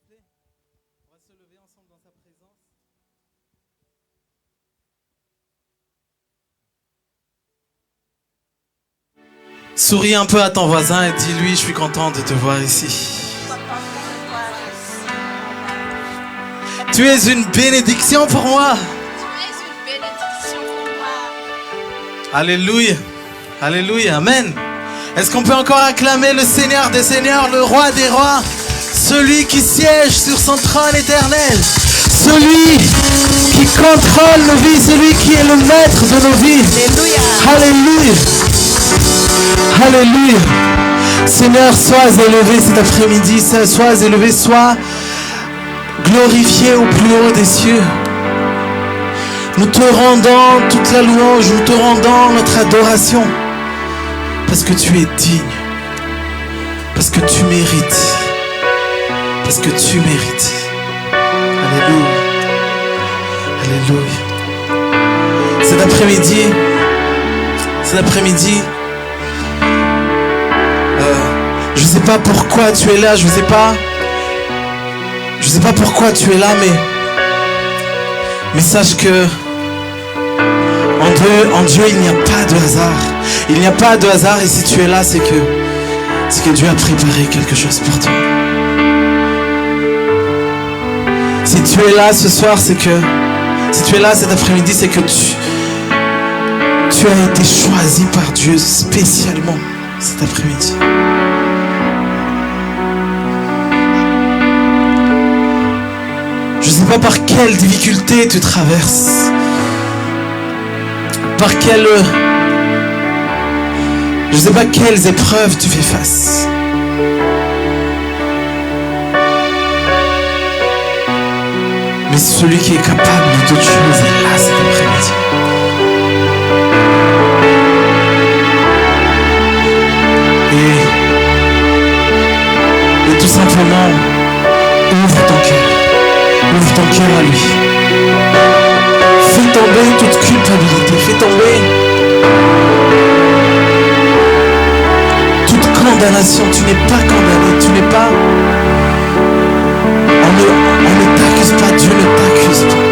plaît? On va se lever ensemble dans sa présence. Souris un peu à ton voisin et dis-lui, je suis content de te voir ici. Tu es une bénédiction pour moi. Alléluia. Alléluia. Amen. Est-ce qu'on peut encore acclamer le Seigneur des Seigneurs, le Roi des Rois, celui qui siège sur son trône éternel, celui qui contrôle nos vies, celui qui est le maître de nos vies. Alléluia. Alléluia. Seigneur, sois élevé cet après-midi, sois élevé, sois glorifié au plus haut des cieux. Nous te rendons toute la louange, nous te rendons notre adoration. Parce que tu es digne. Parce que tu mérites. Parce que tu mérites. Alléluia. Alléluia. Cet après-midi, je ne sais pas pourquoi tu es là, je ne sais pas pourquoi tu es là, mais sache que en Dieu, il n'y a pas de hasard. Il n'y a pas de hasard, et si tu es là, c'est que Dieu a préparé quelque chose pour toi. Si tu es là ce soir, si tu es là cet après-midi, c'est que tu as été choisi par Dieu spécialement cet après-midi. Je ne sais pas par quelle difficulté tu traverses, je ne sais pas quelles épreuves tu fais face. Mais celui qui est capable de toutes choses est là cet après-midi. Et tout simplement, ouvre ton cœur à lui. Fais tomber toute culpabilité, fais tomber toute condamnation. Tu n'es pas condamné, tu n'es pas... On ne t'accuse pas, Dieu ne t'accuse pas.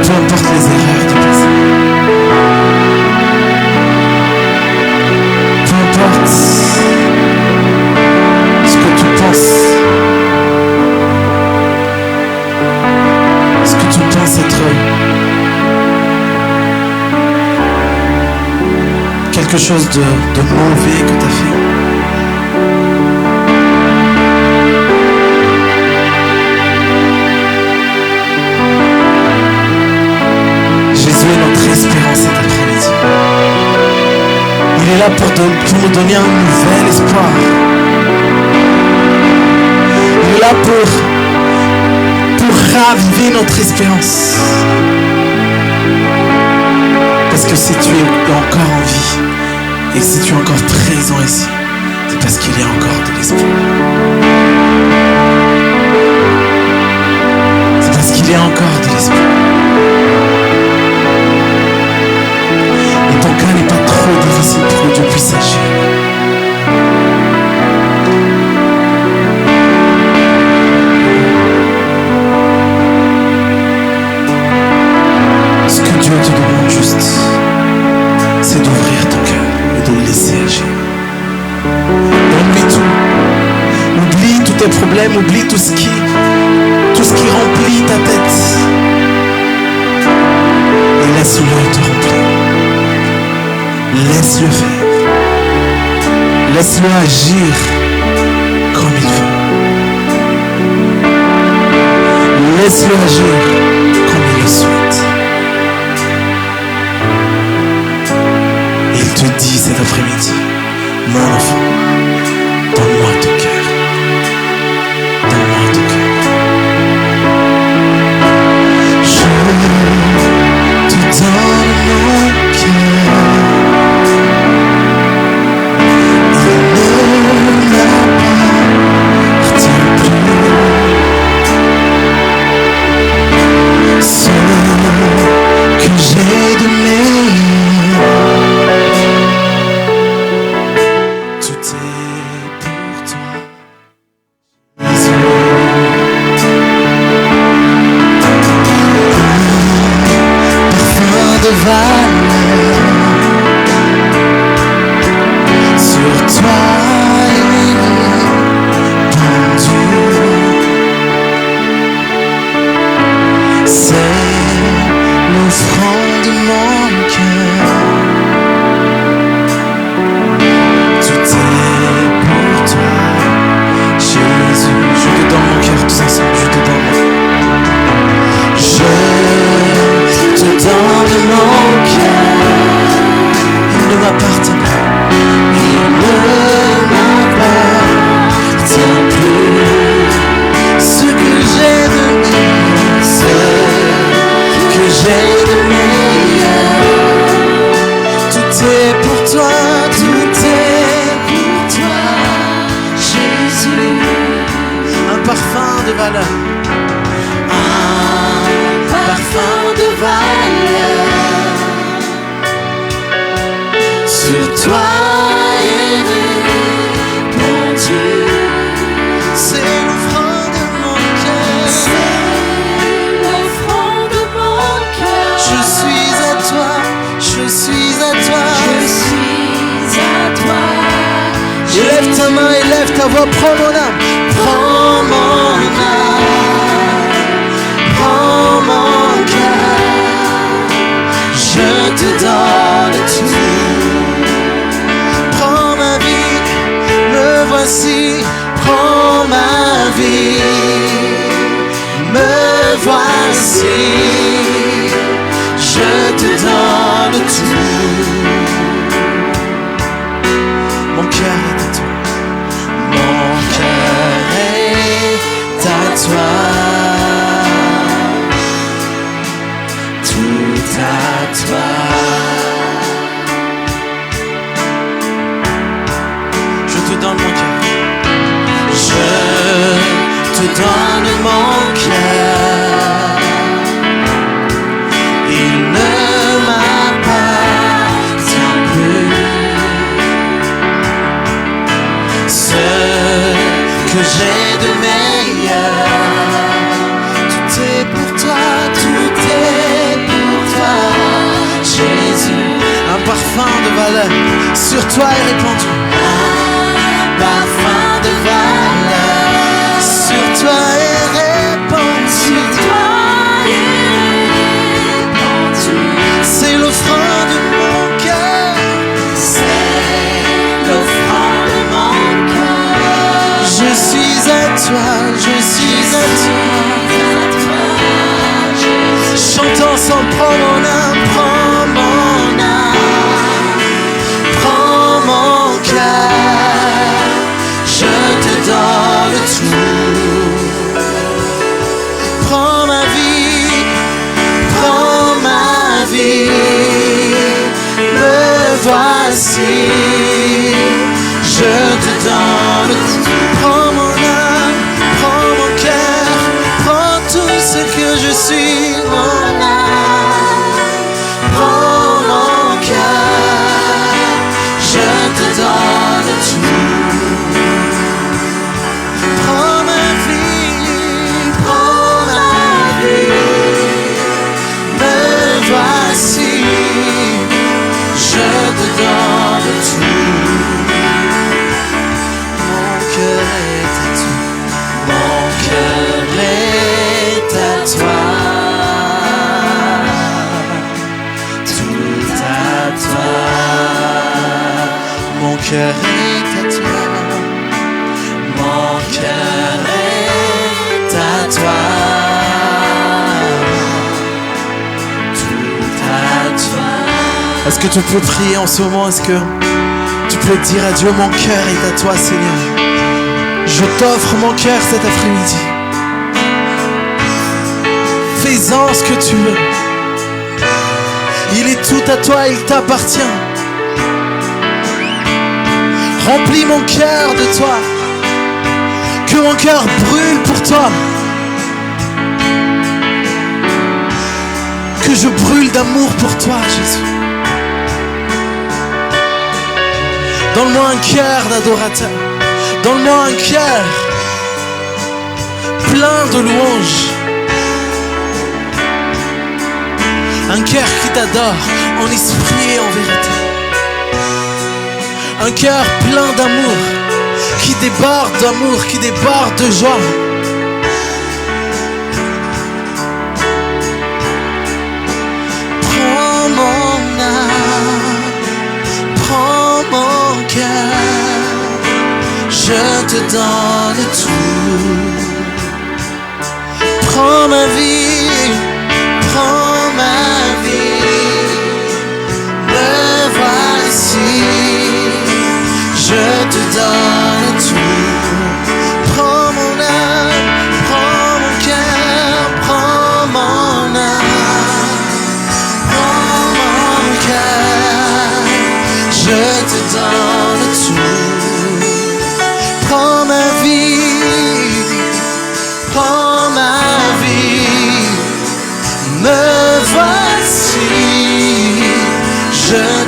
Peu importe les erreurs du passé. Peu importe ce que tu penses. Ce que tu penses être quelque chose de mauvais que tu as fait. Jésus est notre espérance cet après-midi. Il est là pour nous donner un nouvel espoir. Il est là pour raviver notre espérance. Parce que si tu es encore en vie et si tu es encore présent ici, c'est parce qu'il y a encore de l'espoir. C'est parce qu'il y a encore de l'espoir. Et ton cas n'est pas trop difficile pour que Dieu puisse agir. Ce que Dieu te demande juste, c'est d'ouvrir ton cœur et de le laisser agir. Donne-lui tout. Oublie tous tes problèmes, oublie tout ce qui remplit ta tête. Et laisse-le te remplir. Laisse-le faire. Laisse-le agir comme il veut. Laisse-le agir comme il le souhaite. Il te dit cet après-midi, mon enfant, donne-moi ton cœur. Donne-moi ton cœur. Je te donne mon cœur. Il ne m'appartient plus. Ce que j'ai donné. Tout valeur. Un parfum de valeur. Sur toi est répandu. C'est l'offrande de mon cœur. C'est l'offrande de mon cœur. Je suis à toi, je suis à toi. Je suis à toi. Élève ta main, élève ta voix, prends mon âme. Prends mon âme, prends mon cœur. Je te donne tout. Prends ma vie, me voici. Prends ma vie, me voici. Je te donne tout. Mon cœur est à toi. Mon cœur est à toi. Tout à toi. Je te donne mon cœur. Je te donne mon cœur. Il ne m'appartient plus. Ce que j'ai de meilleur, tout est pour toi, tout est pour toi, Jésus. Un parfum de valeur sur toi est répandu. Un parfum de valeur Sur toi est répandu. sur toi est répandu. C'est l'offrande de mon cœur. C'est l'offrande de mon cœur. Je suis à toi, je suis à toi. Chante ensemble, prends mon âme, prends mon âme, Prends mon cœur, je te donne tout. prends ma vie, Prends ma vie, me voici. Je te donne tout. prends mon âme, prends mon cœur, prends tout ce que je suis. Mon âme, prends mon cœur, je te donne tout. Prends ma vie, Prends ma vie, me voici, je te donne tout. mon cœur est à toi. Mon cœur est à toi, tout à toi. Mon cœur est à toi. Mon cœur est à toi, tout à toi. Est-ce que tu peux prier en ce moment? Est-ce que tu peux dire à Dieu, mon cœur est à toi, Seigneur. Je t'offre mon cœur cet après-midi. Fais-en ce que tu veux. Il est tout à toi, il t'appartient. Remplis mon cœur de toi. Que mon cœur brûle pour toi. Que je brûle d'amour pour toi, Jésus. Donne-moi un cœur d'adorateur. Donne-moi un cœur plein de louanges. Un cœur qui t'adore en esprit et en vérité. Un cœur plein d'amour, qui déborde d'amour, qui déborde de joie. Prends mon âme, prends mon cœur, je te donne tout. Prends ma vie, prends ma vie, me voici, je te donne tout. Prends mon âme, prends mon cœur, prends mon âme, prends mon cœur, je te donne tout. Prends ma vie, prends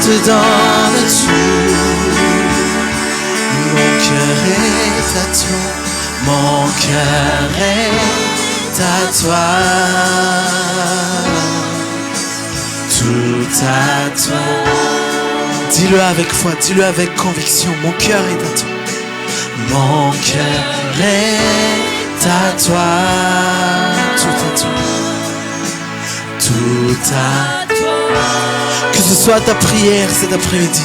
te donne tout. Mon cœur est à toi. Mon cœur est à toi. Tout à toi. Dis-le avec foi, dis-le avec conviction. Mon cœur est à toi. Mon cœur est à toi. Tout à toi. Tout à toi. Que ce soit ta prière cet après-midi.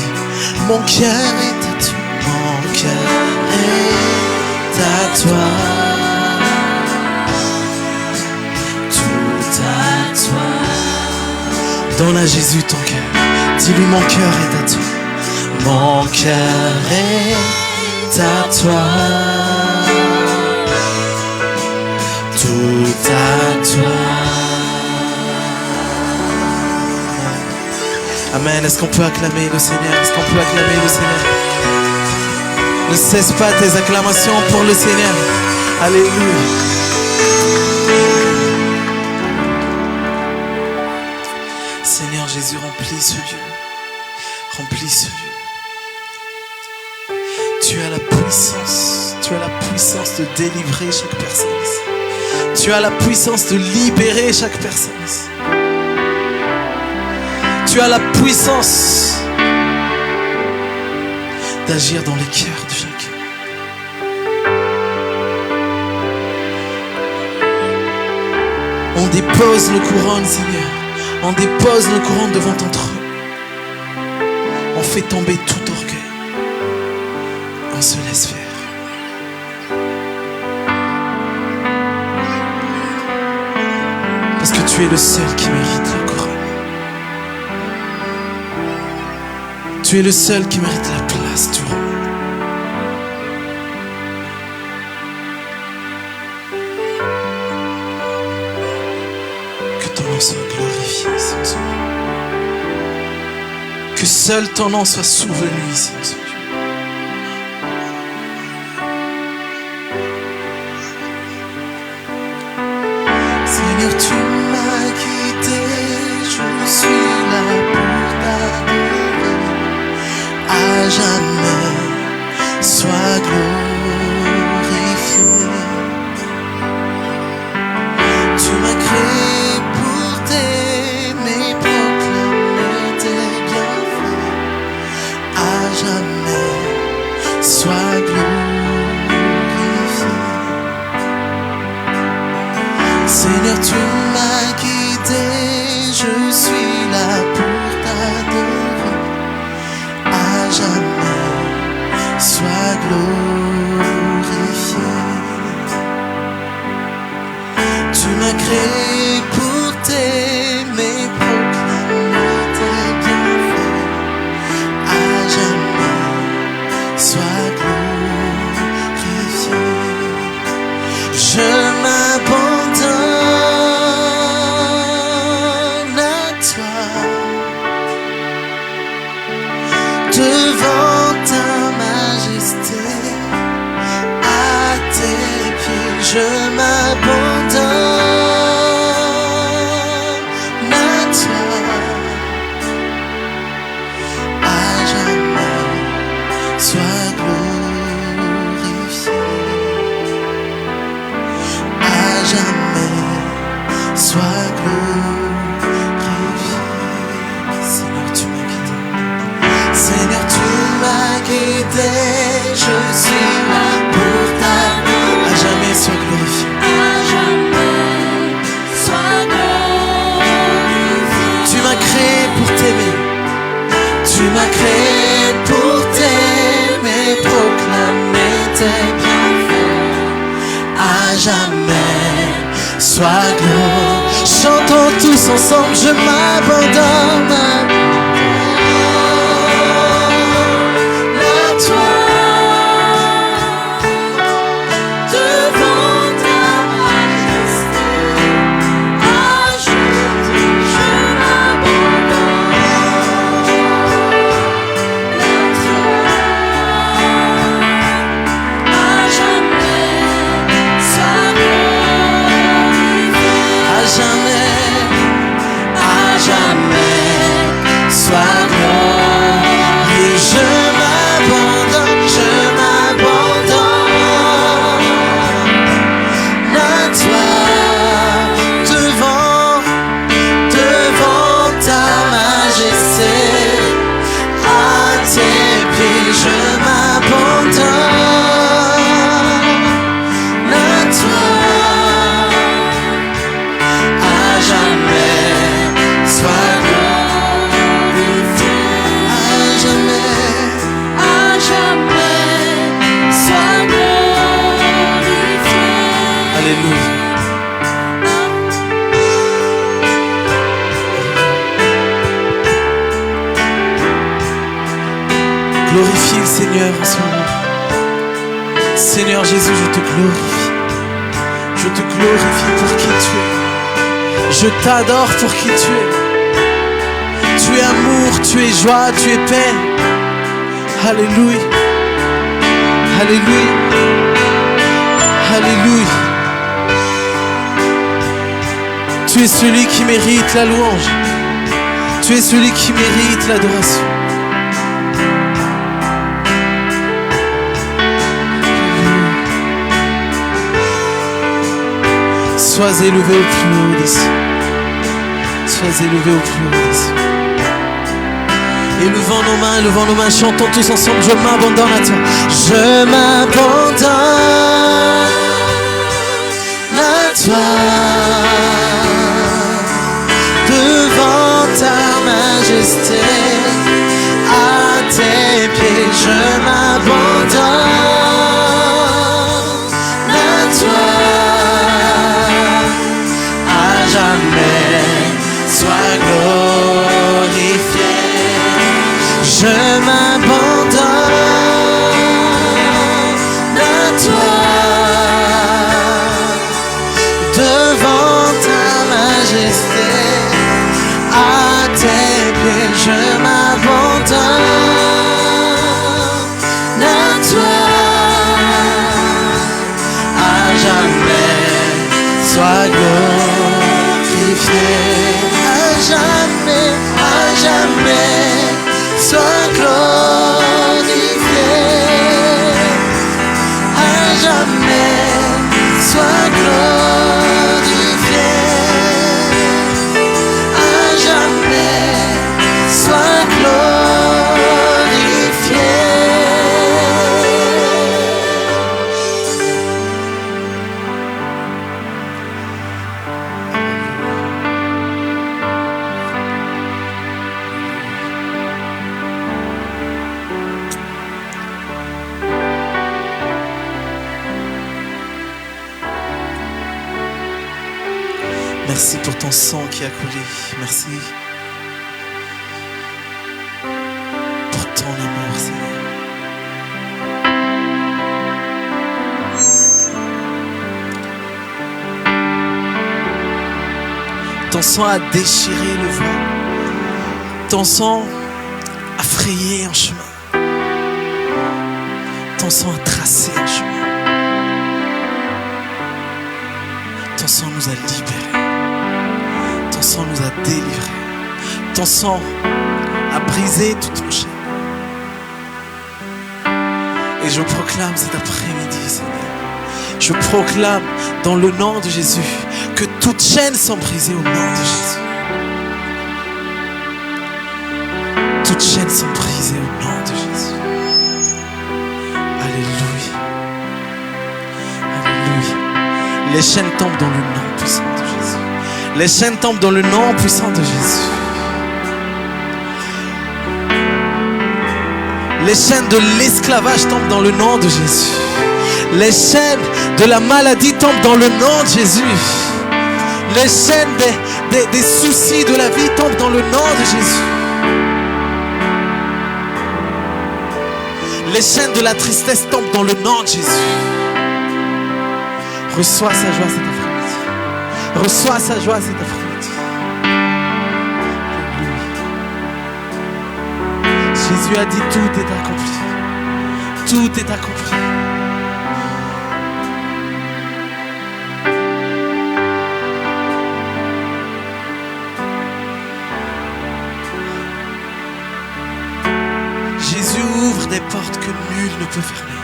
Mon cœur est à toi. Mon cœur est à toi. Tout à toi. Donne à Jésus ton cœur. Dis-lui mon cœur est à toi. Mon cœur est à toi. Tout à toi. Amen. Est-ce qu'on peut acclamer le Seigneur? Est-ce qu'on peut acclamer le Seigneur? Ne cesse pas tes acclamations pour le Seigneur. Alléluia. Seigneur Jésus, remplis ce lieu. Remplis ce lieu. Tu as la puissance. Tu as la puissance de délivrer chaque personne ici. Tu as la puissance de libérer chaque personne ici. Tu as la puissance d'agir dans les cœurs de chacun. On dépose nos couronnes, Seigneur. On dépose nos couronnes devant ton trône. On fait tomber tout orgueil. On se laisse faire. Parce que tu es le seul qui mérite la couronne. Tu es le seul qui mérite la place du roi. Que ton nom soit glorifié ici en ce lieu. Que seul ton nom soit souvenu ici en ce lieu. Seigneur, tu m'as quitté, je suis là pour t'adorer. À jamais, sois glorifié. Tu m'as créé pour t'aimer, proclamer tes bienfaits. À jamais, sois glorifié. Seigneur, tu m'as guidé, je suis là pour t'adorer. À jamais, sois glorifié. Tu m'as créé pour t'aimer, proclamer tes bienfaits. À jamais, sois glorifié. Je m'abandonne à toi. Devant ta majesté, à tes pieds, je m'abandonne à toi. À jamais, sois glorifié. À jamais, sois glorifié. Seigneur, tu m'as guidé. Seigneur, tu m'as guidé, je suis là pour t'adorer. À jamais, sois glorifié. À jamais, sois glorifié. Tu m'as créé pour t'aimer. Tu m'as créé pour t'aimer, proclamer tes bienfaits. À jamais, sois glorifié. Chantons tous ensemble, je m'abandonne. glorifie le Seigneur en ce moment. Seigneur Jésus, je te glorifie. Je te glorifie pour qui tu es. Je t'adore pour qui tu es. Tu es amour, tu es joie, tu es paix. Alléluia. Alléluia. Alléluia. Tu es celui qui mérite la louange. Tu es celui qui mérite l'adoration. Sois élevé au plus haut des cieux. Sois élevé au plus haut des cieux. Élevons nos mains, chantons tous ensemble. Je m'abandonne à toi. Je m'abandonne à toi. Devant ta majesté, à tes pieds, je m'abandonne à toi. À jamais, sois glorifié. Je m'abandonne à toi. Devant ta majesté, à tes pieds, je m'abandonne à toi. À jamais, sois glorifié. À jamais, sois glorifié. À jamais, sois glorifié. À jamais, sois glorifié. Merci pour ton sang qui a coulé. Merci pour ton amour, Seigneur. Ton sang a déchiré le voile. Ton sang a frayé un chemin. Ton sang a tracé un chemin. Ton sang nous a libérés. Ton sang nous a délivrés. Ton sang a brisé toutes nos chaînes. Et je proclame cet après-midi, Seigneur. Je proclame dans le nom de Jésus que toutes chaînes sont brisées au nom de Jésus. Toutes chaînes sont brisées au nom de Jésus. Alléluia. Alléluia. Les chaînes tombent dans le nom puissant de Jésus. Les chaînes tombent dans le nom puissant de Jésus. Les chaînes de l'esclavage tombent dans le nom de Jésus. Les chaînes de la maladie tombent dans le nom de Jésus. Les chaînes des soucis de la vie tombent dans le nom de Jésus. Les chaînes de la tristesse tombent dans le nom de Jésus. Reçois sa joie cet après-midi. Reçois sa joie cet après-midi. Jésus a dit tout est accompli. Tout est accompli. Jésus ouvre des portes que nul ne peut fermer.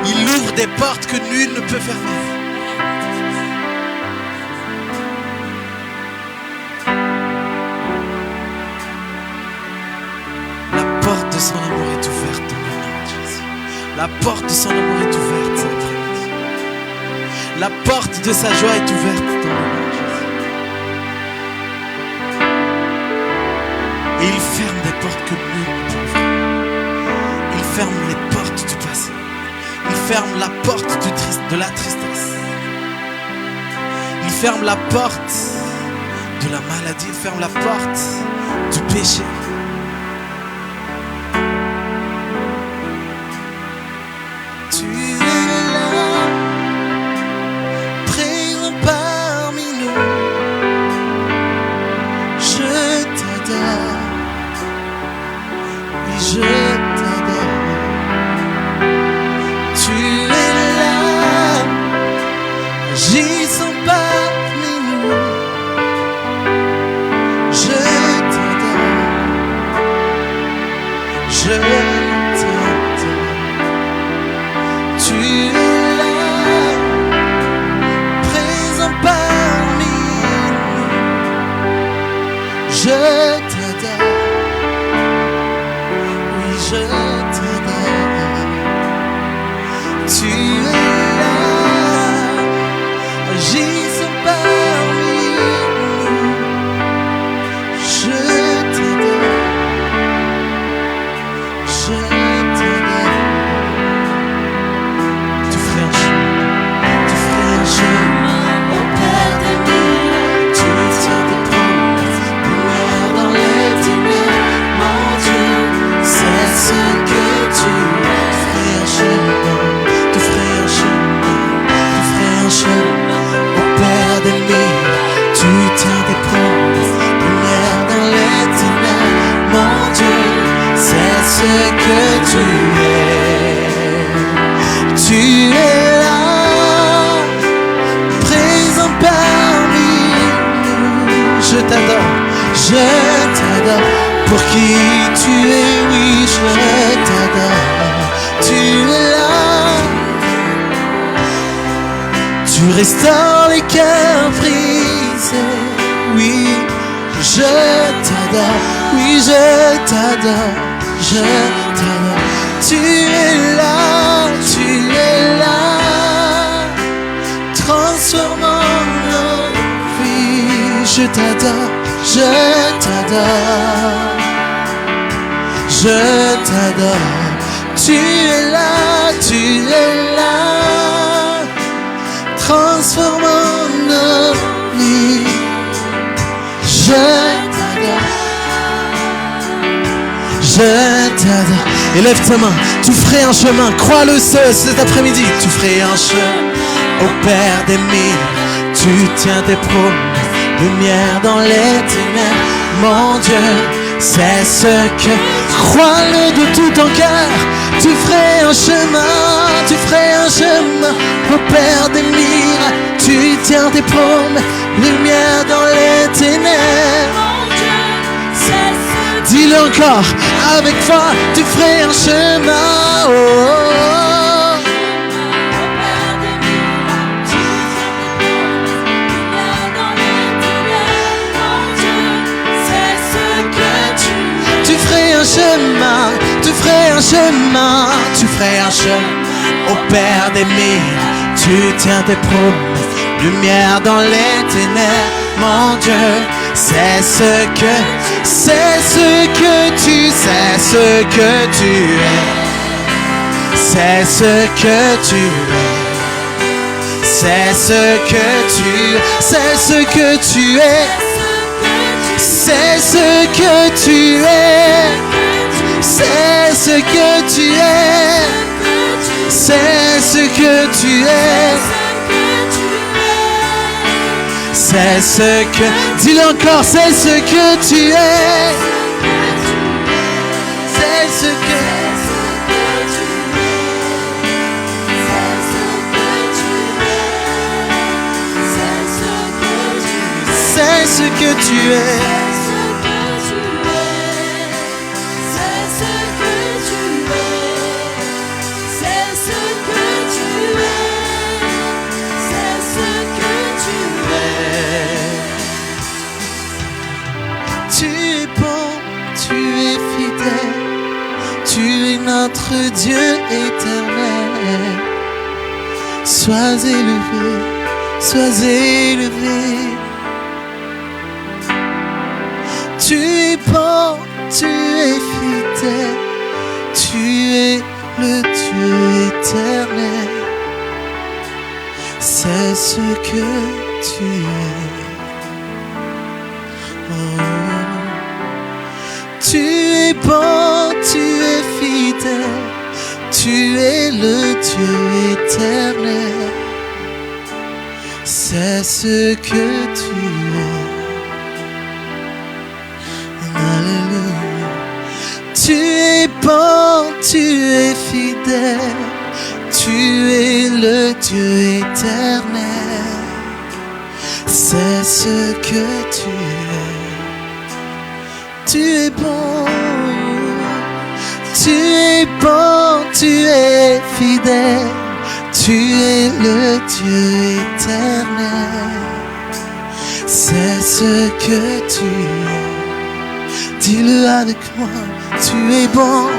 Il ouvre des portes que nul ne peut fermer. La porte de son amour est ouverte dans le nom de Jésus. La porte de son amour est ouverte cet après-midi. La porte de sa joie est ouverte dans le nom de Jésus. Et il ferme des portes que nul ne peut ouvrir. Il ferme les portes du passé. Il ferme la porte de la tristesse. Il ferme la porte de la maladie. Il ferme la porte du péché. tu es là, présent parmi nous. Je t'adore, oui je t'adore. Tu es là, agissant parmi nous. Je t'adore, je t'adore. Tu es là, présent parmi nous. Je t'adore, oui je t'adore. Tu es là, agissant parmi nous. Je t'adore, je t'adore. Tu ferais un chemin au Père des mille. Tu tiens tes promesses, lumière dans les ténèbres. Mon Dieu, c'est ce que tu es. Tu ferais un chemin au Père des mille. Tu tiens tes promesses, lumière dans les ténèbres. Mon Dieu, c'est ce que tu es. Tu es là, présent parmi nous. Je t'adore, pour qui tu es, oui, je t'adore. Tu es là, tu restaures les cœurs brisés, oui, je t'adore, oui, je t'adore, je t'adore. Tu es là, transformant nos vies. Je t'adore, je t'adore, je t'adore. Tu es là, transformant nos vies. Je t'adore. Élève ta main, tu ferais un chemin, crois-le cet après-midi. Tu ferais un chemin au Père des mille. Tu tiens tes promesses, lumière dans les ténèbres. Mon Dieu, c'est ce que, crois-le de tout ton cœur. Tu ferais un chemin au Père des mille. Tu tiens tes promesses, lumière dans les ténèbres. Dis-le encore, avec foi, tu ferais un chemin. Oh, oh, oh. Tu ferais un chemin au Père des mille. Tu tiens tes promesses, lumière dans les ténèbres. Mon Dieu, c'est ce que tu es. C'est ce que tu es. C'est ce que tu es. C'est ce que tu es. C'est ce que tu es. C'est ce que tu es. C'est ce que tu es. C'est ce que, dis-le encore, c'est ce que tu es. C'est ce que c'est ce que tu es. Notre Dieu éternel, sois élevé, sois élevé. Tu es bon, tu es fidèle, tu es le Dieu éternel. C'est ce que tu es. Oh. Tu es bon, tu es fidèle, Tu es le Dieu éternel. C'est ce que tu es. Alléluia. Tu es bon, tu es fidèle. Tu es le Dieu éternel. C'est ce que tu es. Tu es bon. Tu es bon, tu es fidèle. Tu es le Dieu éternel. C'est ce que tu es. Dis-le avec moi. Tu es bon.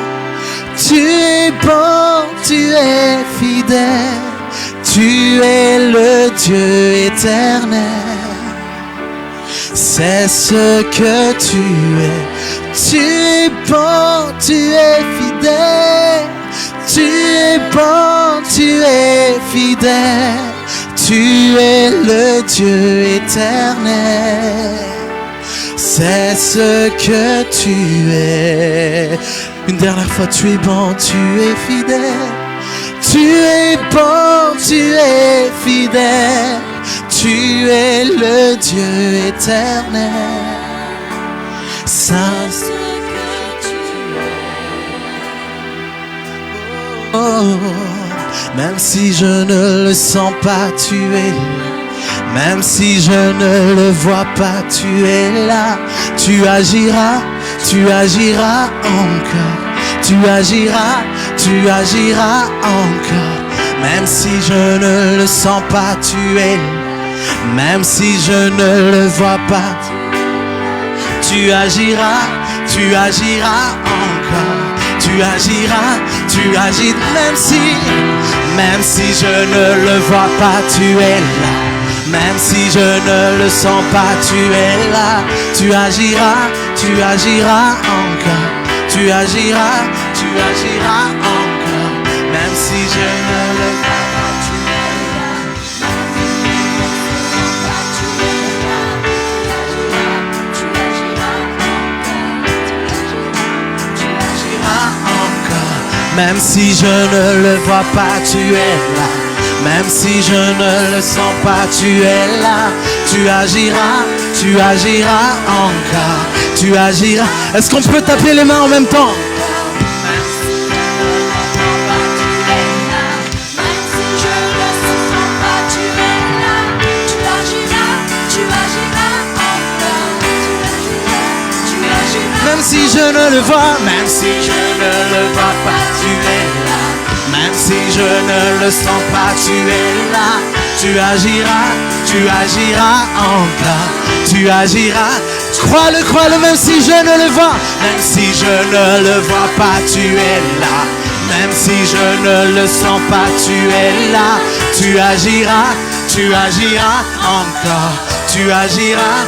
Tu es bon, tu es fidèle. Tu es le Dieu éternel. C'est ce que tu es. Tu es bon, tu es fidèle. Tu es bon, tu es fidèle. Tu es le Dieu éternel. C'est ce que tu es. Une dernière fois, tu es bon, tu es fidèle. Tu es bon, tu es fidèle. Tu es le Dieu éternel. Saint, ce que tu es. oh, même si je ne le sens pas, tu es là. Même si je ne le vois pas, tu es là. Tu agiras encore. Tu agiras encore. Même si je ne le sens pas, tu es là. Même si je ne le vois pas, tu agiras encore. Tu agis, même si je ne le vois pas, tu es là. Même si je ne le sens pas, tu es là. Tu agiras encore. Tu agiras encore. Même si je ne le vois pas, tu es là. Tu agiras encore. Même si je ne le vois pas, tu es là. Même si je ne le sens pas, tu es là. Tu agiras encore. Tu agiras. Est-ce qu'on peut taper les mains en même temps? Même si je ne le vois, même si je ne le vois pas, tu es là. Même si je ne le sens pas, tu es là. Tu agiras encore. Tu agiras. Crois-le, même si je ne le vois. Même si je ne le vois pas, tu es là. Même si je ne le sens pas, tu es là. Tu agiras encore. Tu agiras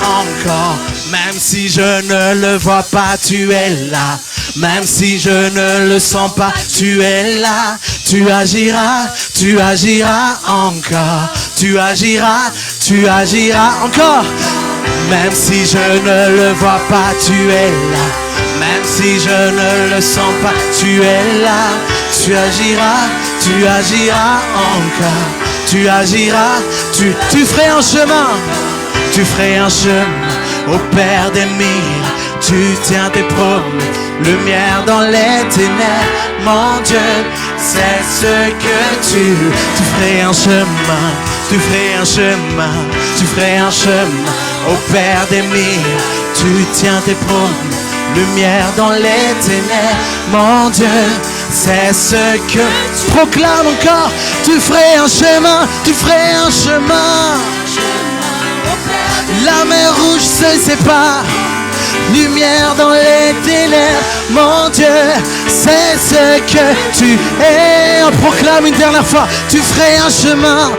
encore. Même si je ne le vois pas, tu es là. Même si je ne le sens pas, tu es là. Tu agiras encore. Tu agiras encore. Même si je ne le vois pas, tu es là. Même si je ne le sens pas, tu es là. Tu agiras encore. Tu agiras, tu ferais un chemin. Tu ferais un chemin au Père des miracles. Tu tiens tes promesses, lumière dans les ténèbres. Mon Dieu, c'est ce que tu ferais un chemin. Tu ferais un chemin, tu ferais un chemin au Père des miracles. Tu tiens tes promesses, lumière dans les ténèbres. Mon Dieu, c'est ce que proclame encore. Tu ferais un chemin, tu ferais un chemin. La mer rouge se sépare, lumière dans les ténèbres. Mon Dieu, c'est ce que tu es. On proclame une dernière fois. Tu ferais un chemin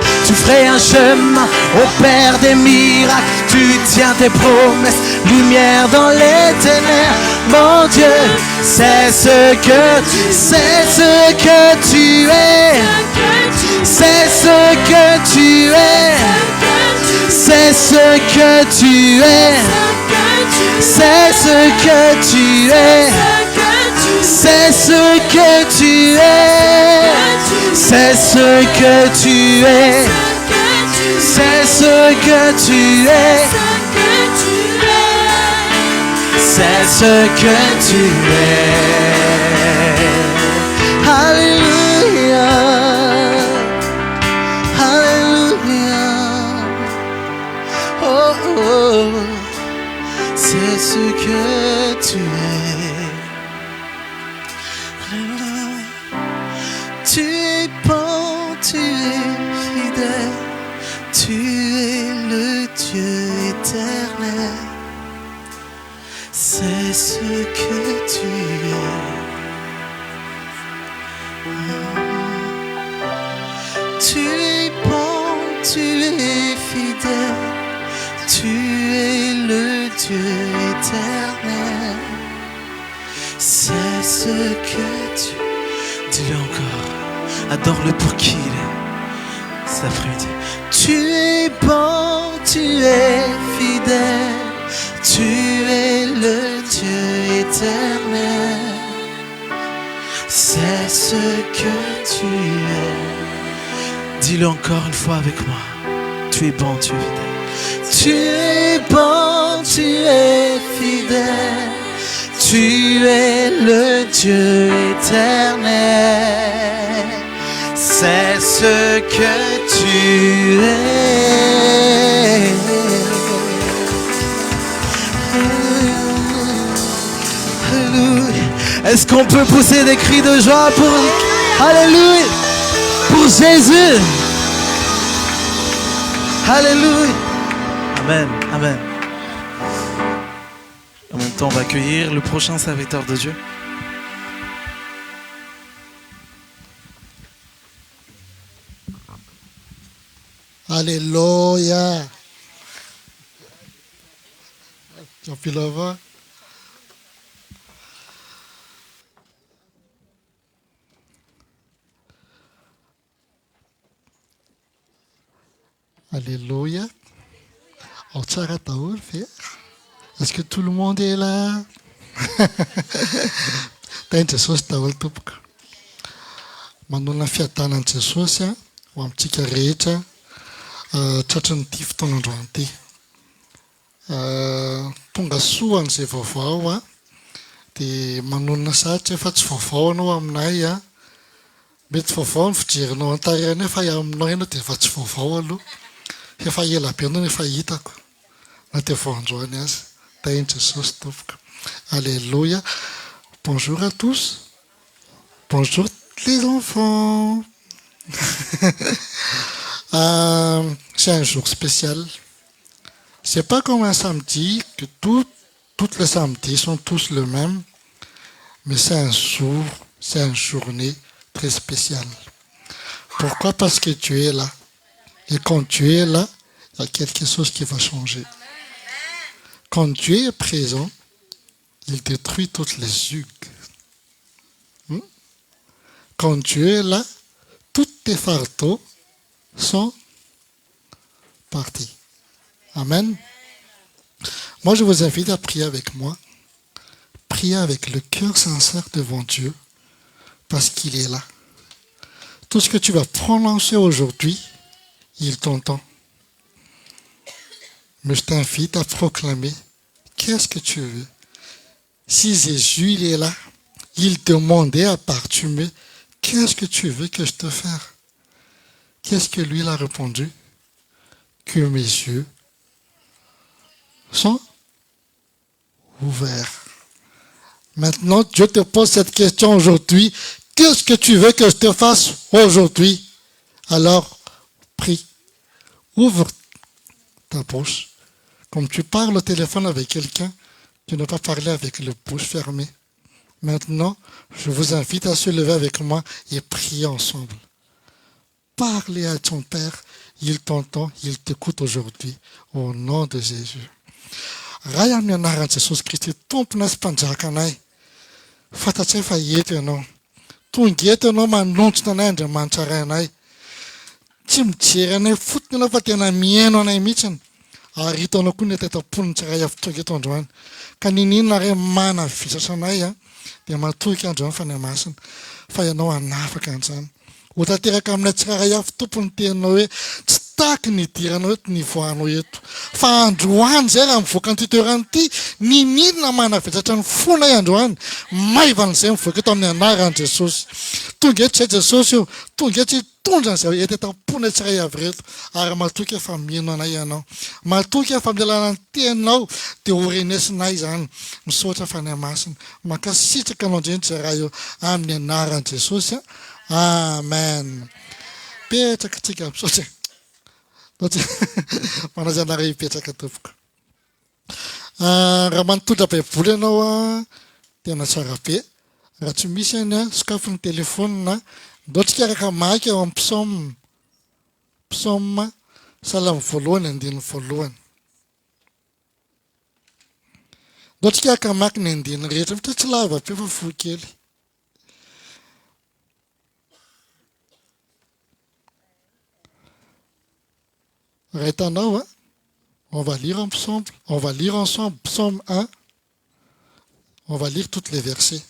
au Père des miracles. Tu tiens tes promesses, lumière dans les ténèbres. Mon Dieu, c'est ce que tu es. C'est ce que tu es. C'est ce que tu es. C'est ce que tu es. C'est ce que tu es. C'est ce que tu es. C'est ce que tu es. C'est ce que tu es. C'est ce que tu es. Alléluia. Alléluia. Oh, oh. C'est ce que tu es. Alléluia. Tu es bon, tu es fidèle. Tu es le Dieu éternel. C'est ce que tu es. Tu es bon, tu es fidèle. Tu es le Dieu éternel. C'est ce que tu es. Dis-le encore. Adore-le pour qui il est. Cet après-midi. Tu es bon, tu es fidèle. Tu es le Dieu éternel. C'est ce que tu es. Dis-le encore une fois avec moi. Tu es bon, tu es fidèle. Tu es bon, tu es fidèle. Tu es le Dieu éternel. C'est ce que tu es. Alléluia. Est-ce qu'on peut pousser des cris de joie pour Alléluia, pour Jésus? Alléluia. Amen, amen. En même temps, on va accueillir le prochain serviteur de Dieu. Alléluia. Tu as pu le voir? Alléluia. Est-ce que tout le monde est là? Thank Jesus tawal tompoko. Manolana fiadanan'i Jesosy ho amintsika rehetra tratran'ity fotoanandroany ity. Tonga soa an'izay vaovao dia manonona sahatra efa tsy vaovao anao aminay mety vaovao ny fijerinao antarehanay fa aminao ianao dia efa tsy vaovao aloha. Efa ela be anao efa hitako na dia vao androany azy. Thank Jesus tompoko. Alléluia. Bonjour à tous. Bonjour les enfants. C'est un jour spécial. C'est pas comme un samedi que tous les samedis sont tous le même, mais c'est un jour, c'est une journée très spéciale. Pourquoi? Parce que tu es là. Et quand tu es là, il y a quelque chose qui va changer. Quand Dieu est présent, il détruit toutes les juges. Quand Dieu est là, tous tes fardeaux sont partis. Amen. Moi, je vous invite à prier avec moi. Prier avec le cœur sincère devant Dieu, parce qu'il est là. Tout ce que tu vas prononcer aujourd'hui, il t'entend. Mais je t'invite à proclamer, qu'est-ce que tu veux? Si Jésus il est là, il demandait à part tu mais qu'est-ce que tu veux que je te fasse? Qu'est-ce que lui il a répondu? Que mes yeux sont ouverts. Maintenant, Dieu te pose cette question aujourd'hui. Qu'est-ce que tu veux que je te fasse aujourd'hui? Alors, prie. Ouvre ta bouche. Comme tu parles au téléphone avec quelqu'un, tu ne peux pas parler avec la bouche fermée. Maintenant, je vous invite à se lever avec moi et prier ensemble. Parlez à ton Père. Il t'entend, il t'écoute aujourd'hui. Au nom de Jésus. Raya amin'ny anaran'i Jesosy Kristy tompona sy mpanjakanay. Fantatsay fa eto ianao. Tonga eto ianao manontsona anay Andriamanitra ray anay. Tsy mijery anay fotony ianao fa tena mihaino anay mihitsiny. Ary hitanao koa ny tetapony tsiray avy tonga eto androany. Ka ninona ray manavisatra anay dia matoky andro ny fanamasina fa ianao hanafaka an'izany ho tanteraka amina tsirairay avy tompony tenao hoe tsy taky ny diranao eto ny voanao eto fa androany zay raha mivoaka ny titoerany ity ninina manavetsatra ny fona i androany maivan'izay mivoaka eto amin'ny anaran'i Jesosy tonga eto izay Jesosy io tonga eto hitondra n'izay etetam-pona tsiray avy reto ary matoky efa mino anay ianao matoky efa mielana ny tenao dia horenesinay izany misaotra fanamasina mankasitraka anao indrindra izay raha io amin'ny anaran'i Jesosy amen petraka tsika misaotra manazy anareo hipetraka tompoko raha manotondra baiboly ianao tena tsara be raha tsy misy any sokafo ny telefona ndotrika araka maky ao amin'ny psaume salamy voalohany andiny voalohany ndotrika araka maky ny andiny rehetra mitra tsy lava be fa fo kely raha hitanao on va lire ensemble, on va lire ensemble psaume 1, on va lire tous les versets.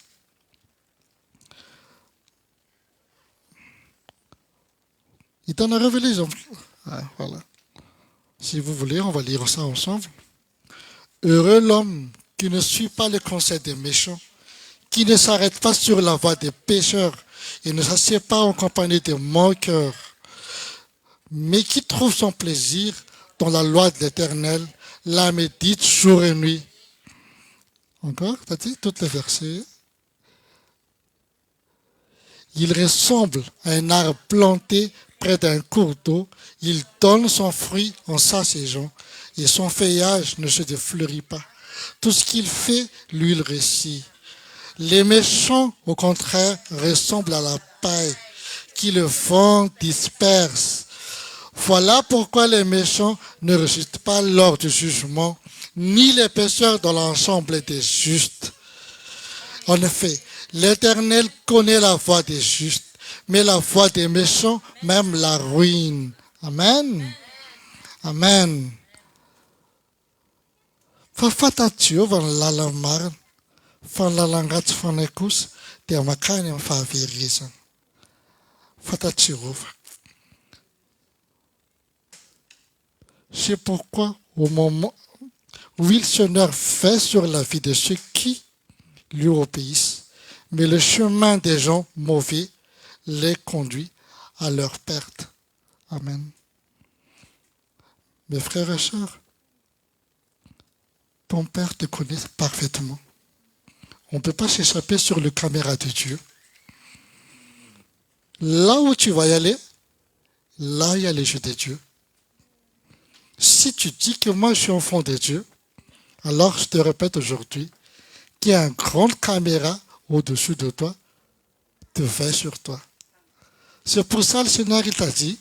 Hitanareo ve les voilà. Si vous voulez, on va lire ça ensemble. Heureux l'homme qui ne suit pas les conseils des méchants, qui ne s'arrête pas sur la voie des pécheurs et ne s'assied pas en compagnie des moqueurs, mais qui trouve son plaisir dans la loi de l'Éternel, la médite jour et nuit. Encore, t'as dit, tous les versets. Il ressemble à un arbre planté près d'un cours d'eau. Il donne son fruit en sa saison et son feuillage ne se défleurit pas. Tout ce qu'il fait, lui, il réussit. Les méchants, au contraire, ressemblent à la paille qui le vent disperse. Voilà pourquoi les méchants ne résistent pas lors du jugement, ni les pécheurs dans l'ensemble des justes. En effet, l'Éternel connaît la voie des justes, mais la voie des méchants, même la ruine. Amen. Amen. Fa fantatr'io Jehovah ny lalany marina, fa ny lalan-ratsy fanahy kosa dia makany amin'ny fahaverezana. Fantatr'i Jehovah. C'est pourquoi, au moment où il Seigneur fait sur la vie de ceux qui lui obéissent, mais le chemin des gens mauvais les conduit à leur perte. Amen. Mes frères et sœurs, ton Père te connaît parfaitement. On ne peut pas s'échapper sur le caméra de Dieu. Là où tu vas y aller, là il y a les yeux de Dieu. Si tu dis que moi je suis enfant de Dieu, alors je te répète aujourd'hui qu'il y a une grande caméra au-dessus de toi, de veille sur toi. C'est pour ça le Seigneur il t'a dit,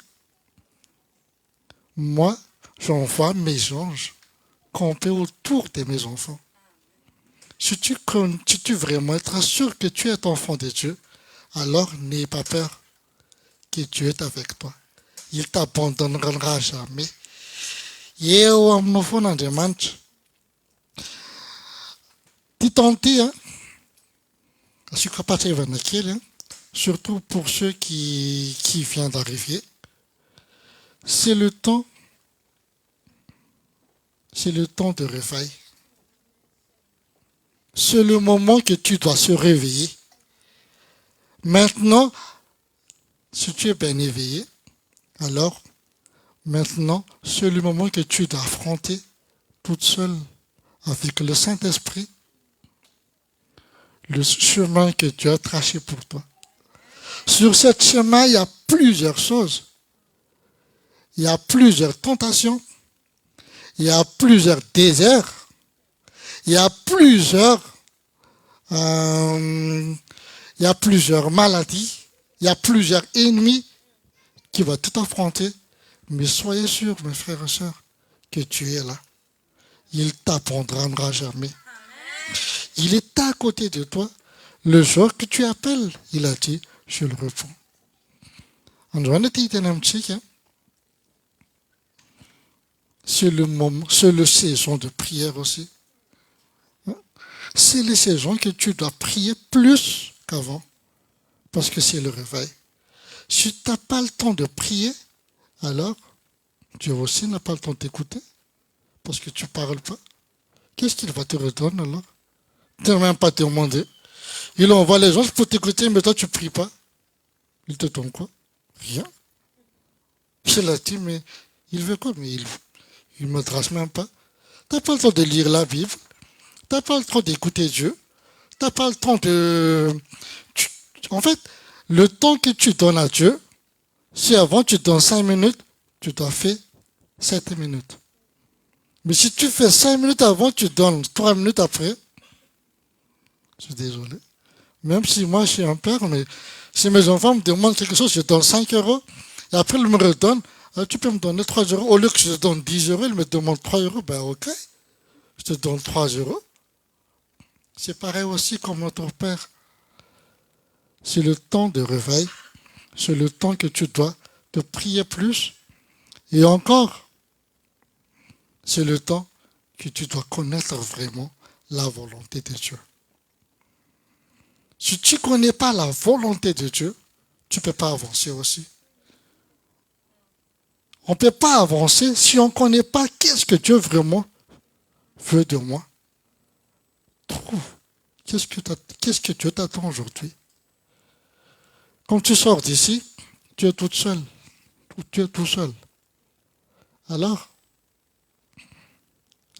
moi j'envoie mes anges camper autour de mes enfants. Si tu vraiment être sûr que tu es enfant de Dieu, alors n'aie pas peur que Dieu est avec toi. Il ne t'abandonnera jamais. Eo aminao foana Andriamanitra. Tia tenter, asiko apatrevana kely, surtout pour ceux qui viennent d'arriver. C'est le temps de réveil. C'est le moment que tu dois se réveiller. Maintenant, si tu es bien éveillé, alors maintenant, c'est le moment que tu dois affronter toute seule avec le Saint-Esprit le chemin que Dieu a tracé pour toi. Sur ce chemin, il y a plusieurs choses. Il y a plusieurs tentations. Il y a plusieurs déserts. Il y a plusieurs maladies. Il y a plusieurs ennemis qui vont tout affronter. Mais soyez sûrs, mes frères et sœurs, que tu es là. Il ne t'abandonnera jamais. Il est à côté de toi. Le jour que tu appelles, il a dit, je le réponds. C'est le moment, c'est le saison de prière aussi. c'est les saisons que tu dois prier plus qu'avant. Parce que c'est le réveil. Si tu n'as pas le temps de prier, alors Dieu aussi n'a pas le temps d'écouter. Parce que tu ne parles pas. Qu'est-ce qu'il va te redonner alors? Tu n'as même pas demandé. Il envoie les gens pour t'écouter, mais toi tu ne pries pas. Il te donne quoi? Rien. Je l'ai dit, mais il veut quoi? Mais il ne me trace même pas. Tu n'as pas le temps de lire la Bible. Tu n'as pas le temps d'écouter Dieu. Tu n'as pas le temps de... En fait, le temps que tu donnes à Dieu, si avant tu donnes 5 minutes, tu dois faire 7 minutes. Mais si tu fais 5 minutes avant, tu donnes 3 minutes après, je suis désolé. Même si moi je suis un père, mais si mes enfants me demandent quelque chose, je donne 5 euros, et après ils me redonnent, tu peux me donner 3 euros. Au lieu que je te donne 10 euros, ils me demandent 3 euros, ben ok, je te donne 3 euros. C'est pareil aussi comme notre Père. C'est le temps de réveil, c'est le temps que tu dois te prier plus. Et encore, c'est le temps que tu dois connaître vraiment la volonté de Dieu. Si tu ne connais pas la volonté de Dieu, tu ne peux pas avancer aussi. On ne peut pas avancer si on ne connaît pas qu'est-ce que Dieu vraiment veut de moi. Trouve. Qu'est-ce que Dieu t'attend aujourd'hui? Quand tu sors d'ici, tu es toute seule. Tu es tout seul. Alors,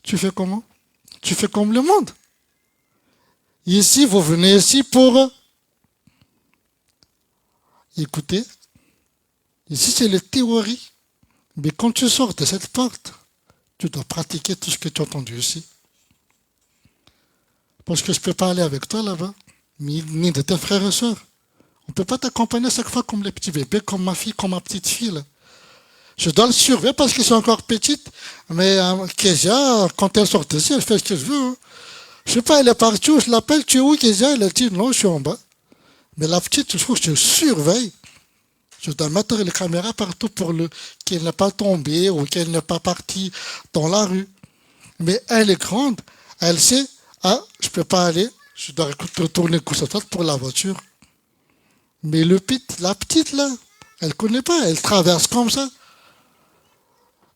tu fais comment? Tu fais comme le monde. Ici, vous venez ici pour écouter. Ici, c'est les théories. Mais quand tu sors de cette porte, tu dois pratiquer tout ce que tu as entendu ici. Parce que je ne peux pas aller avec toi là-bas, ni de tes frères et sœurs. On ne peut pas t'accompagner chaque fois comme les petits bébés, comme ma fille, comme ma petite fille. Là. Je dois le surveiller parce qu'ils sont encore petites. Mais Kézia, quand elle sort d'ici, elle fait ce que je veux. Hein. Je ne sais pas, elle est partie où je l'appelle, tu es où Kézia? Elle a dit non, je suis en bas. Mais la petite, je trouve que je surveille. Je dois mettre les caméras partout pour qu'elle n'ait pas tombé ou qu'elle n'est pas partie dans la rue. Mais elle est grande, elle sait, je ne peux pas aller, je dois retourner gauche à droite pour la voiture. Mais la petite là, elle ne connaît pas, elle traverse comme ça.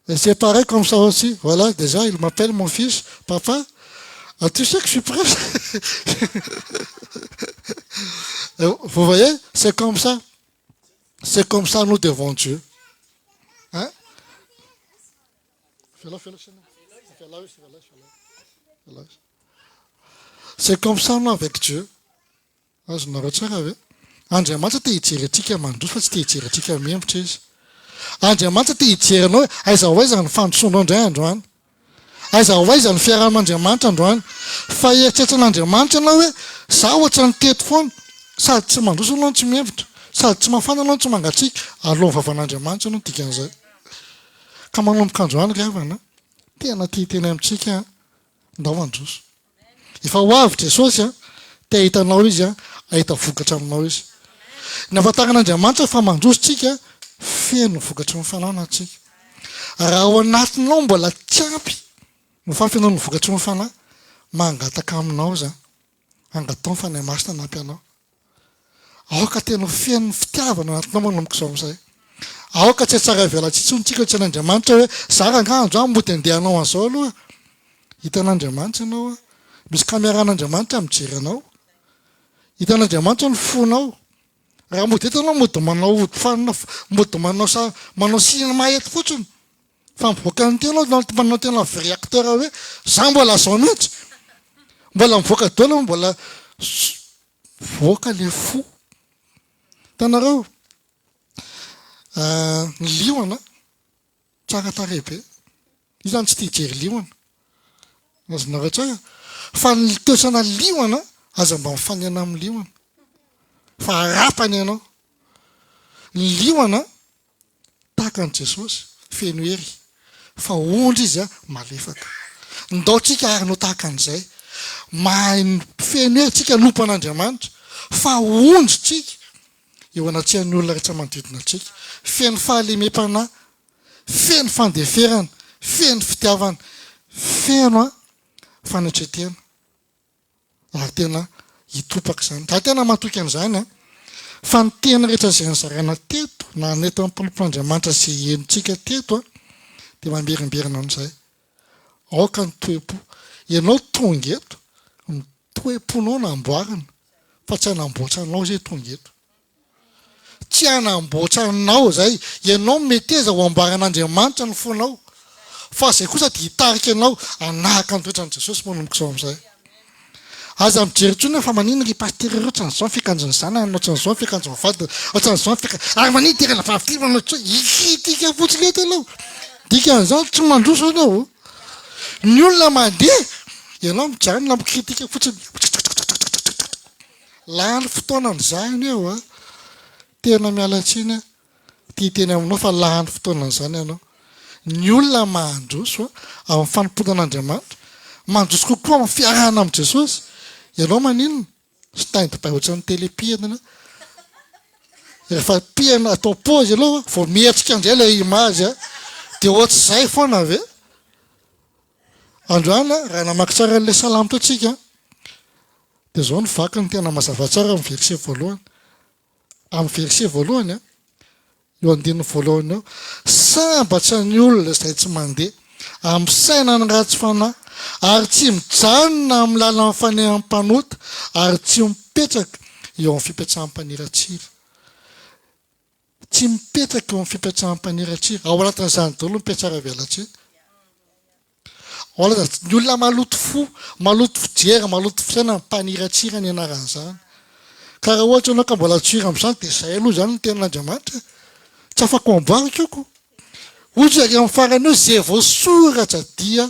Et c'est pareil comme ça aussi. Voilà, déjà, il m'appelle mon fils, papa, tu sais que je suis prêt. Vous voyez, c'est comme ça. C'est comme ça nous devons Dieu. Hein? C'est comme ça nous avec Dieu. Je ne retiens pas. Andriamanitra te hijerentsika mandroso fa tsy te hijerentsika miembotra izy. Andriamanitra te hijerinao hoe aiza ho aiza ny fandrosoanao indray androany. Aiza ho aiza ny fiarahaman'Andriamanitra androany. Fa eritreretran'Andriamanitra ianao hoe za ohatra ny teto foana sady tsy mandroso anao tsy miembotra sady tsy mafana anao tsy mangatsiaka alohan'ny vavan'Andriamanitra anao dikan'izay. Ka manomboka androany ry havana tena tia teny amintsika ndao mandroso. Efa ho avy Jesosy te hitanao izy ahita vokatra aminao izy. Ny ahafantaran'Andriamanitra fa mandrosotsika feno vokatra ny fanahy atsika. Raha ao anatinao mbola tsy ampy ny fampianao ny vokatra ny fanahy, mangataka aminao za. Angatao ny fanahy masina anampy anao. Aoka tena feno fitiavana anatinao manomboka izao amin'izay. Aoka tsy tsara velantsitsontsika tsy an'Andriamanitra hoe za rangahandro mody andehanao an'izao aloha. Hitan'Andriamanitra ianao misy caméran'Andriamanitra mijery anao. Hitan'Andriamanitra ny fonao. Raha mody etanao mody manao odifanina, mody manao cinéma eto fotsiny. Fa mivoaka ny tena manao tena vrai acteur hoe za mbola zao mihitsy. Mbola mivoaka daholo mbola voaka le fo. Hitanareo ny liona tsara tarehy be. Io zany tsy tia hijery liona. Azonareo tsara. Fa ny toesana liona aza mba mifanena amin'ny liona. Fa harapany ianao. Ny liona tahaka an'i Jesosy feno hery. Fa ondry izy malefaka. Ndaotsika ary no tahaka an'izay. Mahay feno hery tsika nompo an'Andriamanitra. Fa ondry tsika eo anatsihan'ny olona rehetra manodidina antsika. Feno fahalemem-panahy, feno fandeferana, feno fitiavana, feno fanetretena. Ary tena hitopaka izany. Da tena matoky an'izany a. Fa ny tena rehetra izay nizaraina teto na neto amin'ny mpampiandriamanitra sy henontsika teto a dia mamberimberina an'izay. Aoka ny toe-po. Ianao tonga eto, ny toe-ponao namboarina fa tsy hanamboatra anao izay tonga eto. Tsy hanamboatra anao izay, ianao meteza ho amboaran'Andriamanitra ny fonao. Fa izay kosa dia hitarika anao hanahaka ny toetran'i Jesosy manomboka izao amin'izay. Aza mijery intsony fa manino ry paster ireo ohatran'izao fiakanjony zanany, ohatran'izao fiakanjony vadiny, ohatran'izao ary manino terana vavy manao tsy hikitika fotsiny eto ianao. Dikan'izao tsy mandroso anao. Ny olona mandeha, ianao mijanona mikritika fotsiny. Lany fotoana an'izany eo a. Tena miala tsiny a. Tia teny aminao fa lany fotoana an'izany ianao. Ny olona mandroso amin'ny fanomponan'Andriamanitra, mandroso kokoa amin'ny fiarahana amin'i Jesosy. Ianao manino? Stand-by ohatran'ny télé-pihenana. Rehefa pihana atao pause aloha, vao mihetrika an'izay ilay image a, dia ohatr'izay foana ave. Androany raha namaky tsara an'ilay salamo toantsika, dia izao ny vaky ny tena mazava tsara amin'ny verset voalohany. Amin'ny verset voalohany a, eo andininy voalohany eo, sambatra ny olona izay tsy mandeha amin'ny saina ny ratsy fanahy, ary tsy mijanona amin'ny lalan'ny faneham-panota, ary tsy mipetraka eo amin'ny fipetrahan'mpaniratsira. Tsy mipetraka eo amin'ny fipetrahan'mpaniratsira. Ao anatin'izany daholo mipetrara velatsy. Ny olona maloto fo, maloto fijery, maloto fisaina mpaniratsira ny anaran'izany. Ka raha ohatra ianao ka mbola tsira amin'izany dia izay aloha izany ny tenin'Andriamanitra. Tsy afaka amboarika eo. Ohatra ary amin'ny farany eo izay voasoratra dia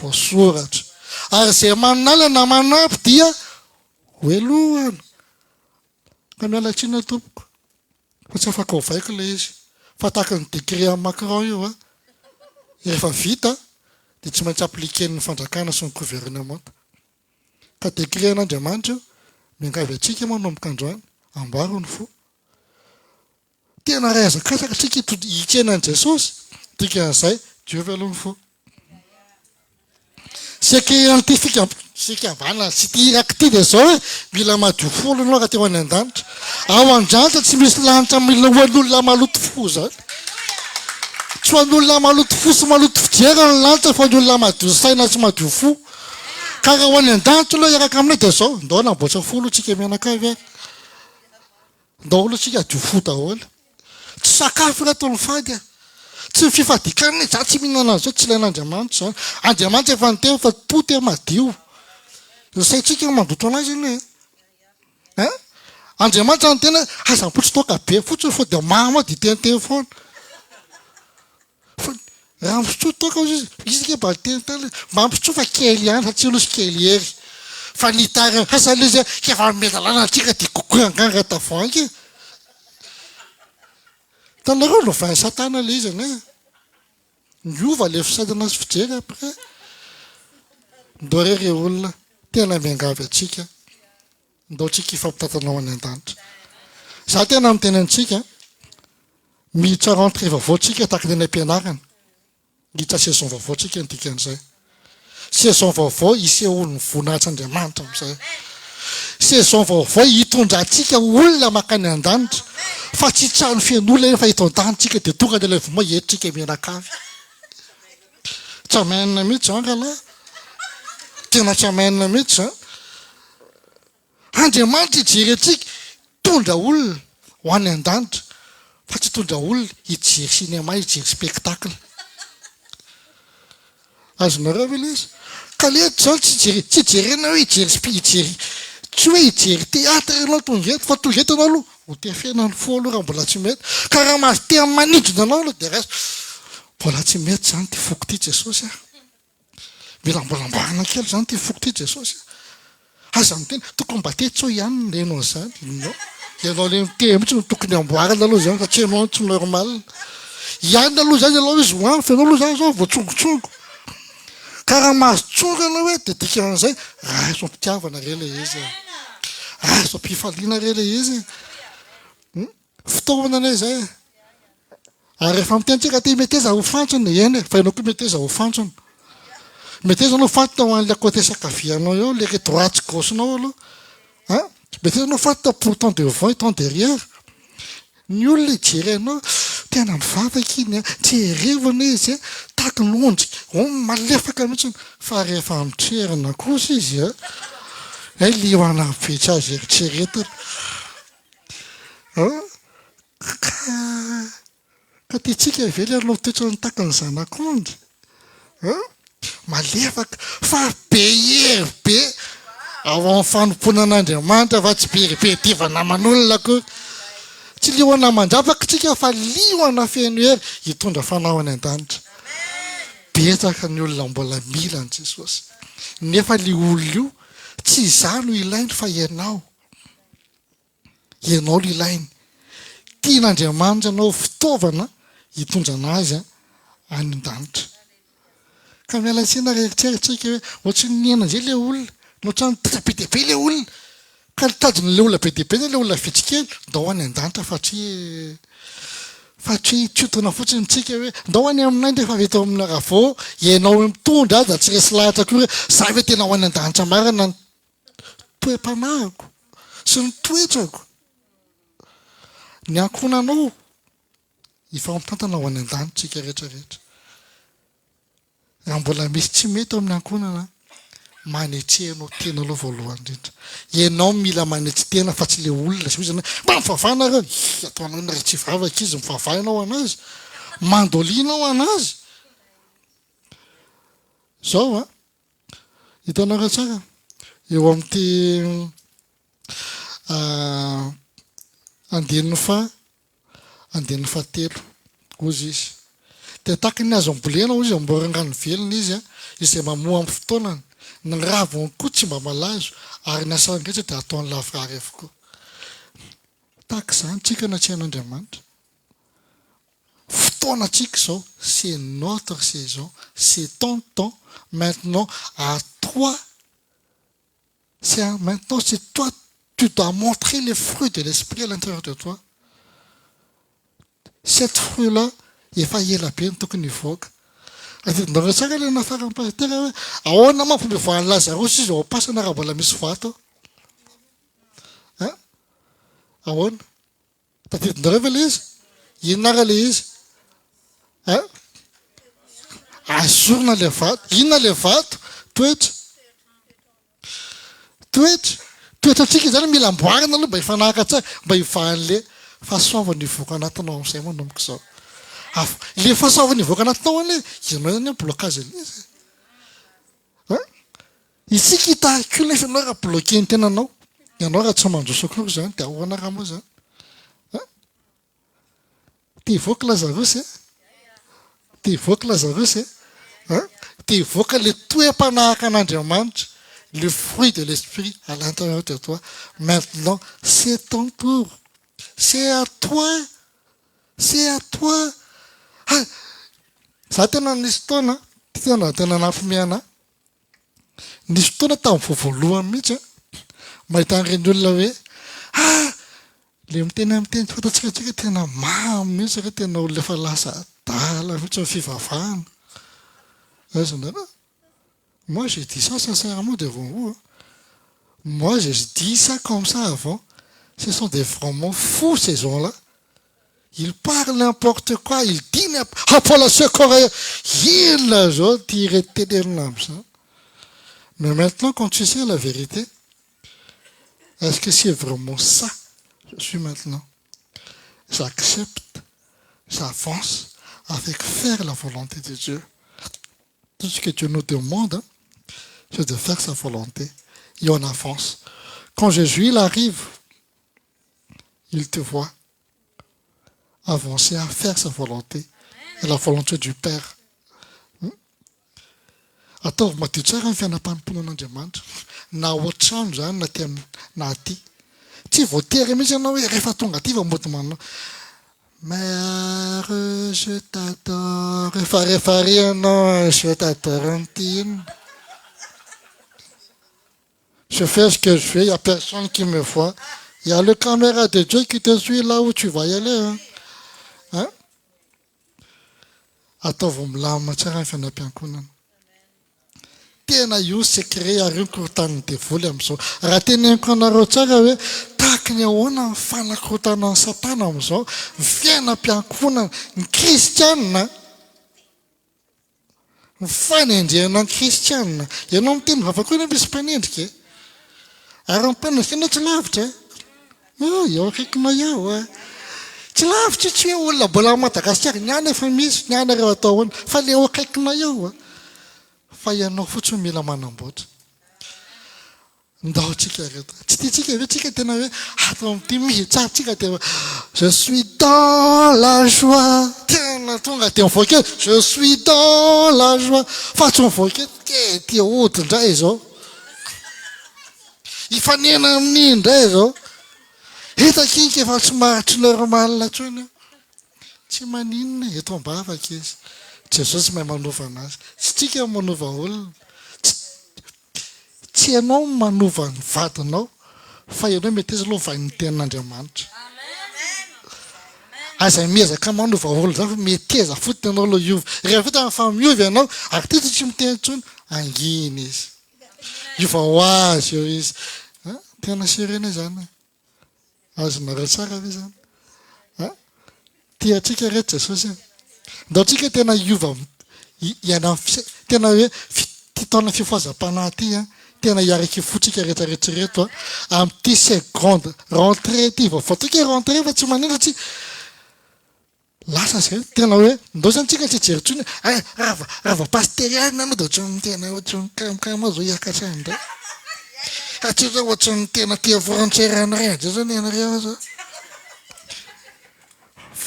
voasoratra. Ary izay manala na manampy dia hoelohana. Ka miala tsiny tompoko. Fa tsy afaka hovaiko ilay izy. Fa tahaka ny décret amin'ny Macron io a. Rehefa vita dia tsy maintsy appliquer-ny fandrakana sy ny gouvernement. Ka décret an'Andriamanitra io, miangavy antsika manomboka androany, amboaro ny fo. Tena razakasaka tsika hitsenan'i Jesosy, dikan'izay Dieu velomny fo. Sika ambana sy ty iraky ty dia izao hoe mila madio folo ianao raha teo any an-danitra. Ao an-danitra tsy misy lanitra mila hoan'olona maloto fo izany. Tsy hoan'olona maloto fo sy maloto fijery ny lanitra fa hoan'olona madio saina sy madio fo. Ka raha ho any an-danitra aloha iaraka aminay dia izao, ndao namboatra folo tsika mianakavy ary. Ndao olo tsika adio fo daholo. Tsy sakafo raha ataony fady a. Tsy ny fifadikaniny za tsy mihinana an'izao tsy ilain'Andriamanitra izany. Andriamanitra efa niteny fa poto madio. Saintsika mandoto anazy iny e. Andriamanitra ny tena azam-potsy toaka be fotsiny fa dia mama dia teniteny foana. Raha mipitso toaka izy ke mba teniteny mba mipitso fa kely ihany fa tsy nosy kely ery. Fa nitary hasana izy kefa medalana antsika dia kokoa anganga tavoangy. Tanareo no vain satana ilay izy ane. Miova ilay fisaidana sy fijery après. Ndao rery olona tena miangavy antsika. Ndao tsika ifampitantanao any an-danitra. Za tena miteny antsika miditra rentrée vaovao tsika tahaka ny any am-pianarana. Miditra saison vaovao tsika ny dikan'izay. Saison vaovao isehoan'ny voninahits'Andriamanitra amin'izay. Saison vaovao hitondra antsika olona makany an-danitra. Fa tsy trano fian'olona fa eto an-danitsika dia tonga dia ilay voma entrika mianakavy. Tsy amainina mihitsy izany rahalahy. Tena tsy amainina mihitsy izany. Andriamanitra hijery antsika tondra olona ho any an-danitra. Fa tsy tondra olona hijery cinéma, hijery spectacle. Azonareo ve ilay izy? Ka leto izao tsy jerena hoe hijery tsy hoe hijery teatra ianao tonga eto fa tonga eto ianao aloha ho tefena ny fo aloha raha mbola tsy mety. Ka raha mahazo te manidina anao aloha dia raiso mbola tsy mety izany ty foko ty Jesosy a. Mila mbola amboarina kely izany ty foko ty Jesosy a. Aza miteny tokony mba tetso ihany nenao izany. Ianao ilay miteny mihitsy no tokony amboarina aloha izany satria ianao tsy normal. Ihany aloha izany ianao izy ho anfy ianao aloha izany izao voatsongotsongo. Ka raha mahazo tsongo ianao hoe dia dikan'izay raiso am-pitiavana re ilay izy. Raiso am-pifaliana re ilay izy. Fitaovana anay izay. Ary rehefa mitentsika ty meteza ho fantsona eny fa ianao koa meteza ho fantsona. Mety hoe anao fantao an'ilay côté sakafianao eo, le droite gauche-nao aloha. Hein? Mety hoe anao fantao pourtant devant et tant derrière. Ny olona ijery anao, tena mivavaka iny, jerevana izy, tahaka ny ondrika, malefaka mihitsy. Fa rehefa mitrerina kosa izy, liona betsa azy eritreretana. Ka tiantsika vely aloha toetra ny tahaka ny zanak'ondry. Malefaka, fa be hery be. Ao amin'ny fanomponan'Andriamanitra fa tsy be diva naman'olona koa. Tsy liona mandravaka tsika fa liona feno hery hitondra fanaony an-danitra. Betsaka ny olona mbola mila an Jesosy. Nefa li olona io tsy izany ilainy fa ianao. Ianao no ilainy. Tian'Andriamanitra anao fitaovana hitondra anazy any an-danitra. Ka miala tsena rehetreritsika hoe ohatry ny nena izay ilay olona, ohatran'ny be dehibe ilay olona. Ka litadiny ilay olona be dehibe ilay olona vitsikely, ndao any an-danitra fatria tiotona fotsiny tsika hoe ndao any aminay dia efa avy amin'ny ravao, ianao mitondra aza tsy resy lahatra koa hoe za ve tena ho any an-danitra marina ny toe-panahiko sy ny toetrako. Ny ankonanao hifampitantana ho any an-danitra tsika rehetrarehetra. Raha mbola misy tsy mety amin'ny ankonana, manetrehanao tena aloha voalohany indrindra. Ianao mila manetsy tena fa tsy ilay olona sy izany mba mivavahana reo. Ataonao na tsy vavaka izy mivavahanao anazy. Mandolianao anazy. Zao hitanareo tsara. Eo amin'ity andinin'ny fahatelo ozy izy. Dia tahaka ny azo ambolena ozy amborangano velona izy izay mamoa amin'ny fotoanany. Ny raviny koa tsy mba malazo ary ny asany rehetra dia ataony lavrary avokoa. Tahaka izany tsika na tsy hain'Andriamanitra. Fotoanatsika izao, c'est notre saison, c'est ton temps. Maintenant, à toi, maintenant c'est toi, tu dois montrer les fruits de l'esprit à l'intérieur de toi. Cette fruit-là, efa ela be ny tokony hivoaka. Ndao tsara ilay nafarany pasitera hoe ahoana ma fomba ivoahan'ny Lazarosy izy ao am-pasana raha mbola misy vato. Ahoana? Tadidinareo ve ilay izy? Inona ara ilay izy? Azorina ilay vato. Inona ilay vato? Toetra. Toetratsika izany mila amboarina aloha mba hifanahaka tsara, mba hivahan'ilay fahasoavana hivoaka anatinao amin'izay manomboka izao. Le fahasoavana hivoaka anatinao an'ilay ianao zany blocage ilay izy. Isika hitahaka io nefa ianao raha bloqué ny tenanao. Ianao raha tsy mandroso akory izany dia ahoana raha moa izany? Tia hivoaka Lazarosy tia hivoaka Lazarosy tia hivoaka ilay toe-panahaka an'Andriamanitra, le fruit de l'esprit à l'intérieur de toi. Maintenant, c'est ton tour. C'est à toi. C'est à toi. Za tena nisy fotoana tena nampiomeana. Nisy fotoana tamin'ny voalohany mihitsy mahita an'ireny olona hoe le miteny fantatsika tena mamy mihitsy re tena olona efa lasa adala mihitsy amin'ny fivavahana. Moi j'ai dit ça sincèrement devant vous. Moi j'ai dit ça comme ça avant. Ce sont des vraiment fous ces gens-là. Ils parlent n'importe quoi, ils disent mais maintenant, quand tu sais la vérité, est-ce que c'est vraiment ça? Je suis maintenant. J'accepte, j'avance avec faire la volonté de Dieu. Tout ce que Dieu nous demande, c'est de faire sa volonté. Et on avance. Quand Jésus il arrive, il te voit avancer à faire sa volonté et la volonté du Père. Ataovy madio tsara ny fianam-panimponan'Andriamanitra. Na ohatrano zany na aty. Tsy voatery mihitsy ianao hoe rehefa tonga aty va mody manao Mère, je t'adore. Rehefa ianao je t'adore an'ity iny. Je fais ce que je fais, il n'y a personne qui me voit. Il y a le caméra de Dieu qui te suit là où tu vas y aller. Ataovy milamina tsara ny fianam-piankonana. tena io secret ary korotany devoly amin'izao. Raha teneniko anareo tsara hoe tahaka ny ahoana ny fanakorotana ny satana amin'izao, ny fiainam-piankonana ny kristianina, ny fanendrena ny kristianina. Ianao miteny vavaka hoe misy mpanendrika e? Ary ny mpanendrika anao tsy lavitra e? Eo akaikinao eo tsy lavitra tsy hoe olona mbola Madagasikara niany efa misy niany reo atao hoana fa le eo akaikinao eo fa ianao fotsiny mila manamboatra. Ndao tsika reto tsy tiatsika hoe tsika tena hoe atao amin'ity mihitsara tsika tena je suis dans la joie, tena tonga dia mivoaka je suis dans la joie fa tsy mivoaka tia ody indray izao ifanena amin'ny indray izao hitakika efa tsy mahatry normal intsony tsy maninona eto ambavaka izy. Jesosy mahay manova anazy tsy tsika manova olona, tsy ianao manova ny vadinao fa ianao mety izy lovan'ny tenin'Andriamanitra. Aza miezaka manova olona zany fa mety eza fotony ianao lo iova rehefa vita fa miova ianao ary ty tsy miteny intsony anginy izy iova ho azy eo izy tena sirena zany azonareo tsara ve zany tiatsika reto Jesosy ndao tsika tena iova tena hoe taona fifoazam-panahy ty tena hiaraka fotsika rehetrarehetra reto amin'ity seconde rentrée ty vao toka rentrée fa tsy manindra tsy lasa zay tena hoe ndao zany tsika tsy jery tsony raha pasteriana anao dia ohatrany tena ohatrany kamkama zao hiakatra andray satria zao ohatrany tena tia frontière ray zao zany ianareo zao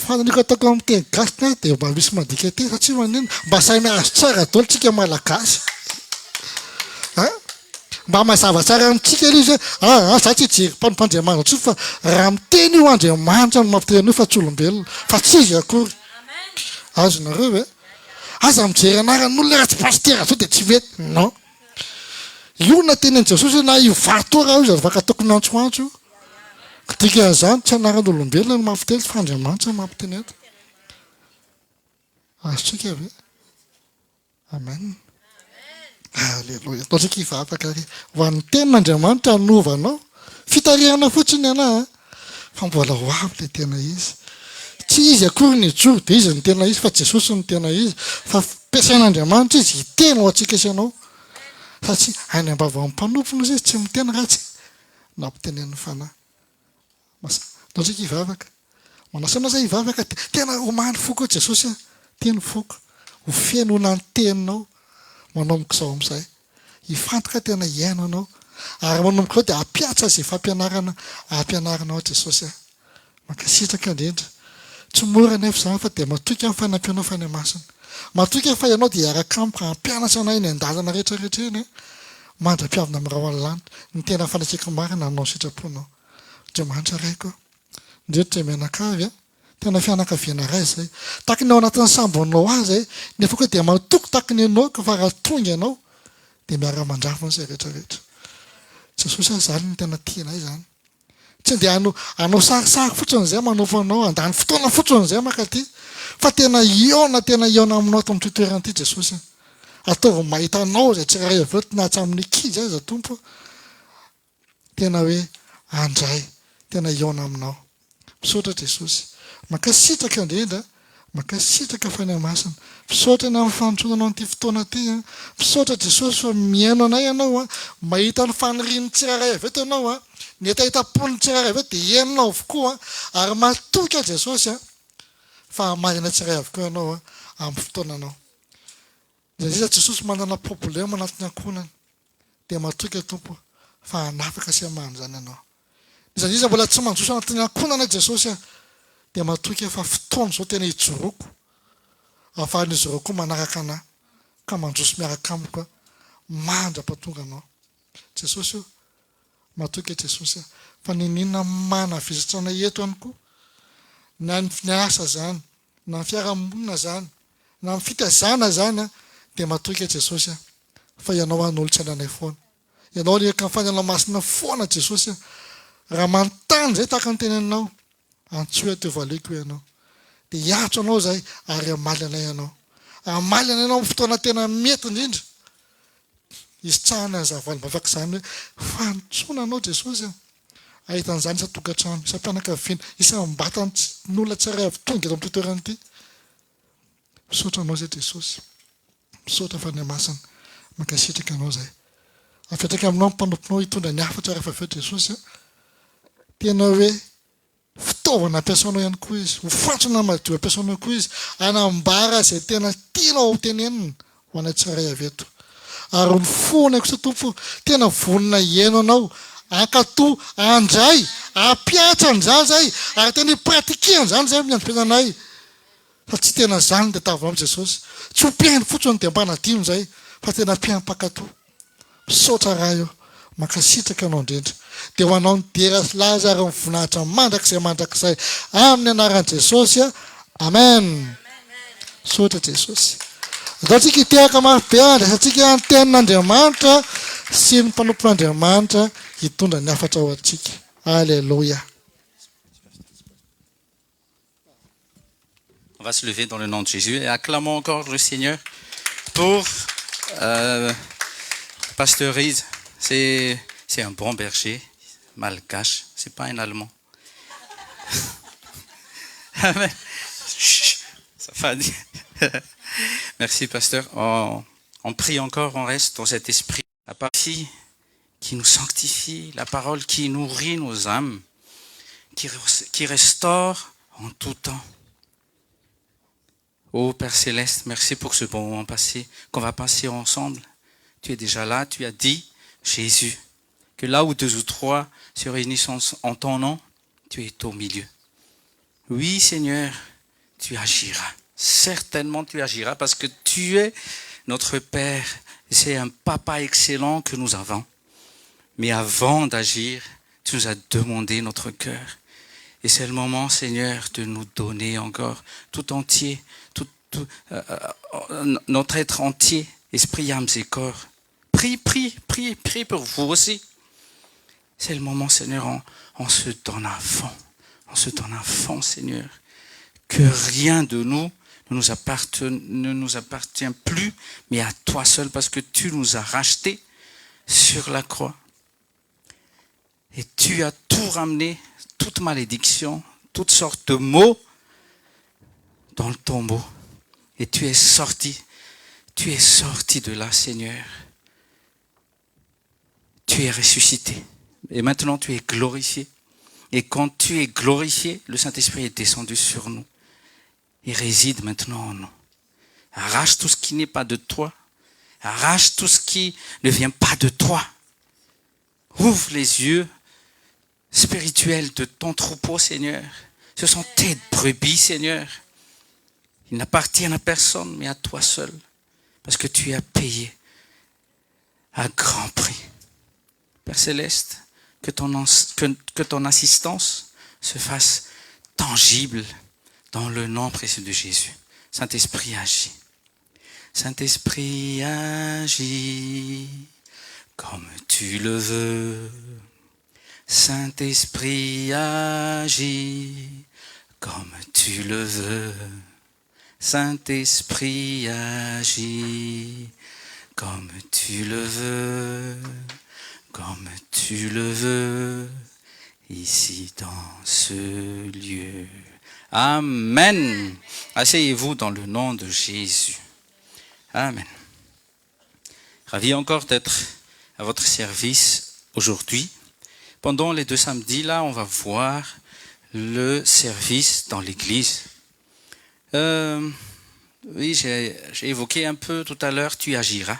fananiko ataoko amin'ny teny gasy dia mba misy madika ty satria manino mba sahy miazo tsara dolo tsika malagasy mba mazava tsara amintsika izy za tsy jery mpanompandramanitra tso fa raha miteny io Andriamanitra no mampiteny io fa tsy olombelona fa tsy izy akory azonareo hoe aza mijery anaran'olona raha tsy pastera zao dia tsy mety non io na tenen'i Jesosy na io vatora io zay vaka tokony antsoantso dikan'izany tsy anaran'olombelona no mampiteny fa Andriamanitra mampiteny eto azotsika ve amen. Alleluia. Taotsika hivavaka ary ho an'ny tenin'Andriamanitra hanovanao fitarihana fotsiny ana fa mbola ho avy le tena izy tsy izy akory ny joro dia izy ny tena izy fa Jesosy ny tena izy fa mpiasain'Andriamanitra izy hiteny ho atsika isanao satria any ambava mpanompono izy tsy miteny ratsy nampitenen'ny fanahy taotsika hivavaka manasana zay hivavaka tena homany foko Jesosy teny foko ho fiainona ny teninao manomboka izao amin'izay hifantoka tena hiaino anao ary manomboka ao dia hampiatra izay fampianarana hampianaranao Jesosy mankasitraka indrindra tsy mora nefa izany fa dia matoky amin'ny fanampianao fany masina matoky fa ianao dia hiaraka amiko hampianatra anay ny an-dalana rehetrarehetra eny mandra-piavina amin'ny raha lanitra ny tena fanakeka marina anao sitraponao Andriamanitra raiko indrindra mianakavy tena fianakaviana ray zay tahaka ny ao anatin'ny sambonao azy nefa koa dia matoko tahaka ny anao ka fa raha tonga ianao dia miara-mandrafina izay rehetrarehetra Jesosy zany ny tena tianay zany tsy dia anao sarisary fotsiny izay manofanao andany fotoana fotsiny izay makaty fa tena iona aminao ato amin'ny toerana ity Jesosy ataovy mahita anao zay tsy raha aveo tinatsy amin'ny kizy aza tompo tena hoe andray tena iona aminao misaotra Jesosy mankasitraka indrindra mankasitraka fany masina misaotra ny amin'ny fanontronanao n'ity fotoana ty misaotra Jesosy fa miaino anay ianao mahita ny fanirian'ny tsiraray avy eto ianao ny etaitapony tsiraray avy eto dia henonao avokoa ary matoka Jesosy fa hamarina tsiray avokoa ianao amin'ny fotoananao zay Jesosy manana problema anatin'ny ankonany dia matoka tompo fa hanafaka sy hamany zany ianao izany izy mbola tsy manjoso anatin'ny ankonana Jesosy dia matoky fa fotoana zao tena hijoroako ahafahan'izy ireo koa manaraka anahy ka manjoso miaraka amiko mandra-patonga anao Jesosy io matoky Jesosy fa ninona mana vizitrana eto ihany koa na ny asa zany na ny fiarahamonina zany na ny fitazana zany dia matoky Jesosy fa ianao an'olo tsy ananay foana ianao ny kamfanana masina foana Jesosy raha manontany zay tahaka ny teneninao antsoe teo valiko ianao dia hiatso anao zay ary amaly anay ianao amaly anay ianao amin'ny fotoana tena mety indrindra Izy tsahana ny zavany bavaka izany hoe fantsona anao Jesosy a. Ahitan'izany isa tokantrano, isa mpianakaviana, isa mbatany n'olona tsara avy tonga eto amin'ity toerana ity. Misaotra anao izay Jesosy. Misaotra fa ny masina mankasitraka anao izay. Afiatraka aminao ny mpanomponao hitondra ny hafatra rehefa avy eo Jesosy a. Tena hoe fitaovana ampiasainao ihany koa izy. Ho fantsona madio ampiasainao koa izy. Anambara izay tena tianao ho tenenina ho anay tsirairay avy eto. Ary ny fonay kosa Tompo, tena vonina hiaino anao, ankatoa, andray, ampiatra an'izany izay, ary tena hipratikihana izany izay amin'ny androm-piainanay. Fa tsy tena izany dia tavinao Jesosy. Tsy ho mpiaino fotsiny dia mba nadino izay, fa tena mpiaim-pankatoa. Misaotra raha eo, mankasitraka anao indrindra. Dia ho anao ny dera sy laza ary ny voninahitra mandrakizay amin'ny anaran'i Jesosy. Amen. Misaotra Jesosy. Ataontsika hiteraka marobe andraisantsika ny tenin'Andriamanitra sy ny mpanompon'Andriamanitra hitondra ny hafatra ao antsika. Alléluia. On va se lever dans le nom de Jésus et acclamons encore le Seigneur pour Pasteur Riz. C'est un bon berger, malgache, c'est pas un Allemand. Amen. Ça va dire. Merci Pasteur. On prie encore, on reste dans cet esprit. La parole qui nous sanctifie, la parole qui nourrit nos âmes, qui restaure en tout temps. Ô Père Céleste, merci pour ce bon moment passé, qu'on va passer ensemble. Tu es déjà là, tu as dit, Jésus, que là où 2 ou 3 se réunissent en ton nom, tu es au milieu. Oui Seigneur, tu agiras. Certainement tu agiras parce que tu es notre Père. C'est un papa excellent que nous avons. Mais avant d'agir, tu nous as demandé notre cœur. Et c'est le moment, Seigneur, de nous donner encore tout entier, notre être entier, esprit, âme et corps. Prie pour vous aussi. C'est le moment, Seigneur, on se donne à fond. On se donne à fond, Seigneur. Que rien de nous ne nous appartient plus, mais à toi seul, parce que tu nous as rachetés sur la croix. Et tu as tout ramené, toute malédiction, toutes sortes de maux dans le tombeau. Et tu es sorti de là, Seigneur. Tu es ressuscité. Et maintenant, tu es glorifié. Et quand tu es glorifié, le Saint-Esprit est descendu sur nous. Il réside maintenant en nous. Arrache tout ce qui n'est pas de toi. Arrache tout ce qui ne vient pas de toi. Ouvre les yeux spirituels de ton troupeau, Seigneur. Ce sont tes brebis, Seigneur. Ils n'appartiennent à personne, mais à toi seul. Parce que tu as payé à grand prix. Père Céleste, que ton assistance se fasse tangible dans le nom précieux de Jésus. Saint-Esprit agit. Saint-Esprit agit comme tu le veux. Saint-Esprit agit comme tu le veux. Saint-Esprit agit comme tu le veux. Comme tu le veux. Ici dans ce lieu. Amen. Asseyez-vous dans le nom de Jésus. Amen. Ravi encore d'être à votre service aujourd'hui. Pendant les 2 samedis, là, on va voir le service dans l'église. Oui, j'ai évoqué un peu tout à l'heure, tu agiras.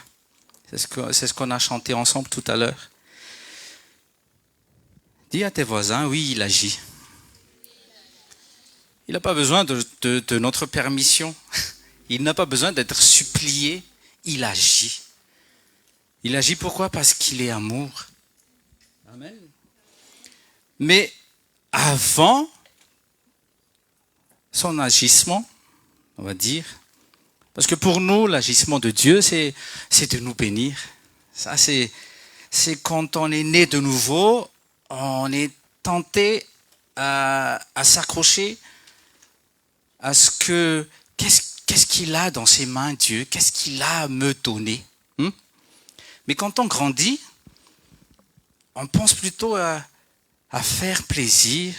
C'est ce qu'on a chanté ensemble tout à l'heure. Dis à tes voisins, oui, il agit. Il n'a pas besoin de notre permission. Il n'a pas besoin d'être supplié. Il agit. Il agit pourquoi? Parce qu'il est amour. Amen. Mais avant son agissement, on va dire, parce que pour nous, l'agissement de Dieu, c'est de nous bénir. Ça, c'est quand on est né de nouveau, on est tenté à s'accrocher à ce que, qu'est-ce qu'il a dans ses mains, Dieu? Qu'est-ce qu'il a à me donner? Mais quand on grandit, on pense plutôt à faire plaisir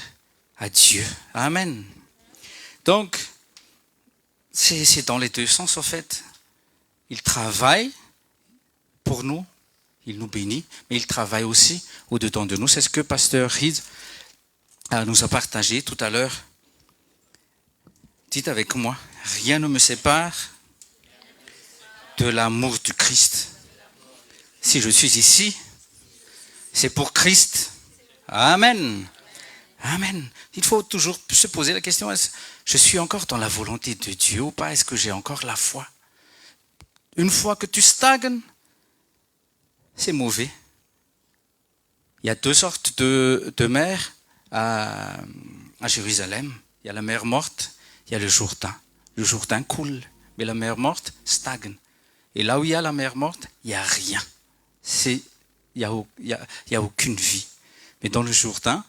à Dieu. Amen. Donc, c'est dans les deux sens, en fait. Il travaille pour nous, il nous bénit, mais il travaille aussi au-dedans de nous. C'est ce que Pasteur Reed nous a partagé tout à l'heure. Dites avec moi, rien ne me sépare de l'amour du Christ. Si je suis ici, c'est pour Christ. Amen. Amen. Il faut toujours se poser la question, est-ce que je suis encore dans la volonté de Dieu ou pas? Est-ce que j'ai encore la foi? Une fois que tu stagnes, c'est mauvais. Il y a deux sortes de mers à Jérusalem. Il y a la mer morte, il y a le Jourdain. Le Jourdain coule, mais la mer morte stagne. Et là où il y a la mer morte, il n'y a rien. Il n'y a aucune vie. Mais dans le Jourdain,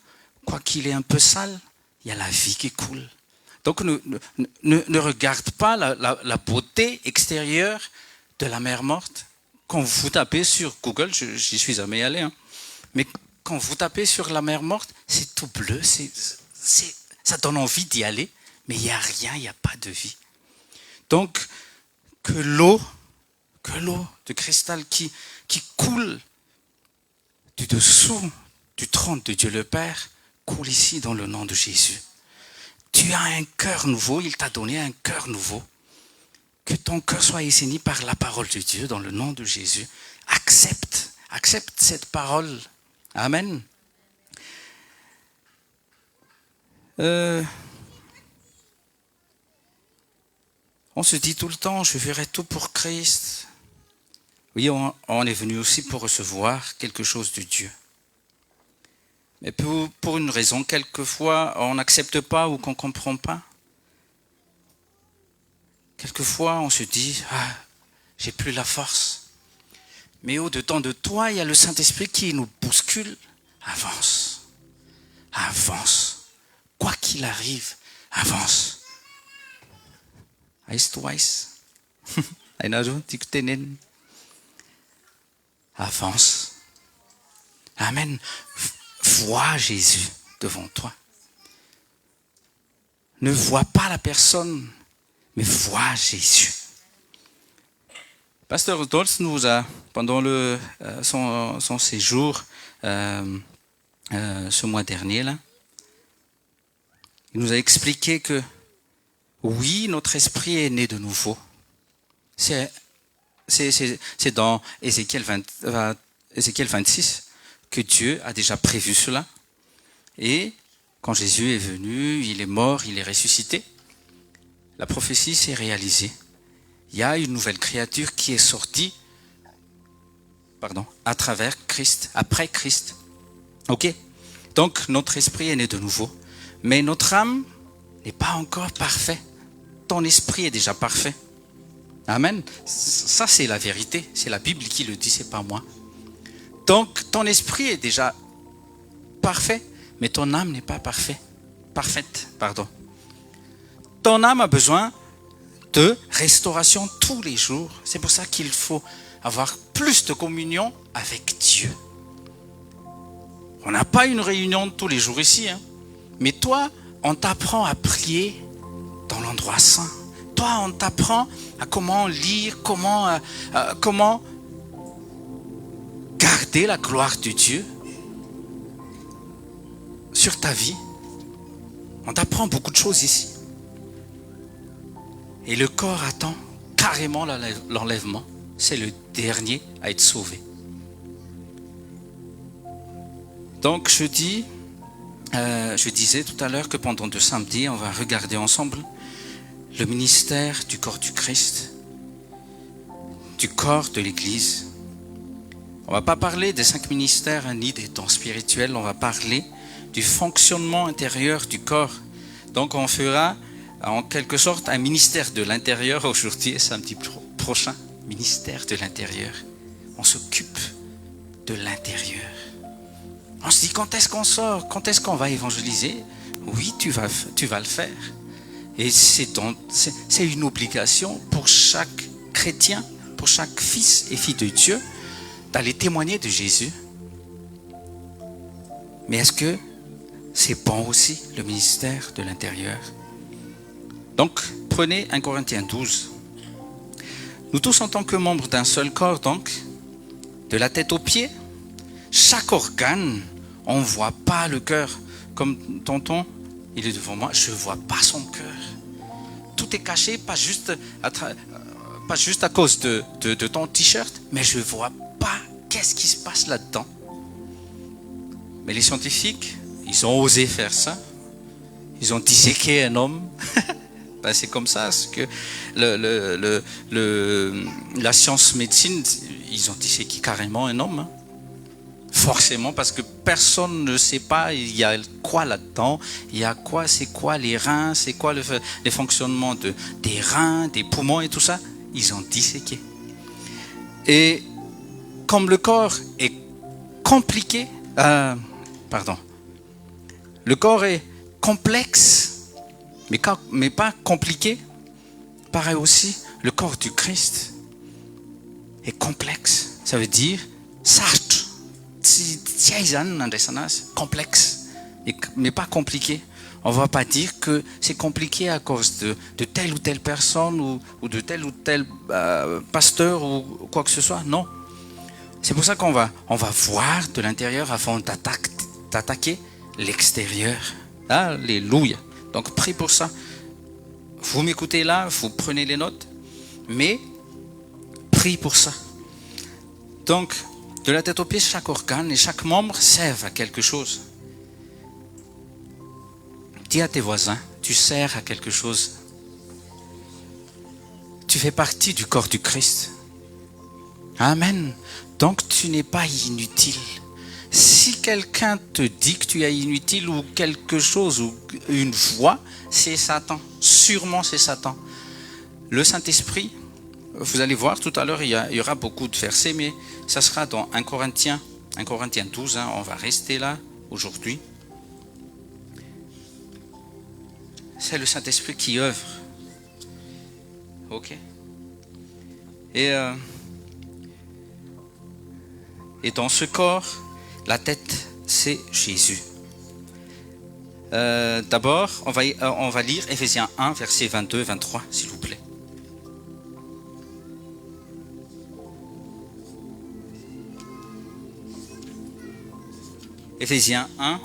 quoi qu'il est un peu sale, il y a la vie qui coule. Donc ne regarde pas la beauté extérieure de la mer morte. Quand vous tapez sur Google, j'y suis jamais allé, hein, mais quand vous tapez sur la mer morte, c'est tout bleu, ça donne envie d'y aller, mais il n'y a rien, il n'y a pas de vie. Donc, que l'eau de cristal qui coule du dessous du trône de Dieu le Père, coule ici dans le nom de Jésus. Tu as un cœur nouveau, il t'a donné un cœur nouveau. Que ton cœur soit assaini par la parole de Dieu dans le nom de Jésus. Accepte cette parole. Amen. On se dit tout le temps, je ferai tout pour Christ. Oui, on est venu aussi pour recevoir quelque chose de Dieu. Mais pour une raison, quelquefois, on n'accepte pas ou qu'on ne comprend pas. Quelquefois, on se dit, j'ai plus la force. Mais au-dedans de toi, il y a le Saint-Esprit qui nous bouscule. Avance. Avance. Quoi qu'il arrive, avance. Eins zu eins. Avance. Amen. Vois Jésus devant toi. Ne vois pas la personne, mais vois Jésus. Pasteur Rudolf nous a, pendant son séjour ce mois dernier, là, il nous a expliqué que oui, notre esprit est né de nouveau. C'est dans Ézéchiel 26 que Dieu a déjà prévu cela. Et quand Jésus est venu, il est mort, il est ressuscité. La prophétie s'est réalisée. Il y a une nouvelle créature qui est sortie à travers Christ, après Christ. Ok? Donc notre esprit est né de nouveau. Mais notre âme n'est pas encore parfaite. Ton esprit est déjà parfait. Amen. Ça, c'est la vérité. C'est la Bible qui le dit, c'est pas moi. Donc, ton esprit est déjà parfait, mais ton âme n'est pas parfaite. Ton âme a besoin de restauration tous les jours. C'est pour ça qu'il faut avoir plus de communion avec Dieu. On n'a pas une réunion tous les jours ici, hein. Mais toi, on t'apprend à prier dans l'endroit saint. Toi, on t'apprend à comment lire, comment garder la gloire de Dieu sur ta vie. On t'apprend beaucoup de choses ici. Et le corps attend carrément l'enlèvement. C'est le dernier à être sauvé. Donc je disais tout à l'heure que pendant 2 samedis, on va regarder ensemble le ministère du corps du Christ, du corps de l'Église. On ne va pas parler des 5 ministères ni des dons spirituels, on va parler du fonctionnement intérieur du corps. Donc on fera en quelque sorte un ministère de l'intérieur aujourd'hui et samedi prochain. Ministère de l'intérieur. On s'occupe de l'intérieur. On se dit quand est-ce qu'on sort? Quand est-ce qu'on va évangéliser? Oui, tu vas le faire. Et c'est une obligation pour chaque chrétien, pour chaque fils et fille de Dieu, d'aller témoigner de Jésus. Mais est-ce que c'est bon aussi, le ministère de l'intérieur? Donc, prenez 1 Corinthiens 12. Nous tous, en tant que membres d'un seul corps, donc, de la tête aux pieds, chaque organe, on ne voit pas le cœur. Comme tonton, il est devant moi, je ne vois pas son cœur. Tout est caché, pas juste à cause de ton t-shirt, mais je ne vois pas qu'est-ce qui se passe là-dedans. Mais les scientifiques, ils ont osé faire ça. Ils ont disséqué un homme. Ben, c'est comme ça, parce que la science médecine, ils ont disséqué carrément un homme. Hein. Forcément, parce que personne ne sait pas il y a quoi là-dedans, il y a quoi, c'est quoi les reins, c'est quoi les fonctionnements des reins, des poumons et tout ça. Ils ont disséqué. Et comme le corps est compliqué, le corps est complexe, mais pas compliqué. Pareil aussi, le corps du Christ est complexe. Ça veut dire complexe, mais pas compliqué. On ne va pas dire que c'est compliqué à cause de telle ou telle personne ou de tel ou tel pasteur ou quoi que ce soit. Non. C'est pour ça qu'on va voir de l'intérieur avant d'attaquer l'extérieur. Alléluia. Donc, prie pour ça. Vous m'écoutez là, vous prenez les notes, mais prie pour ça. Donc, de la tête aux pieds, chaque organe et chaque membre servent à quelque chose. Dis à tes voisins, tu sers à quelque chose. Tu fais partie du corps du Christ. Amen. Donc, tu n'es pas inutile. Si quelqu'un te dit que tu es inutile ou quelque chose ou une voix, c'est Satan. Sûrement c'est Satan. Le Saint-Esprit, vous allez voir tout à l'heure, il y aura beaucoup de versets, mais ça sera dans 1 Corinthiens 12, on va rester là aujourd'hui. C'est le Saint-Esprit qui œuvre. Ok. Et dans ce corps, la tête, c'est Jésus. D'abord, on va lire Ephésiens 1, versets 22 et 23, s'il vous plaît. Ephésiens 1,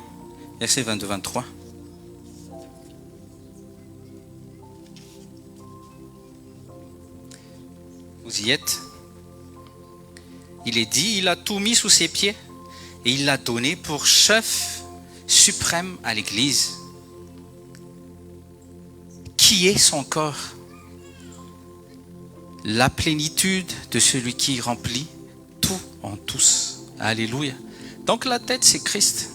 versets 22-23. Vous y êtes? Il est dit, il a tout mis sous ses pieds et il l'a donné pour chef suprême à l'Église, qui est son corps, la plénitude de celui qui remplit tout en tous. Alléluia. Donc la tête, c'est Christ.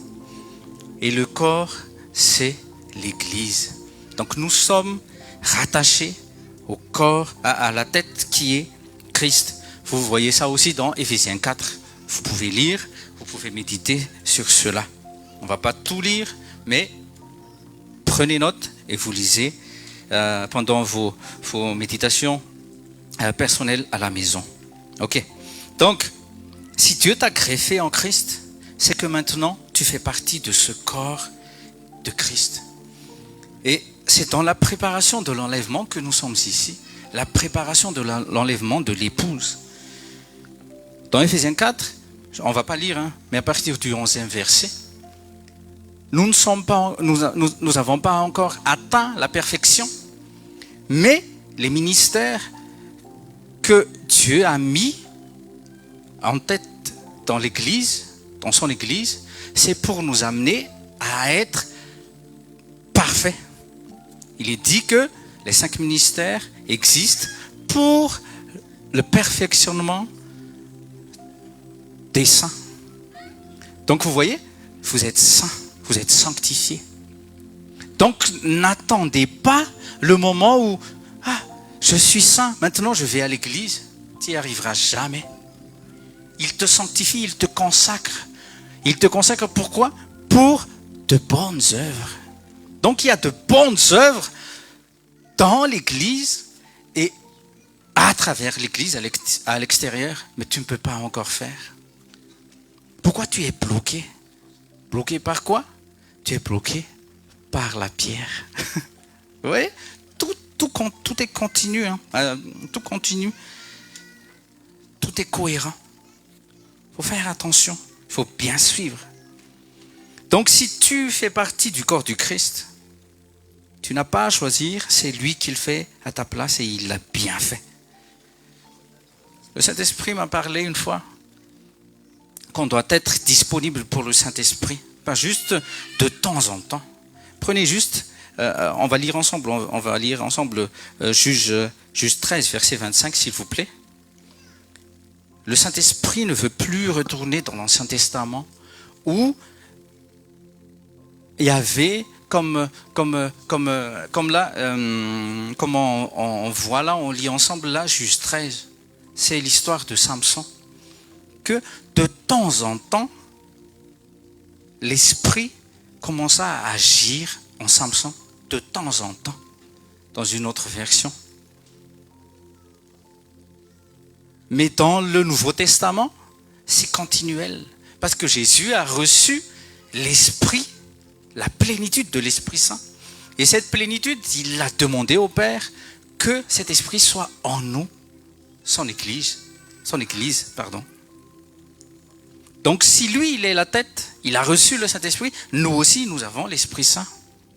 Et le corps, c'est l'Église. Donc nous sommes rattachés au corps, à la tête qui est Christ. Vous voyez ça aussi dans Ephésiens 4. Vous pouvez lire, vous pouvez méditer sur cela. On ne va pas tout lire, mais prenez note et vous lisez pendant vos méditations personnelles à la maison. Ok. Donc, si Dieu t'a greffé en Christ, c'est que maintenant, tu fais partie de ce corps de Christ. Et c'est dans la préparation de l'enlèvement que nous sommes ici. La préparation de l'enlèvement de l'épouse. Dans Ephésiens 4, on ne va pas lire, mais à partir du 11e verset, nous n'avons pas encore atteint la perfection, mais les ministères que Dieu a mis en tête dans l'Église, dans son Église, c'est pour nous amener à être parfaits. Il est dit que les 5 ministères existent pour le perfectionnement des saints. Donc vous voyez, vous êtes saints, vous êtes sanctifiés. Donc n'attendez pas le moment où je suis saint, maintenant je vais à l'église. Tu n'y arriveras jamais. Il te sanctifie, il te consacre. Il te consacre pourquoi? Pour de bonnes œuvres. Donc il y a de bonnes œuvres dans l'église et à travers l'église, à l'extérieur, mais tu ne peux pas encore faire. pourquoi tu es bloqué? Bloqué par quoi? Tu es bloqué par la pierre. Vous voyez? Tout est continu. Hein? Tout continue. Tout est cohérent. Il faut faire attention. Il faut bien suivre. Donc si tu fais partie du corps du Christ, tu n'as pas à choisir, c'est lui qui le fait à ta place et il l'a bien fait. Le Saint-Esprit m'a parlé une fois qu'on doit être disponible pour le Saint-Esprit, pas juste de temps en temps. Prenez juste, on va lire ensemble, Juge 13, verset 25, s'il vous plaît. Le Saint-Esprit ne veut plus retourner dans l'Ancien Testament où il y avait, comme là, comme on voit là, on lit ensemble là, Juge 13. C'est l'histoire de Samson. Que de temps en temps, l'Esprit commença à agir en Samson, de temps en temps, dans une autre version. Mais dans le Nouveau Testament, c'est continuel. Parce que Jésus a reçu l'Esprit, la plénitude de l'Esprit Saint. Et cette plénitude, il a demandé au Père que cet Esprit soit en nous, son Église. Donc si lui, il est la tête, il a reçu le Saint-Esprit, nous aussi, nous avons l'Esprit Saint.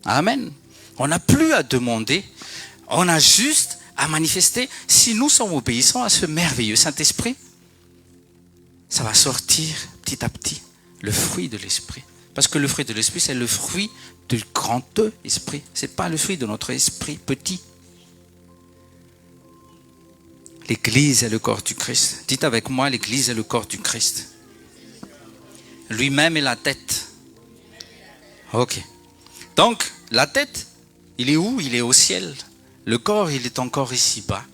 Amen. On n'a plus à demander, on a juste à manifester. Si nous sommes obéissants à ce merveilleux Saint-Esprit, ça va sortir petit à petit le fruit de l'Esprit. Parce que le fruit de l'Esprit, c'est le fruit du grand esprit. Ce n'est pas le fruit de notre esprit petit. L'Église est le corps du Christ. Dites avec moi, l'Église est le corps du Christ. Lui-même est la tête. Ok. Donc, la tête, il est où? Il est au ciel. Le corps, il est encore ici-bas.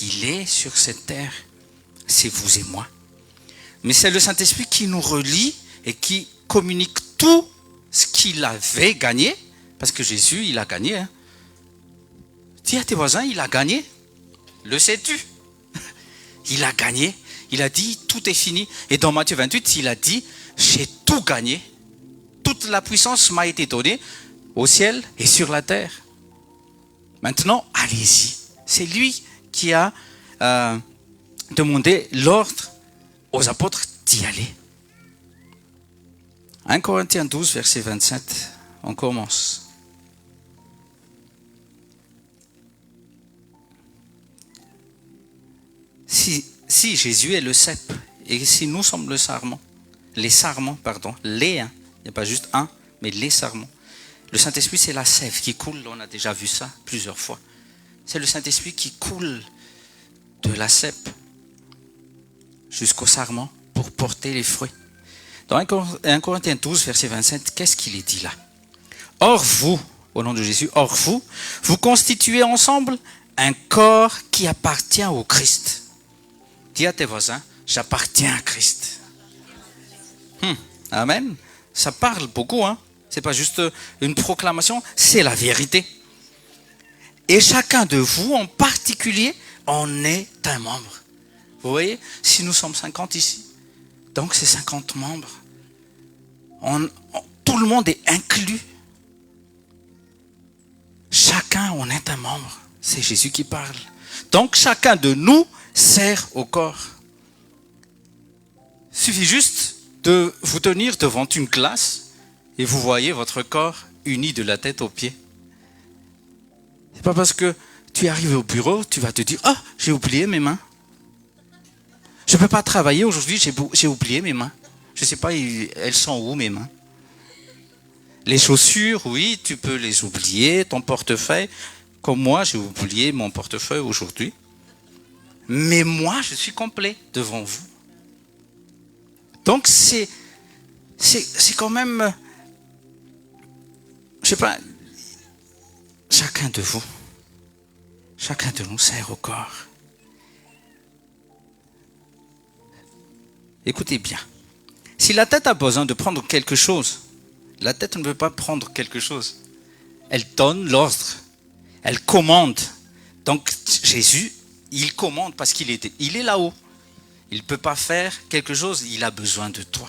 Il est sur cette terre. C'est vous et moi. Mais c'est le Saint-Esprit qui nous relie et qui communique tout ce qu'il avait gagné. Parce que Jésus, il a gagné. Hein. Dis à tes voisins, il a gagné. Le sais-tu? Il a gagné. Il a dit, tout est fini. Et dans Matthieu 28, il a dit, j'ai tout gagné. Toute la puissance m'a été donnée au ciel et sur la terre. Maintenant, allez-y. C'est lui qui a demandé l'ordre aux apôtres d'y aller. 1 Corinthiens 12, verset 27. On commence. Si Jésus est le cep, et si nous sommes le sarment, il n'y a pas juste un, mais les sarments. Le Saint-Esprit, c'est la sève qui coule, on a déjà vu ça plusieurs fois. C'est le Saint-Esprit qui coule de la cèpe jusqu'au sarment pour porter les fruits. Dans 1 Corinthiens 12, verset 27, qu'est-ce qu'il est dit là? Or vous, au nom de Jésus, vous constituez ensemble un corps qui appartient au Christ. Dis à tes voisins, j'appartiens à Christ. Amen. Ça parle beaucoup, hein. C'est pas juste une proclamation, c'est la vérité. Et chacun de vous, en particulier, en est un membre. Vous voyez, si nous sommes 50 ici, donc c'est 50 membres. Tout le monde est inclus. Chacun en est un membre. C'est Jésus qui parle. Donc chacun de nous sert au corps. Il suffit juste de vous tenir devant une glace et vous voyez votre corps uni de la tête aux pieds. C'est pas parce que tu arrives au bureau, tu vas te dire « Ah, j'ai oublié mes mains. Je ne peux pas travailler aujourd'hui, j'ai oublié mes mains. Je ne sais pas, elles sont où mes mains ?» Les chaussures, oui, tu peux les oublier, ton portefeuille. Comme moi, j'ai oublié mon portefeuille aujourd'hui. Mais moi, je suis complet devant vous. Donc, c'est quand même, je sais pas, chacun de vous, chacun de nous sert au corps. Écoutez bien. Si la tête a besoin de prendre quelque chose, la tête ne veut pas prendre quelque chose. Elle donne l'ordre. Elle commande. Donc, Jésus, il commande parce qu'il est là-haut. Il ne peut pas faire quelque chose, il a besoin de toi.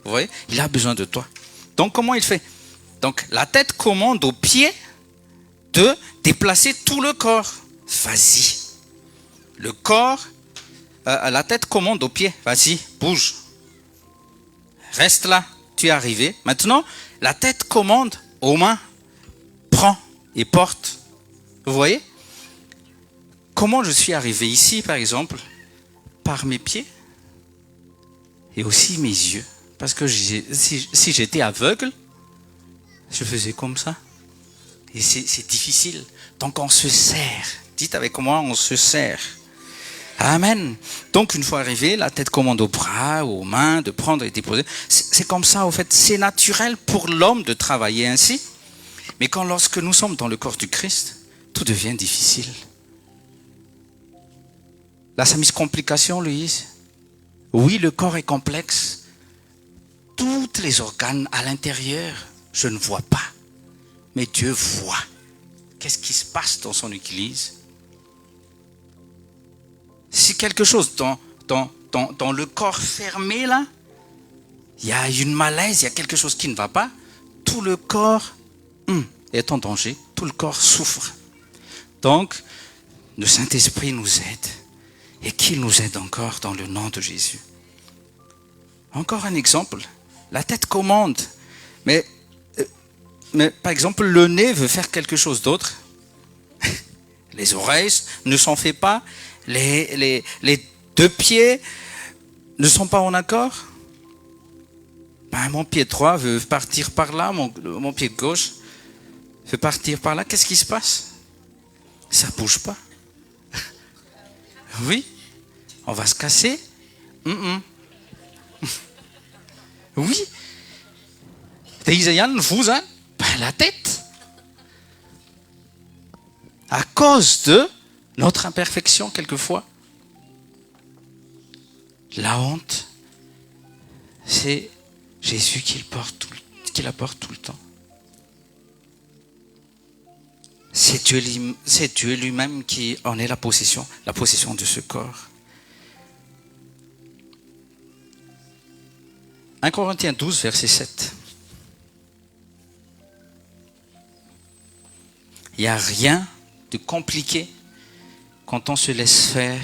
Vous voyez? Il a besoin de toi. Donc, comment il fait? Donc, la tête commande aux pieds de déplacer tout le corps. Vas-y. Le corps, la tête commande aux pieds. Vas-y, bouge. Reste là, tu es arrivé. Maintenant, la tête commande aux mains. Prends et porte. Vous voyez? Comment je suis arrivé ici, par exemple? Par mes pieds et aussi mes yeux. Parce que si j'étais aveugle, je faisais comme ça. Et c'est difficile. Donc on se sert. Dites avec moi, on se sert. Amen. Donc une fois arrivé, la tête commande aux bras, aux mains, de prendre et déposer. C'est comme ça, au fait. C'est naturel pour l'homme de travailler ainsi. Mais lorsque nous sommes dans le corps du Christ, tout devient difficile. Là, ça a mis complication, Louise. Oui, le corps est complexe. Tous les organes à l'intérieur, je ne vois pas. Mais Dieu voit. Qu'est-ce qui se passe dans son Église? Si quelque chose dans le corps fermé, là, il y a une malaise, il y a quelque chose qui ne va pas, tout le corps est en danger, tout le corps souffre. Donc, le Saint-Esprit nous aide. Et qu'il nous aide encore dans le nom de Jésus. Encore un exemple. La tête commande. Mais par exemple, le nez veut faire quelque chose d'autre. Les oreilles ne s'en fait pas. Les deux pieds ne sont pas en accord. Mon pied droit veut partir par là. Mon pied gauche veut partir par là. Qu'est-ce qui se passe? Ça ne bouge pas. Oui, on va se casser. Oui. La tête. À cause de notre imperfection, quelquefois. La honte, c'est Jésus qui la porte tout le temps. C'est Dieu lui-même qui en est la possession de ce corps. 1 Corinthiens 12, verset 7. Il n'y a rien de compliqué quand on se laisse faire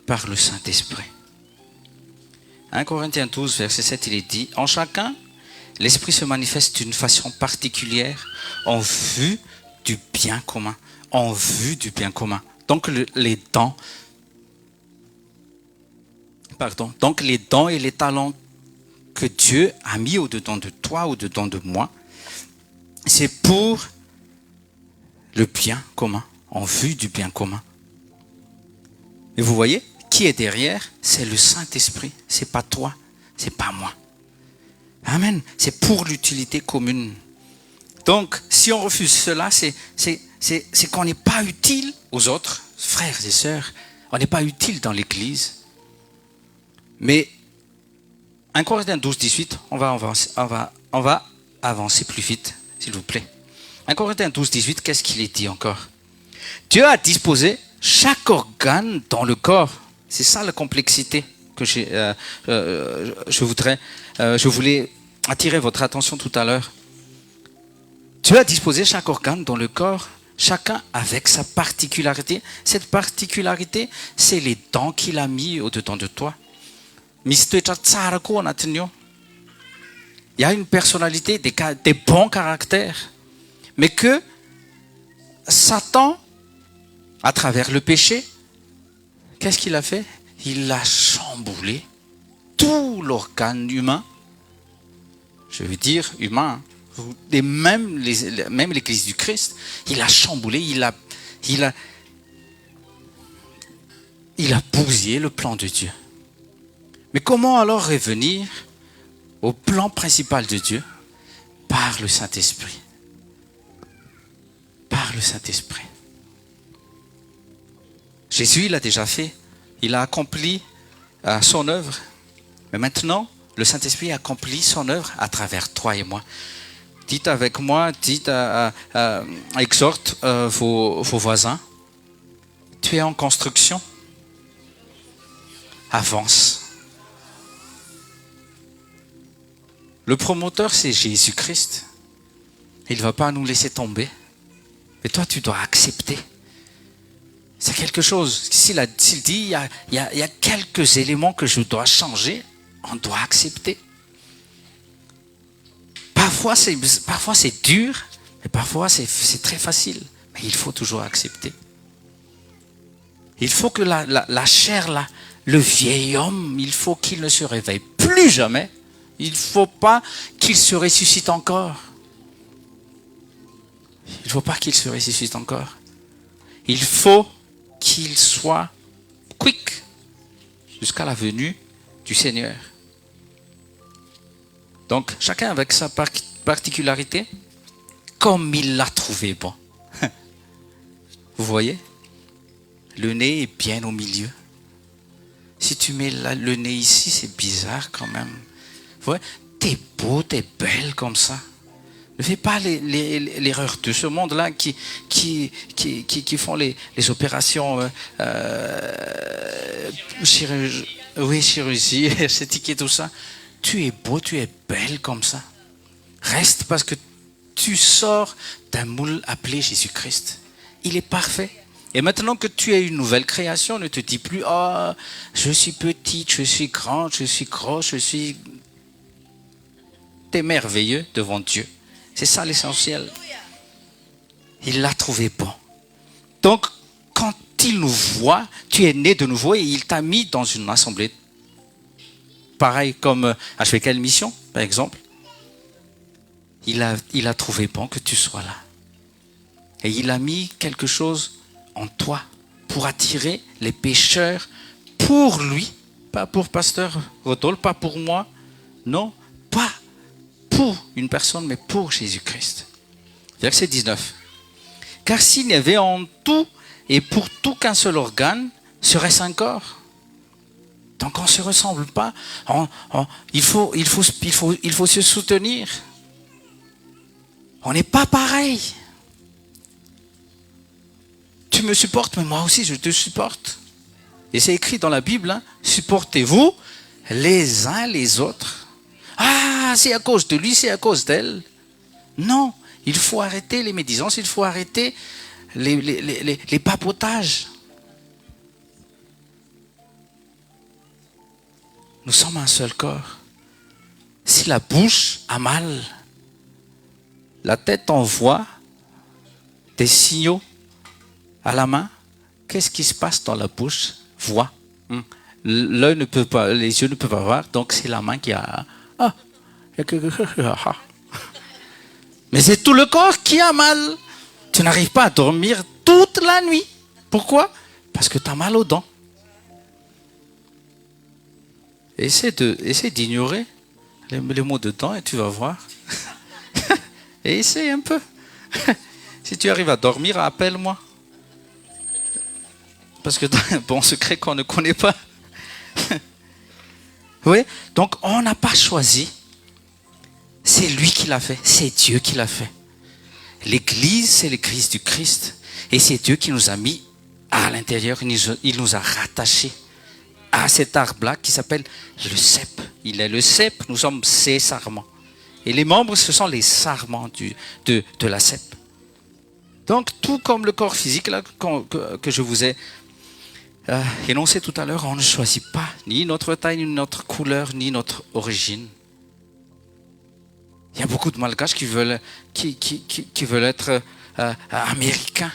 par le Saint-Esprit. 1 Corinthiens 12, verset 7, il est dit, en chacun, l'Esprit se manifeste d'une façon particulière en vue du bien commun. En vue du bien commun. Donc les dons et les talents que Dieu a mis au-dedans de toi, au-dedans de moi, c'est pour le bien commun, en vue du bien commun. Et vous voyez, qui est derrière? C'est le Saint-Esprit. C'est pas toi, c'est pas moi. Amen. C'est pour l'utilité commune. Donc, si on refuse cela, c'est qu'on n'est pas utile aux autres, frères et sœurs. On n'est pas utile dans l'Église. Mais 1 Corinthiens 12, 18, on va avancer plus vite, s'il vous plaît. 1 Corinthiens 12, 18, qu'est-ce qu'il est dit encore? Dieu a disposé chaque organe dans le corps. C'est ça la complexité que je voulais attirer votre attention tout à l'heure. Dieu a disposé chaque organe dans le corps, chacun avec sa particularité. Cette particularité, c'est les dons qu'il a mis au-dedans de toi. Il y a une personnalité, des bons caractères, mais que Satan, à travers le péché, qu'est-ce qu'il a fait? Il a chamboulé tout l'organe humain, je veux dire humain, et même l'Église du Christ. Il a chamboulé, il a bousillé le plan de Dieu. Mais comment alors revenir au plan principal de Dieu? Par le Saint-Esprit. Par le Saint-Esprit. Jésus, il a déjà fait. Il a accompli son œuvre. Mais maintenant, le Saint-Esprit accomplit son œuvre à travers toi et moi. Dites avec moi, exhorte vos voisins. Tu es en construction. Avance. Le promoteur, c'est Jésus-Christ. Il ne va pas nous laisser tomber. Mais toi, tu dois accepter. C'est quelque chose. S'il dit, il y a quelques éléments que je dois changer, on doit accepter. Parfois, c'est dur, mais parfois, c'est très facile. Mais il faut toujours accepter. Il faut que la chair, là, le vieil homme, il faut qu'il ne se réveille plus jamais. Il ne faut pas qu'il se ressuscite encore. Il ne faut pas qu'il se ressuscite encore. Il faut qu'il soit quick jusqu'à la venue du Seigneur. Donc, chacun avec sa particularité, comme il l'a trouvé bon. Vous voyez? Le nez est bien au milieu. Si tu mets le nez ici, c'est bizarre quand même. Vous voyez? T'es beau, t'es belle comme ça. Ne fais pas l'erreur de ce monde-là qui font les opérations chirurgie, esthétique et tout ça. Tu es beau, tu es belle comme ça. Reste parce que tu sors d'un moule appelé Jésus-Christ. Il est parfait. Et maintenant que tu es une nouvelle création, ne te dis plus « Oh, je suis petite, je suis grande, je suis gros, je suis... » T'es merveilleux devant Dieu. C'est ça l'essentiel. Il l'a trouvé bon. Donc, quand il nous voit, tu es né de nouveau et il t'a mis dans une assemblée. Pareil comme HVK Mission, par exemple. Il a trouvé bon que tu sois là. Et il a mis quelque chose en toi pour attirer les pécheurs pour lui, pas pour pasteur Rodolphe, pas pour moi, non, pas pour une personne, mais pour Jésus-Christ. Verset 19. Car s'il n'y avait en tout et pour tout qu'un seul organe, serait-ce un corps? Donc on ne se ressemble pas, il faut se soutenir. On n'est pas pareil. Tu me supportes, mais moi aussi je te supporte. Et c'est écrit dans la Bible, hein, supportez-vous les uns les autres. Ah, c'est à cause de lui, c'est à cause d'elle. Non, il faut arrêter les médisances, il faut arrêter les papotages. Nous sommes un seul corps. Si la bouche a mal, la tête envoie des signaux à la main. Qu'est-ce qui se passe dans la bouche? Voix. L'œil ne peut pas, les yeux ne peuvent pas voir, donc c'est la main qui a... Ah, mais c'est tout le corps qui a mal. Tu n'arrives pas à dormir toute la nuit. Pourquoi? Parce que tu as mal aux dents. Essaie d'ignorer les mots de dents et tu vas voir. Et essaie un peu. Si tu arrives à dormir, appelle-moi. Parce que c'est un bon secret qu'on ne connaît pas. Oui, donc on n'a pas choisi. C'est lui qui l'a fait. C'est Dieu qui l'a fait. L'église, c'est l'église du Christ. Et c'est Dieu qui nous a mis à l'intérieur. Il nous a rattachés à cet arbre-là qui s'appelle le cep. Il est le cep, nous sommes ses sarments. Et les membres, ce sont les sarments de la cep. Donc, tout comme le corps physique là, que je vous ai énoncé tout à l'heure, on ne choisit pas ni notre taille, ni notre couleur, ni notre origine. Il y a beaucoup de Malgaches qui veulent être américains.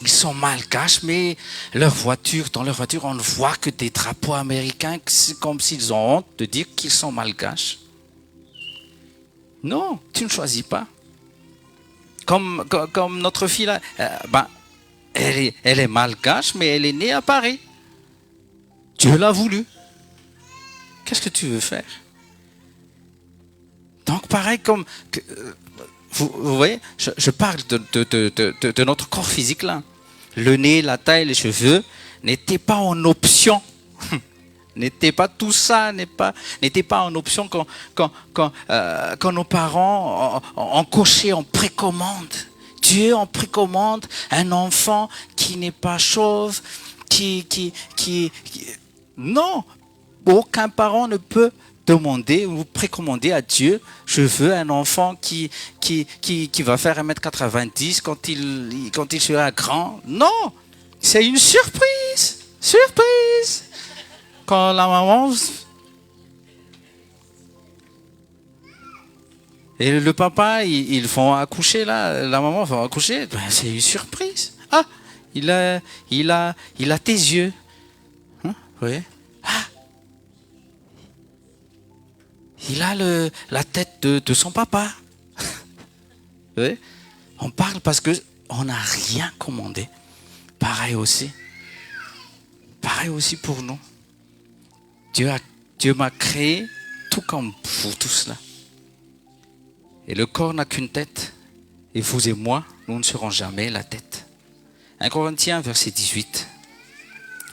Ils sont malgaches, mais dans leur voiture, on ne voit que des drapeaux américains, c'est comme s'ils ont honte de dire qu'ils sont malgaches. Non, tu ne choisis pas. Comme notre fille là, elle est malgache, mais elle est née à Paris. Dieu l'a voulu. Qu'est-ce que tu veux faire? Donc pareil comme... Vous voyez, je parle de notre corps physique là. Le nez, la taille, les cheveux n'étaient pas en option. N'était pas tout ça, n'était pas en option quand nos parents ont coché en précommande. Dieu en précommande un enfant qui n'est pas chauve, qui... Non, aucun parent ne peut demander ou précommander à Dieu, je veux un enfant qui va faire 1m90 quand il sera grand. Non, c'est une surprise. Surprise. Quand la maman... Et le papa, ils vont accoucher là, la maman va accoucher, ben, c'est une surprise. Ah, il a tes yeux. Hein? Oui. Ah, il a la tête de son papa. Oui. On parle parce que on n'a rien commandé. Pareil aussi. Pareil aussi pour nous. Dieu m'a créé tout comme vous tous là. Et le corps n'a qu'une tête. Et vous et moi, nous ne serons jamais la tête. 1 Corinthiens, verset 18.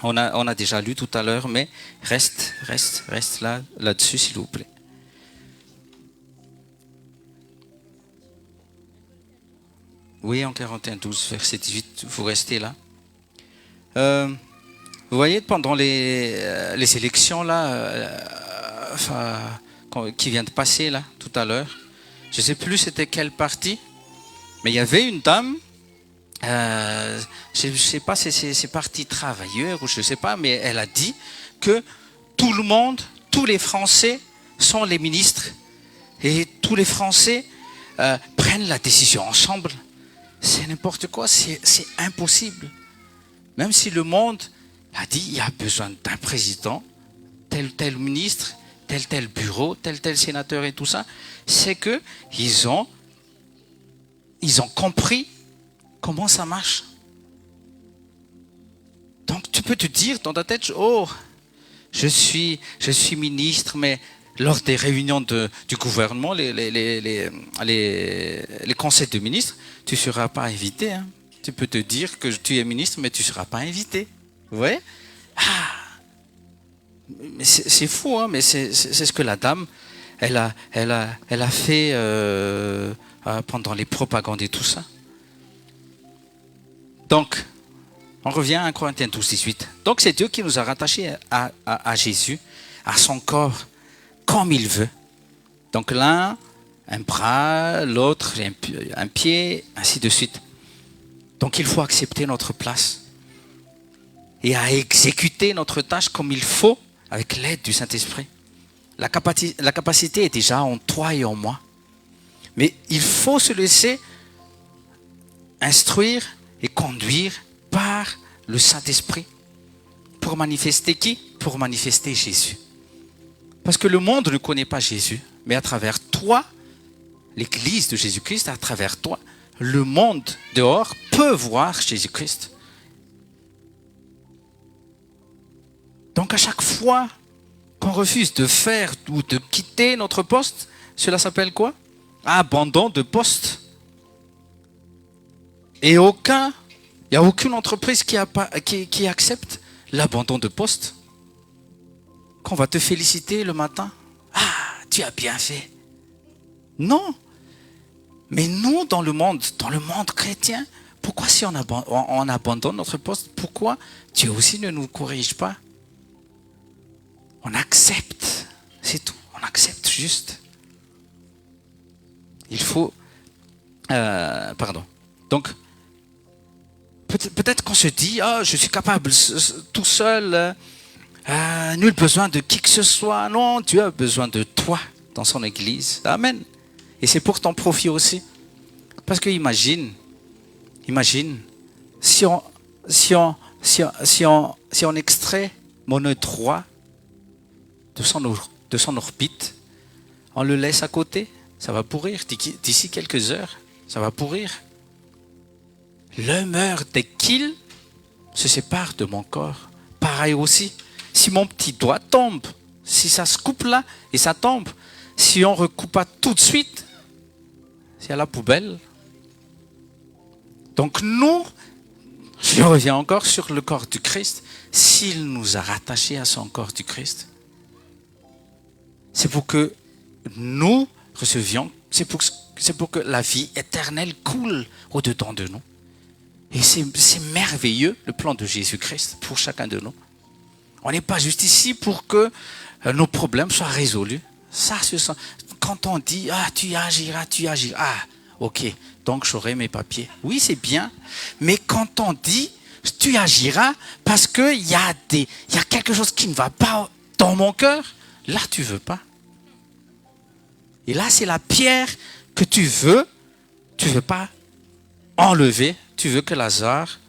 On a déjà lu tout à l'heure, mais reste là-dessus, s'il vous plaît. Oui, en 41, 12, verset 18, vous restez là. Vous voyez, pendant les élections là, qui viennent de passer là, tout à l'heure, je ne sais plus c'était quel parti, mais il y avait une dame, je ne sais pas si c'est parti travailleur ou je ne sais pas, mais elle a dit que tout le monde, tous les Français sont les ministres et tous les Français prennent la décision ensemble. C'est n'importe quoi, c'est impossible. Même si le monde a dit il y a besoin d'un président, tel ministre, tel bureau, tel sénateur et tout ça, c'est que ils ont compris comment ça marche. Donc tu peux te dire dans ta tête, oh, je suis ministre, mais lors des réunions du gouvernement, les conseils de ministres, tu ne seras pas invité. Hein. Tu peux te dire que tu es ministre, mais tu ne seras pas invité. Vous voyez? Mais c'est fou, hein, mais c'est ce que la dame, elle a fait pendant les propagandes et tout ça. Donc, on revient à 1 Corinthiens 12, 18. Donc, c'est Dieu qui nous a rattachés à Jésus, à son corps, comme il veut. Donc, l'un, un bras, l'autre, un pied, ainsi de suite. Donc, il faut accepter notre place et à exécuter notre tâche comme il faut avec l'aide du Saint-Esprit. La capacité est déjà en toi et en moi. Mais il faut se laisser instruire et conduire par le Saint-Esprit. Pour manifester qui? Pour manifester Jésus. Parce que le monde ne connaît pas Jésus, mais à travers toi, l'Église de Jésus-Christ, à travers toi, le monde dehors peut voir Jésus-Christ. Donc à chaque fois qu'on refuse de faire ou de quitter notre poste, cela s'appelle quoi? Abandon de poste. Et il n'y a aucune entreprise qui accepte l'abandon de poste. Qu'on va te féliciter le matin. Ah, tu as bien fait. Non. Mais nous, dans le monde chrétien, pourquoi si on abandonne notre poste, pourquoi Dieu aussi ne nous corrige pas? On accepte, c'est tout. On accepte juste. Il faut... Donc, peut-être qu'on se dit, oh, je suis capable tout seul, nul besoin de qui que ce soit. Non, Dieu a besoin de toi dans son Église. Amen. Et c'est pour ton profit aussi. Parce que imagine, si on extrait mon œil droit de son orbite, on le laisse à côté, ça va pourrir. D'ici quelques heures, ça va pourrir. L'œil meurt dès qu'il se sépare de mon corps. Pareil aussi, si mon petit doigt tombe, si ça se coupe là et ça tombe, si on ne recoupe pas tout de suite, c'est à la poubelle. Donc nous, je reviens encore sur le corps du Christ, s'il nous a rattachés à son corps du Christ, c'est pour que nous recevions, c'est pour que la vie éternelle coule au-dedans de nous. Et c'est merveilleux le plan de Jésus-Christ pour chacun de nous. On n'est pas juste ici pour que nos problèmes soient résolus. Ça, quand on dit, ah, tu agiras, ah, ok, donc j'aurai mes papiers. Oui, c'est bien, mais quand on dit, tu agiras parce qu'il y a quelque chose qui ne va pas dans mon cœur, là, tu veux pas. Et là, c'est la pierre que tu veux pas enlever. Tu veux que Lazare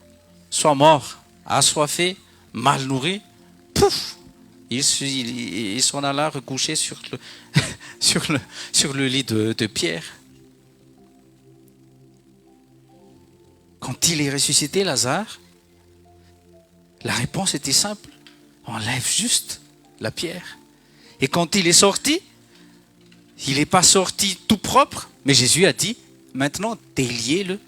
soit mort, assoiffé, mal nourri. Pouf! Il s'en alla recoucher sur le lit de Pierre. Quand il est ressuscité, Lazare, la réponse était simple. Enlève juste la pierre. Et quand il est sorti, il n'est pas sorti tout propre, mais Jésus a dit, maintenant déliez-le.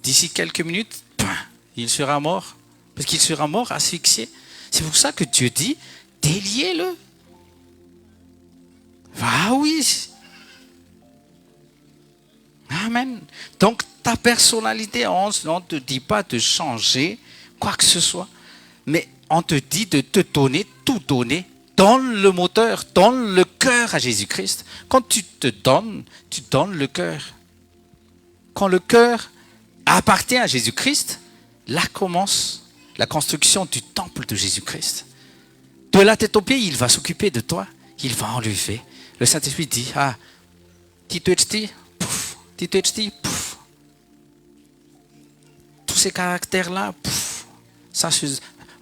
D'ici quelques minutes, il sera mort. Parce qu'il sera mort asphyxié. C'est pour ça que Dieu dit, déliez-le. Ah oui. Amen. Donc ta personnalité, on ne te dit pas de changer quoi que ce soit, mais on te dit de te donner, tout donner. Donne le moteur, donne le cœur à Jésus-Christ. Quand tu donnes le cœur. Quand le cœur appartient à Jésus-Christ, là commence la construction du temple de Jésus-Christ. De la tête aux pieds, il va s'occuper de toi. Il va enlever. Le Saint-Esprit dit, ah, pouf, pouf. Tous ces caractères-là, pouf, ça,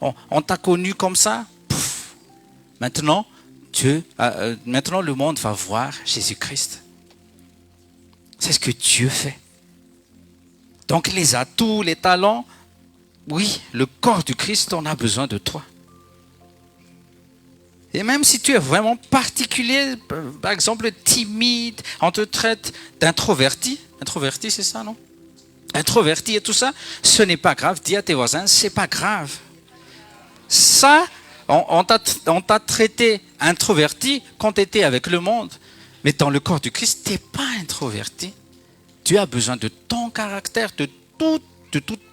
on t'a connu comme ça, pouf. Maintenant, maintenant, le monde va voir Jésus-Christ. C'est ce que Dieu fait. Donc, les atouts, les talents, oui, le corps du Christ, on a besoin de toi. Et même si tu es vraiment particulier, par exemple timide, on te traite d'introverti. Introverti, c'est ça, non? Introverti et tout ça, ce n'est pas grave. Dis à tes voisins, c'est pas grave. Ça, on t'a traité introverti quand tu étais avec le monde. Mais dans le corps du Christ, tu n'es pas introverti. Tu as besoin de ton caractère, de tout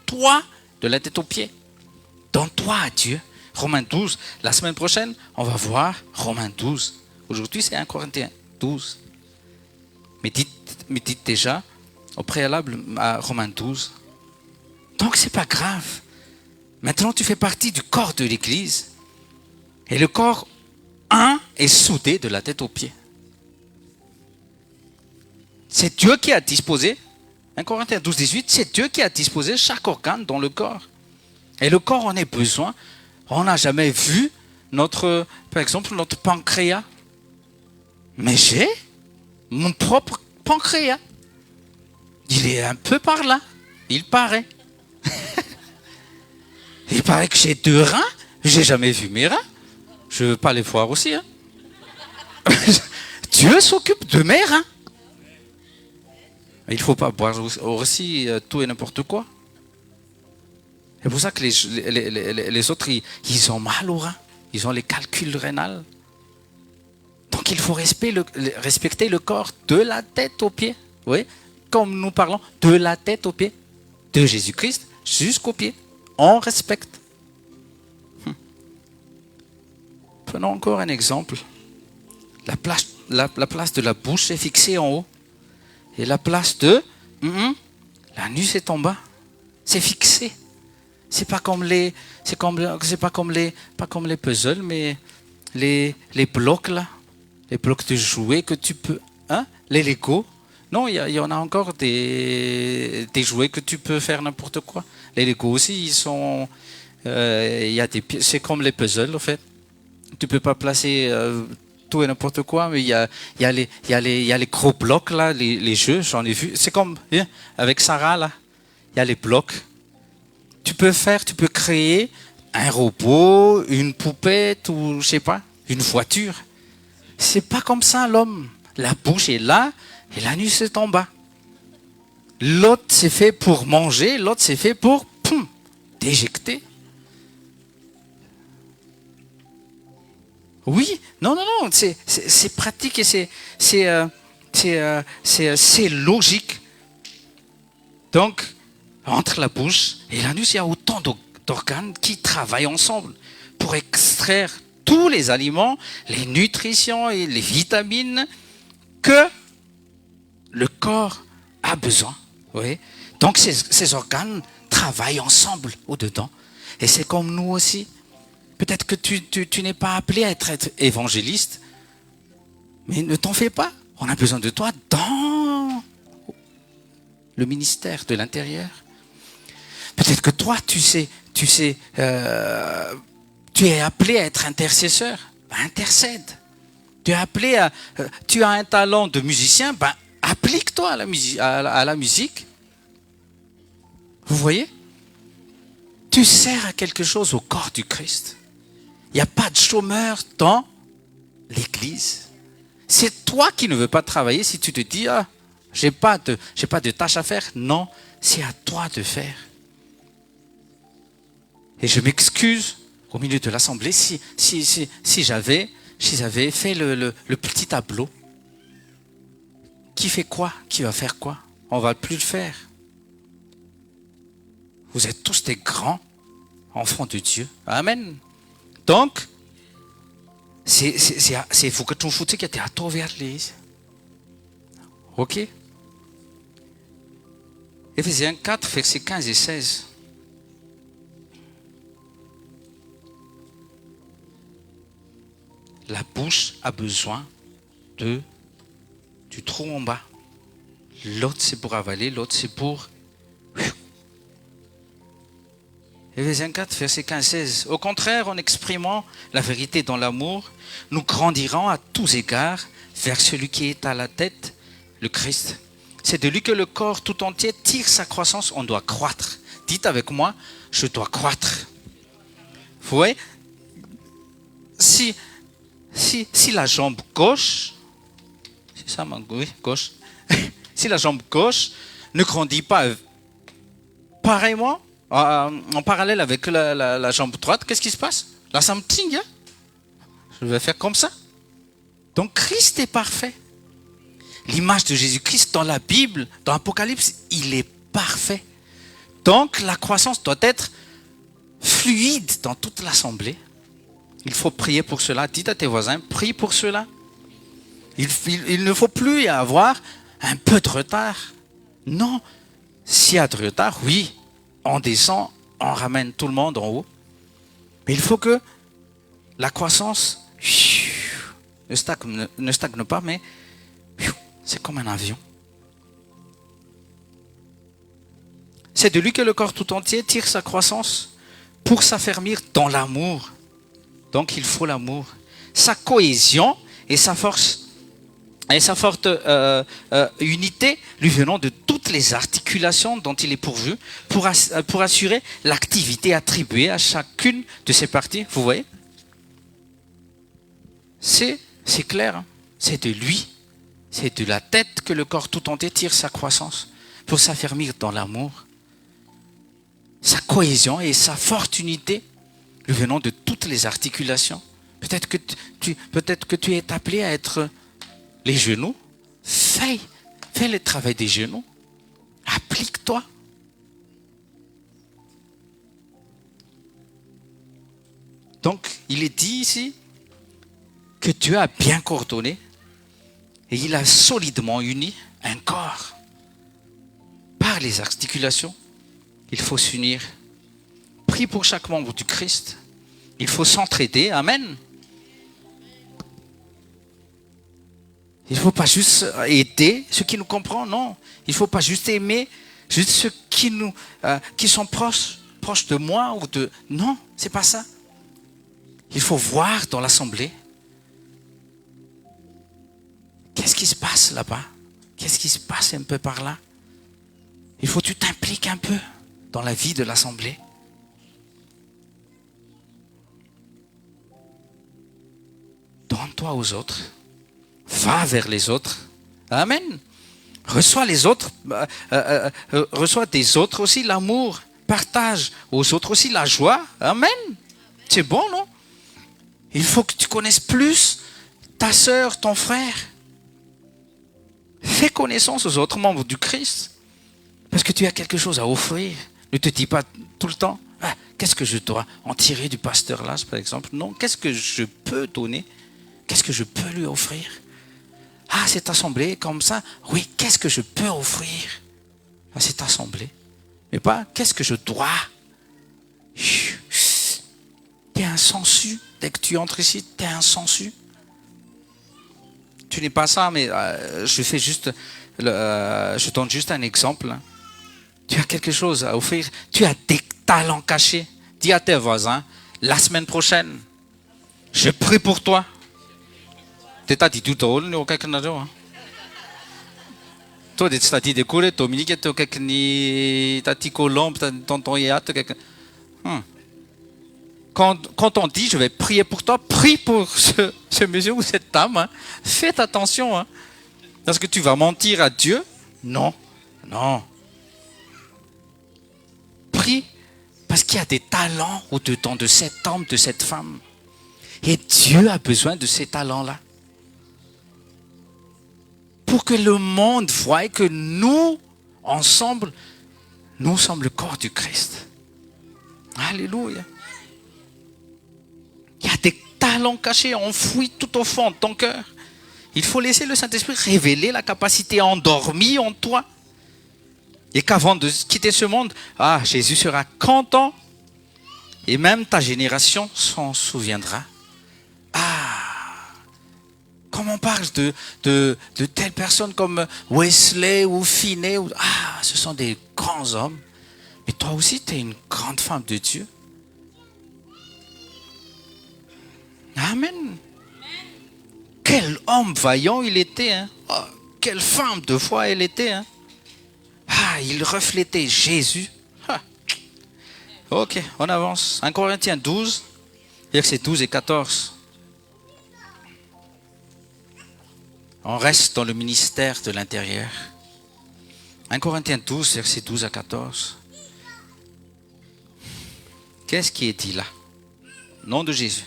toi, de la tête aux pieds. Donne-toi à Dieu. Romains 12. La semaine prochaine, on va voir Romains 12. Aujourd'hui, c'est 1 Corinthiens 12. Mais dites déjà au préalable à Romains 12. Donc, c'est pas grave. Maintenant, tu fais partie du corps de l'Église. Et le corps, est soudé de la tête aux pieds. C'est Dieu qui a disposé, 1 Corinthiens 12, 18, c'est Dieu qui a disposé chaque organe dans le corps. Et le corps en a besoin. On n'a jamais vu par exemple, notre pancréas. Mais j'ai mon propre pancréas. Il est un peu par là. Il paraît. Il paraît que j'ai 2 reins. J'ai jamais vu mes reins. Je ne veux pas les voir aussi. Hein. Dieu s'occupe de mes reins. Il ne faut pas boire aussi tout et n'importe quoi. C'est pour ça que les autres, ils ont mal aux reins. Ils ont les calculs rénals. Donc il faut respecter le corps de la tête aux pieds. Oui, comme nous parlons, de la tête aux pieds. De Jésus-Christ jusqu'aux pieds. On respecte. Prenons encore un exemple. La place de la bouche est fixée en haut. Et la place de l'anus est en bas. C'est fixé. C'est pas comme les puzzles, mais les blocs là, les blocs de jouets que tu peux, les Lego. Non, il y en a encore des jouets que tu peux faire n'importe quoi. Les Lego aussi, ils sont, c'est comme les puzzles en fait. Tu peux pas placer tout et n'importe quoi, mais il y a les gros blocs là, les jeux, j'en ai vu. C'est comme avec Sarah là, il y a les blocs. Tu peux créer un robot, une poupette ou je sais pas, une voiture. C'est pas comme ça l'homme. La bouche est là et l'anus est en bas. L'autre c'est fait pour manger, l'autre c'est fait pour d'éjecter. Oui, non, c'est pratique et c'est c'est logique. Donc, entre la bouche et l'anus, il y a autant d'organes qui travaillent ensemble pour extraire tous les aliments, les nutritions et les vitamines que le corps a besoin. Oui. Donc, ces organes travaillent ensemble au-dedans. Et c'est comme nous aussi. Peut-être que tu n'es pas appelé à être évangéliste, mais ne t'en fais pas. On a besoin de toi dans le ministère de l'Intérieur. Peut-être que toi, tu es appelé à être intercesseur. Ben, intercède. Tu es appelé tu as un talent de musicien, ben, applique-toi à la musique. Vous voyez? Tu sers à quelque chose au corps du Christ. Il n'y a pas de chômeur dans l'Église. C'est toi qui ne veux pas travailler si tu te dis « j'ai pas de tâche à faire ». Non, c'est à toi de faire. Et je m'excuse au milieu de l'assemblée si j'avais fait le petit tableau. Qui fait quoi? Qui va faire quoi? On ne va plus le faire. Vous êtes tous des grands enfants de Dieu. Amen. Donc, c'est vous que tu fous que tu as tout vers les. Ok? Éphésiens 4, versets 15 et 16. La bouche a besoin du trou en bas. L'autre c'est pour avaler, l'autre c'est pour... Éphésiens 4, verset 15-16. Au contraire, en exprimant la vérité dans l'amour, nous grandirons à tous égards vers celui qui est à la tête, le Christ. C'est de lui que le corps tout entier tire sa croissance. On doit croître. Dites avec moi, je dois croître. Vous voyez, si la jambe gauche, c'est ça, oui, gauche. Si la jambe gauche ne grandit pas pareillement, en parallèle avec la jambe droite, qu'est-ce qui se passe? Là, ça me tingue. Hein? Je vais faire comme ça. Donc, Christ est parfait. L'image de Jésus-Christ dans la Bible, dans l'Apocalypse, il est parfait. Donc, la croissance doit être fluide dans toute l'assemblée. Il faut prier pour cela. Dites à tes voisins, prie pour cela. Il ne faut plus y avoir un peu de retard. Non, s'il y a de retard, oui, on descend, on ramène tout le monde en haut. Mais il faut que la croissance ne stagne pas, mais c'est comme un avion. C'est de lui que le corps tout entier tire sa croissance pour s'affermir dans l'amour. Donc il faut l'amour. Sa cohésion et sa force et sa forte unité lui venant de toutes les articulations dont il est pourvu pour assurer l'activité attribuée à chacune de ses parties. Vous voyez? C'est clair. Hein? C'est de lui, c'est de la tête que le corps tout entier tire sa croissance pour s'affermir dans l'amour. Sa cohésion et sa forte unité lui venant de toutes les articulations. Peut-être que tu es appelé à être les genoux. Fais le travail des genoux. Applique-toi. Donc, il est dit ici que Dieu a bien coordonné et il a solidement uni un corps. Par les articulations, il faut s'unir. Prie pour chaque membre du Christ. Il faut s'entraider. Amen. Il ne faut pas juste aider ceux qui nous comprennent, non. Il ne faut pas juste aimer juste ceux qui sont proches de moi ou de... Non, c'est pas ça. Il faut voir dans l'assemblée qu'est-ce qui se passe là-bas, qu'est-ce qui se passe un peu par là. Il faut que tu t'impliques un peu dans la vie de l'assemblée. Donne-toi aux autres. Va vers les autres. Amen. Reçois les autres. Reçois des autres aussi l'amour. Partage aux autres aussi la joie. Amen. C'est bon, non? Il faut que tu connaisses plus ta sœur, ton frère. reconnaissance aux autres membres du Christ. Parce que tu as quelque chose à offrir. Ne te dis pas tout le temps, ah, qu'est-ce que je dois en tirer du pasteur là, par exemple. Non, qu'est-ce que je peux donner? Qu'est-ce que je peux lui offrir? Ah, cette assemblée comme ça, oui, qu'est-ce que je peux offrir à cette assemblée? Mais pas, qu'est-ce que je dois? Tu es un sensu. Dès que tu entres ici, tu es un sensu. Tu n'es pas ça, mais je donne juste un exemple. Tu as quelque chose à offrir. Tu as des talents cachés. Dis à tes voisins, la semaine prochaine, je prie pour toi. Tu t'as dit tout drôle, ni aucun canard. Toi, tu t'as dit des coulées, Dominique, tu as dit t'as dit colombe, tonton Yat, Quand on dit je vais prier pour toi, prie pour ce monsieur ou cette dame. Hein. Faites attention. Hein. Est-ce que tu vas mentir à Dieu? Non. Non. Prie parce qu'il y a des talents au-dedans de cet homme, de cette femme. Et Dieu a besoin de ces talents-là. Pour que le monde voie que nous, ensemble, nous sommes le corps du Christ. Alléluia. Il y a des talents cachés, enfouis tout au fond de ton cœur. Il faut laisser le Saint-Esprit révéler la capacité endormie en toi. Et qu'avant de quitter ce monde, Jésus sera content. Et même ta génération s'en souviendra. Comme on parle de telles personnes comme Wesley ou Finney. Ce sont des grands hommes. Mais toi aussi, tu es une grande femme de Dieu. Amen. Quel homme vaillant il était. Hein? Quelle femme de foi elle était. Hein? Il reflétait Jésus. Ok, on avance. 1 Corinthiens 12, versets 12 et 14. On reste dans le ministère de l'intérieur. 1 Corinthiens 12, versets 12 à 14. Qu'est-ce qui est dit là? Nom de Jésus.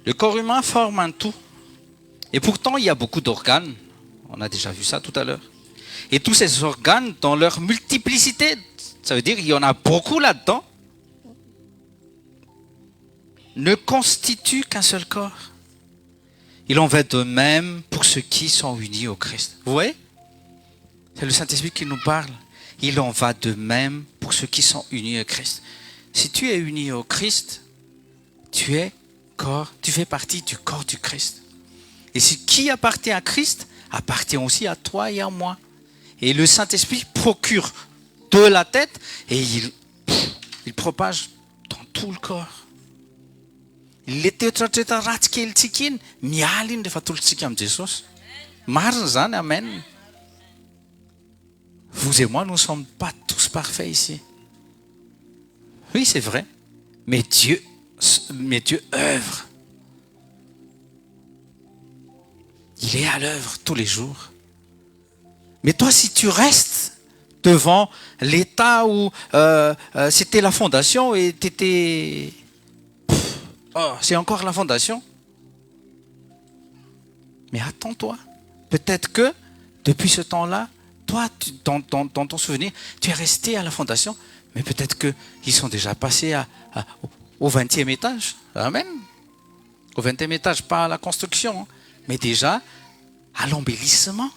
Le corps humain forme un tout. Et pourtant, il y a beaucoup d'organes. On a déjà vu ça tout à l'heure. Et tous ces organes, dans leur multiplicité, ça veut dire qu'il y en a beaucoup là-dedans, ne constituent qu'un seul corps. Il en va de même pour ceux qui sont unis au Christ. Vous voyez? C'est le Saint-Esprit qui nous parle. Il en va de même pour ceux qui sont unis au Christ. Si tu es uni au Christ, tu fais partie du corps du Christ. Et ce qui appartient à Christ appartient aussi à toi et à moi. Et le Saint-Esprit procure de la tête et il propage dans tout le corps. Amen. Vous et moi, nous ne sommes pas tous parfaits ici. Oui, c'est vrai. Mais Dieu œuvre. Il est à l'œuvre tous les jours. Mais toi, si tu restes devant l'état où c'était la fondation et tu étais... c'est encore la fondation. Mais attends-toi. Peut-être que, depuis ce temps-là, toi, dans ton souvenir, tu es resté à la fondation, mais peut-être qu'ils sont déjà passés au 20e étage. Amen. Au 20e étage, pas à la construction, hein, mais déjà à l'embellissement.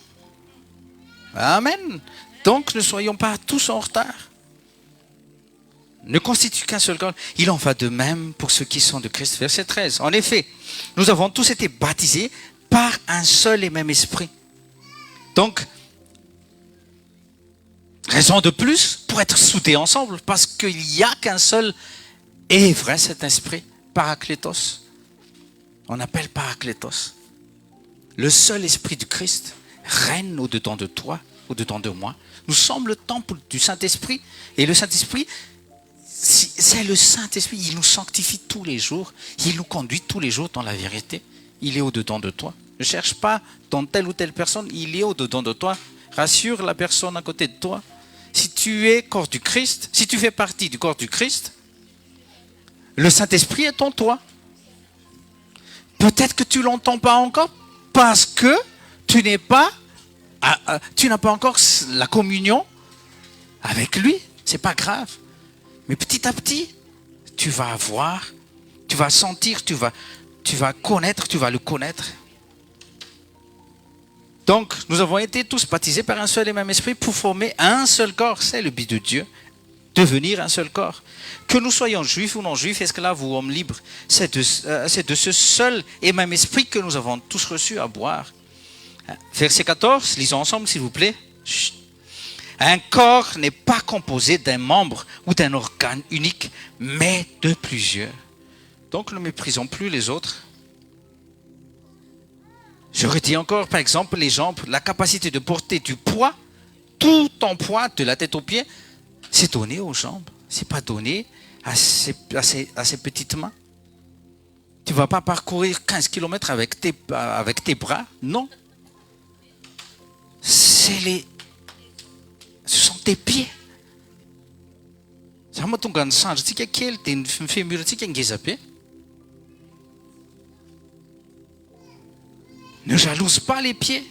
Amen. Donc, ne soyons pas tous en retard. Ne constitue qu'un seul corps. Il en va de même pour ceux qui sont de Christ. Verset 13. En effet, nous avons tous été baptisés par un seul et même esprit. Donc, raison de plus pour être soudés ensemble, parce qu'il n'y a qu'un seul et vrai cet esprit, Paraklétos. On appelle Paraklétos. Le seul esprit du Christ règne au-dedans de toi, au-dedans de moi. Nous sommes le temple du Saint-Esprit. Et le Saint-Esprit, c'est le Saint-Esprit. Il nous sanctifie tous les jours. Il nous conduit tous les jours dans la vérité. Il est au-dedans de toi. Ne cherche pas dans telle ou telle personne. Il est au-dedans de toi. Rassure la personne à côté de toi. Si tu es corps du Christ, si tu fais partie du corps du Christ, le Saint-Esprit est en toi. Peut-être que tu ne l'entends pas encore parce que tu n'es pas tu n'as pas encore la communion avec lui, c'est pas grave. Mais petit à petit, tu vas voir, tu vas sentir, tu vas connaître, tu vas le connaître. Donc, nous avons été tous baptisés par un seul et même esprit pour former un seul corps. C'est le but de Dieu, devenir un seul corps. Que nous soyons juifs ou non juifs, esclaves ou hommes libres, c'est de ce seul et même esprit que nous avons tous reçu à boire. Verset 14, lisons ensemble s'il vous plaît. Chut. Un corps n'est pas composé d'un membre ou d'un organe unique, mais de plusieurs. Donc ne méprisons plus les autres. Je redis encore, par exemple, les jambes, la capacité de porter du poids, tout ton poids de la tête aux pieds, c'est donné aux jambes. C'est pas donné à ces petites mains. Tu ne vas pas parcourir 15 km avec tes bras, non. Ce sont tes pieds. Ne jalouse pas les pieds.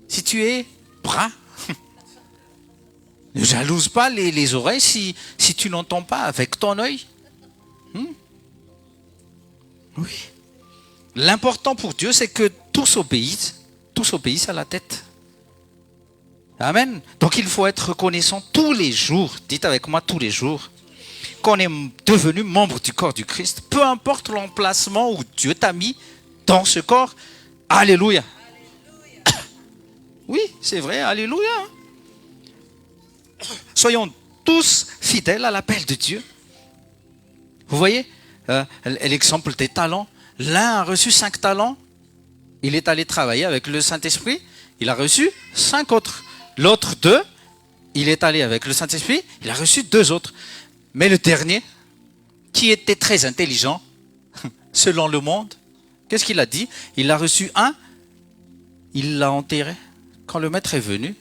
Si tu es bras, ne jalouse pas les oreilles si tu n'entends pas avec ton œil. Oui. L'important pour Dieu, c'est que tous obéissent à la tête. Amen. Donc il faut être reconnaissant tous les jours, dites avec moi tous les jours, qu'on est devenu membre du corps du Christ, peu importe l'emplacement où Dieu t'a mis dans ce corps. Alléluia. Oui, c'est vrai, alléluia. Soyons tous fidèles à l'appel de Dieu. Vous voyez l'exemple des talents. L'un a reçu 5 talents. Il est allé travailler avec le Saint-Esprit. Il a reçu 5 autres. L'autre 2, il est allé avec le Saint-Esprit. Il a reçu 2 autres. Mais le dernier, qui était très intelligent, selon le monde, qu'est-ce qu'il a dit? Il a reçu 1, il l'a enterré. Quand le maître est venu,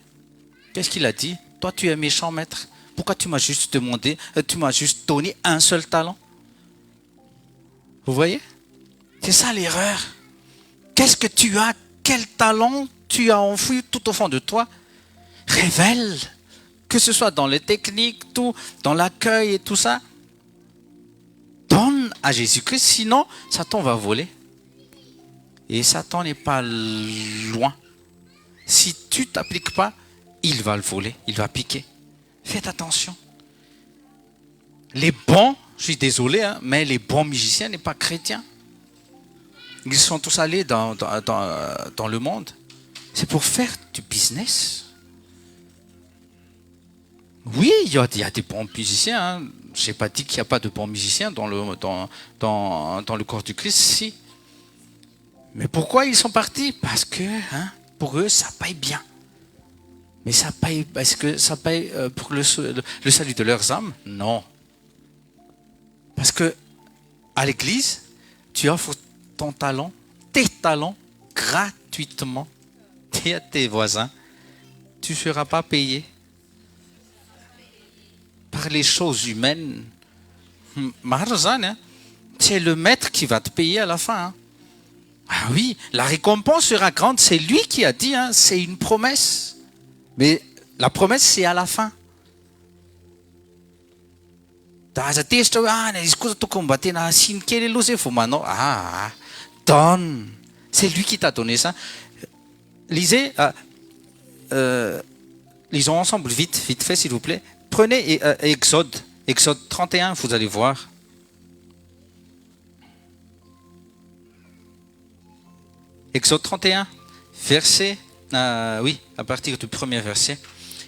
qu'est-ce qu'il a dit? Toi, tu es méchant, maître. Pourquoi tu m'as juste donné un seul talent? Vous voyez? C'est ça l'erreur. Qu'est-ce que tu as? Quel talent tu as enfoui tout au fond de toi? Révèle. Que ce soit dans les techniques, tout, dans l'accueil et tout ça. Donne à Jésus-Christ, sinon Satan va voler. Et Satan n'est pas loin. Si tu ne t'appliques pas, il va le voler, il va piquer. Faites attention. Les bons, je suis désolé, mais les bons musiciens n'est pas chrétiens. Ils sont tous allés dans le monde. C'est pour faire du business. Oui, il y a des bons musiciens. Je n'ai pas dit qu'il n'y a pas de bons musiciens dans le corps du Christ, si. Mais pourquoi ils sont partis? Parce que pour eux, ça paye bien. Mais ça paye, est-ce que ça paye pour le salut de leurs âmes? Non. Parce que à l'église, tu offres ton talent, tes talents, gratuitement. Dis à tes voisins, tu ne seras pas payé par les choses humaines. C'est le maître qui va te payer à la fin. Ah oui, la récompense sera grande. C'est lui qui a dit, c'est une promesse. Mais la promesse, c'est à la fin. Donne. C'est lui qui t'a donné ça. Lisez, lisons ensemble vite fait s'il vous plaît. Prenez Exode 31, vous allez voir. Exode 31, verset, oui, à partir du premier verset.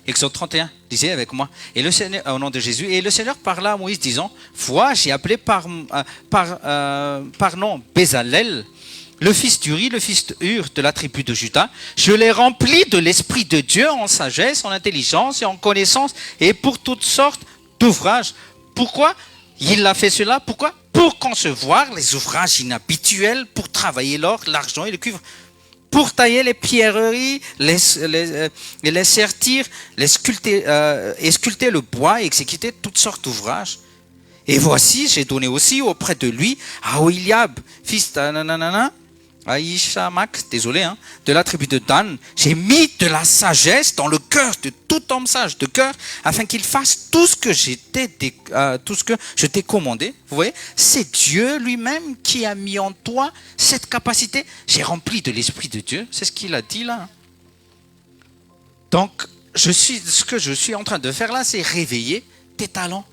Exode 31, lisez avec moi. Et le Seigneur, au nom de Jésus, et le Seigneur parla à Moïse disant, vois, j'ai appelé par nom Bézalel, le fils d'Uri, le fils d'Hur de la tribu de Juda. Je l'ai rempli de l'Esprit de Dieu en sagesse, en intelligence et en connaissance et pour toutes sortes d'ouvrages. Pourquoi il a fait cela? Pourquoi? Pour concevoir les ouvrages inhabituels, pour travailler l'or, l'argent et le cuivre, pour tailler les pierreries, les sertir, sculpter le bois et exécuter toutes sortes d'ouvrages. Et voici, j'ai donné aussi auprès de lui à Oholiab, fils Aïchamak, désolé, hein, de la tribu de Dan, j'ai mis de la sagesse dans le cœur de tout homme sage de cœur, afin qu'il fasse tout ce que tout ce que je t'ai commandé. Vous voyez, c'est Dieu lui-même qui a mis en toi cette capacité. J'ai rempli de l'Esprit de Dieu, c'est ce qu'il a dit là. Donc, ce que je suis en train de faire là, c'est réveiller tes talents.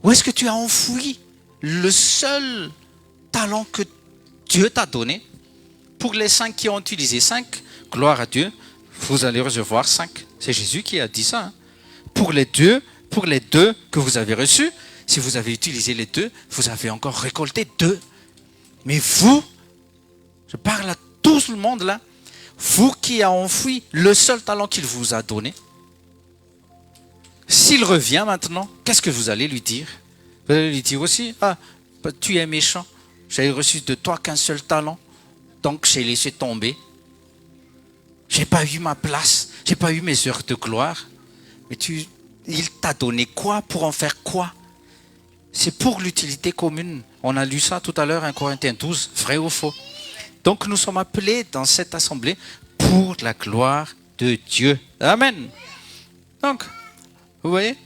Où est-ce que tu as enfoui le seul talent que Dieu t'a donné? Pour les 5 qui ont utilisé 5, gloire à Dieu, vous allez recevoir 5. C'est Jésus qui a dit ça. Hein. Pour les deux que vous avez reçus, si vous avez utilisé les 2, vous avez encore récolté 2. Mais vous, je parle à tout le monde là, vous qui avez enfoui le seul talent qu'il vous a donné, s'il revient maintenant, qu'est-ce que vous allez lui dire? Vous allez lui dire aussi, ah, tu es méchant, j'avais reçu de toi qu'un seul talent. Donc j'ai laissé tomber. J'ai pas eu ma place. J'ai pas eu mes heures de gloire. Mais il t'a donné quoi pour en faire quoi? C'est pour l'utilité commune. On a lu ça tout à l'heure, 1 Corinthiens 12, vrai ou faux? Donc nous sommes appelés dans cette assemblée pour la gloire de Dieu. Amen. Donc, vous voyez,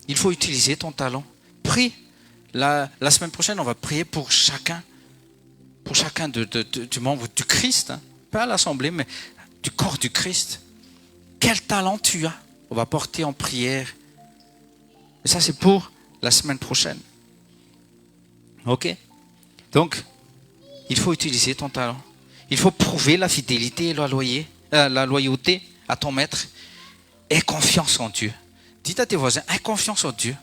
il faut utiliser ton talent. Prie. La semaine prochaine, on va prier pour chacun du membre du Christ, hein. Pas à l'assemblée, mais du corps du Christ. Quel talent tu as? On va porter en prière. Et ça, c'est pour la semaine prochaine. Ok? Donc, il faut utiliser ton talent. Il faut prouver la fidélité et la loyauté à ton maître. Aie confiance en Dieu. Dites à tes voisins, aie confiance en Dieu.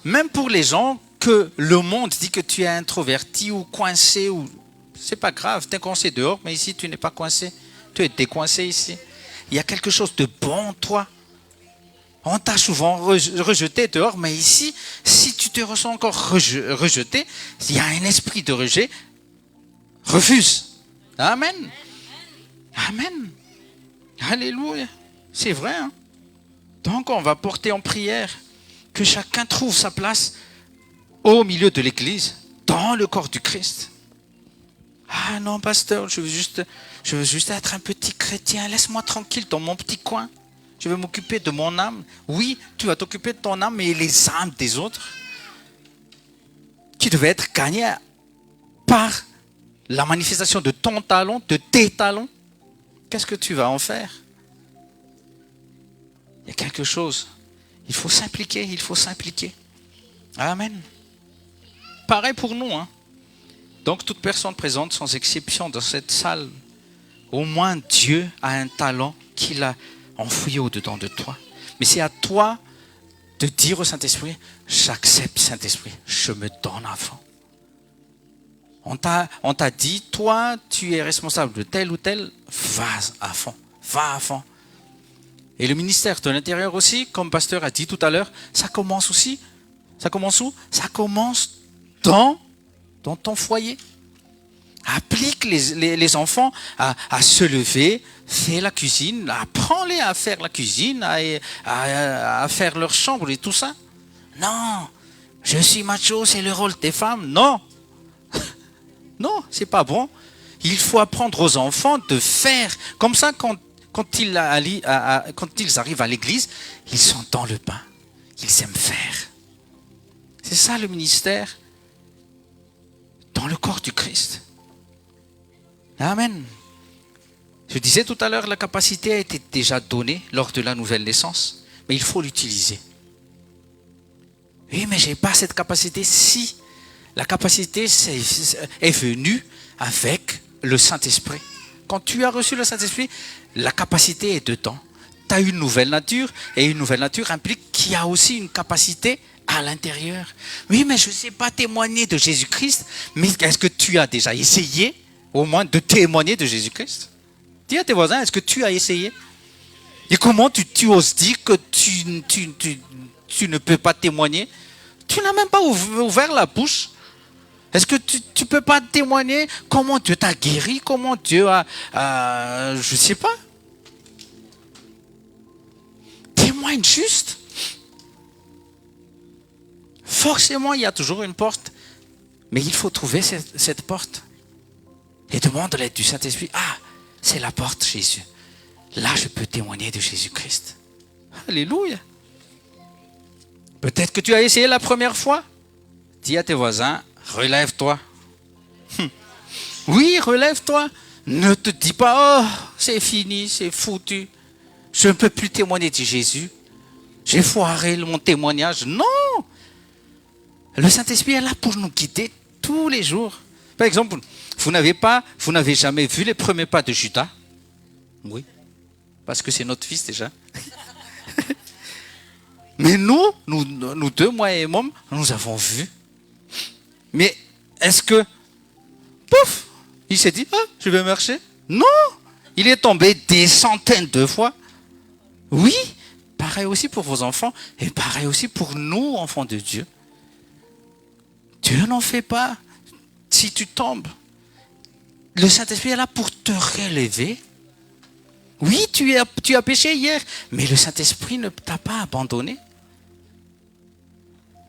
Même pour les gens que le monde dit que tu es introverti ou coincé, c'est pas grave, tu es coincé dehors, mais ici tu n'es pas coincé, tu es décoincé ici. Il y a quelque chose de bon en toi. On t'a souvent rejeté dehors, mais ici, si tu te ressens encore rejeté, il y a un esprit de rejet. Refuse. Amen. Amen. Alléluia. C'est vrai. Hein? Donc on va porter en prière que chacun trouve sa place au milieu de l'église, dans le corps du Christ. Ah non, pasteur, je veux juste être un petit chrétien. Laisse-moi tranquille dans mon petit coin. Je vais m'occuper de mon âme. Oui, tu vas t'occuper de ton âme et les âmes des autres qui devaient être gagnées par la manifestation de ton talent, de tes talents. Qu'est-ce que tu vas en faire? Il y a quelque chose. Il faut s'impliquer. Amen. Pareil pour nous. Hein. Donc toute personne présente, sans exception, dans cette salle, au moins Dieu a un talent qu'il a enfoui au-dedans de toi. Mais c'est à toi de dire au Saint-Esprit, j'accepte Saint-Esprit, je me donne à fond. On t'a dit, toi, tu es responsable de tel ou tel, va à fond. Et le ministère de l'Intérieur aussi, comme le pasteur a dit tout à l'heure, ça commence aussi. Ça commence où? Ça commence dans ton foyer. Applique les enfants à se lever, fais la cuisine, apprends-les à faire la cuisine, à faire leur chambre et tout ça. Non, je suis macho, c'est le rôle des femmes. Non, non, c'est pas bon. Il faut apprendre aux enfants de faire. Comme ça, quand ils arrivent à l'église, ils sont dans le bain. Ils aiment faire. C'est ça le ministère dans le corps du Christ. Amen. Je disais tout à l'heure, la capacité a été déjà donnée lors de la nouvelle naissance, mais il faut l'utiliser. Oui, mais je n'ai pas cette capacité. Si, la capacité est venue avec le Saint-Esprit. Quand tu as reçu le Saint-Esprit, la capacité est dedans. Tu as une nouvelle nature, et une nouvelle nature implique qu'il y a aussi une capacité à l'intérieur. Oui, mais je ne sais pas témoigner de Jésus-Christ, mais est-ce que tu as déjà essayé au moins de témoigner de Jésus-Christ? Dis à tes voisins, est-ce que tu as essayé? Et comment tu oses dire que tu ne peux pas témoigner? Tu n'as même pas ouvert la bouche. Est-ce que tu ne peux pas témoigner comment Dieu t'a guéri, comment Dieu a... je ne sais pas. Témoigne juste. Forcément, il y a toujours une porte, mais il faut trouver cette porte. et demande l'aide du Saint-Esprit. Ah, c'est la porte, Jésus. Là, je peux témoigner de Jésus-Christ. Alléluia. Peut-être que tu as essayé la première fois. Dis à tes voisins, relève-toi. Oui, relève-toi. Ne te dis pas, oh, c'est fini, c'est foutu. Je ne peux plus témoigner de Jésus. J'ai foiré mon témoignage. Non. Le Saint-Esprit est là pour nous guider tous les jours. Par exemple, vous n'avez jamais vu les premiers pas de Judas? Oui. Parce que c'est notre fils déjà. Mais nous deux, moi et Mom, nous avons vu. Mais est-ce que, pouf, il s'est dit, ah, je vais marcher? Non, il est tombé des centaines de fois. Oui, pareil aussi pour vos enfants et pareil aussi pour nous, enfants de Dieu. Dieu n'en fait pas. Si tu tombes, le Saint-Esprit est là pour te relever. Oui, tu as péché hier, mais le Saint-Esprit ne t'a pas abandonné.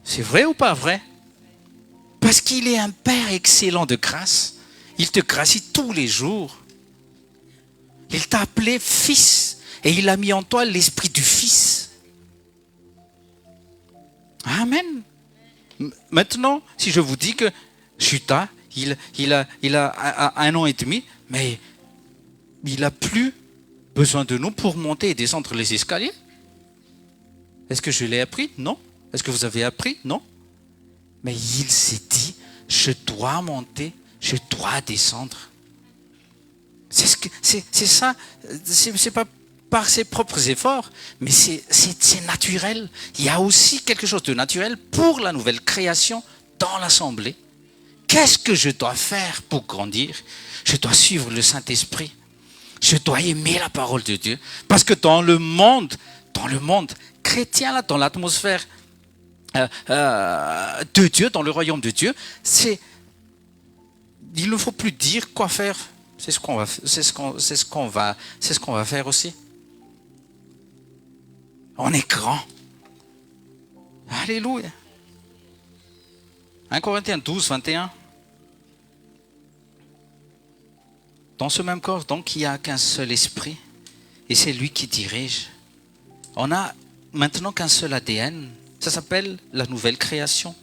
C'est vrai ou pas vrai? Parce qu'il est un Père excellent de grâce. Il te gracie tous les jours. Il t'a appelé fils et il a mis en toi l'esprit du fils. Amen. Maintenant, si je vous dis que Judas, il a 1 an et demi, mais il n'a plus besoin de nous pour monter et descendre les escaliers. Est-ce que je l'ai appris? Non. Est-ce que vous avez appris? Non. Mais il s'est dit, je dois monter, je dois descendre. C'est ça, c'est pas par ses propres efforts, mais c'est naturel. Il y a aussi quelque chose de naturel pour la nouvelle création dans l'assemblée. Qu'est-ce que je dois faire pour grandir? Je dois suivre le Saint-Esprit. Je dois aimer la parole de Dieu. Parce que dans le monde chrétien, là, dans l'atmosphère de Dieu, dans le royaume de Dieu, il ne faut plus dire quoi faire. C'est ce qu'on va faire aussi. On est grand. Alléluia. 1 Corinthiens 12, 21. Dans ce même corps, donc, il n'y a qu'un seul esprit, et c'est lui qui dirige. On a maintenant qu'un seul ADN. Ça s'appelle la nouvelle création.